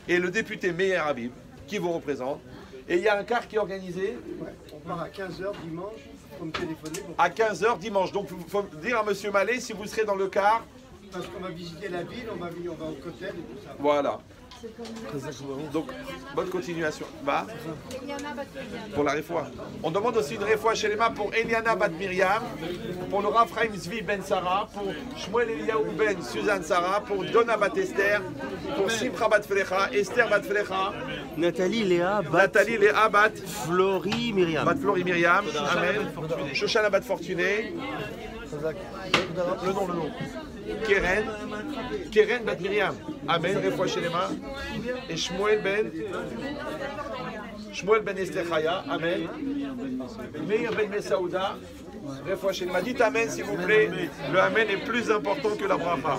Et le député Meir Habib, qui vous représente. Et il y a un car qui est organisé. Ouais, on part à 15h dimanche, pour me téléphoner. À 15h dimanche. Donc il faut dire à Monsieur Mallet si vous serez dans le car. Parce qu'on va visiter la ville, on va au Kotel et tout ça. Voilà. Donc, bonne continuation. Bah, pour la réfoua. On demande aussi une réfoua chez les mains pour Eliana Bat Myriam, pour le Rav Chaim Zvi Ben Sarah, pour Shmuel Eliyahu Ben Suzanne Sarah, pour Donna Bat Esther, pour Simcha Bat Flecha, Esther Bat Flecha, Nathalie Léa Bat Florie Myriam. Bat Florie Myriam, Amen. Shoshana Bat Fortuné. Le nom. Keren Bat Myriam. Amen, réfoua chez les mains. Et Shmuel Ben Esther Chaya. Amen. Meir Ben Mesaouda. Réfoua chez les mains. Dites Amen s'il vous plaît. Le Amen est plus important que la bracha.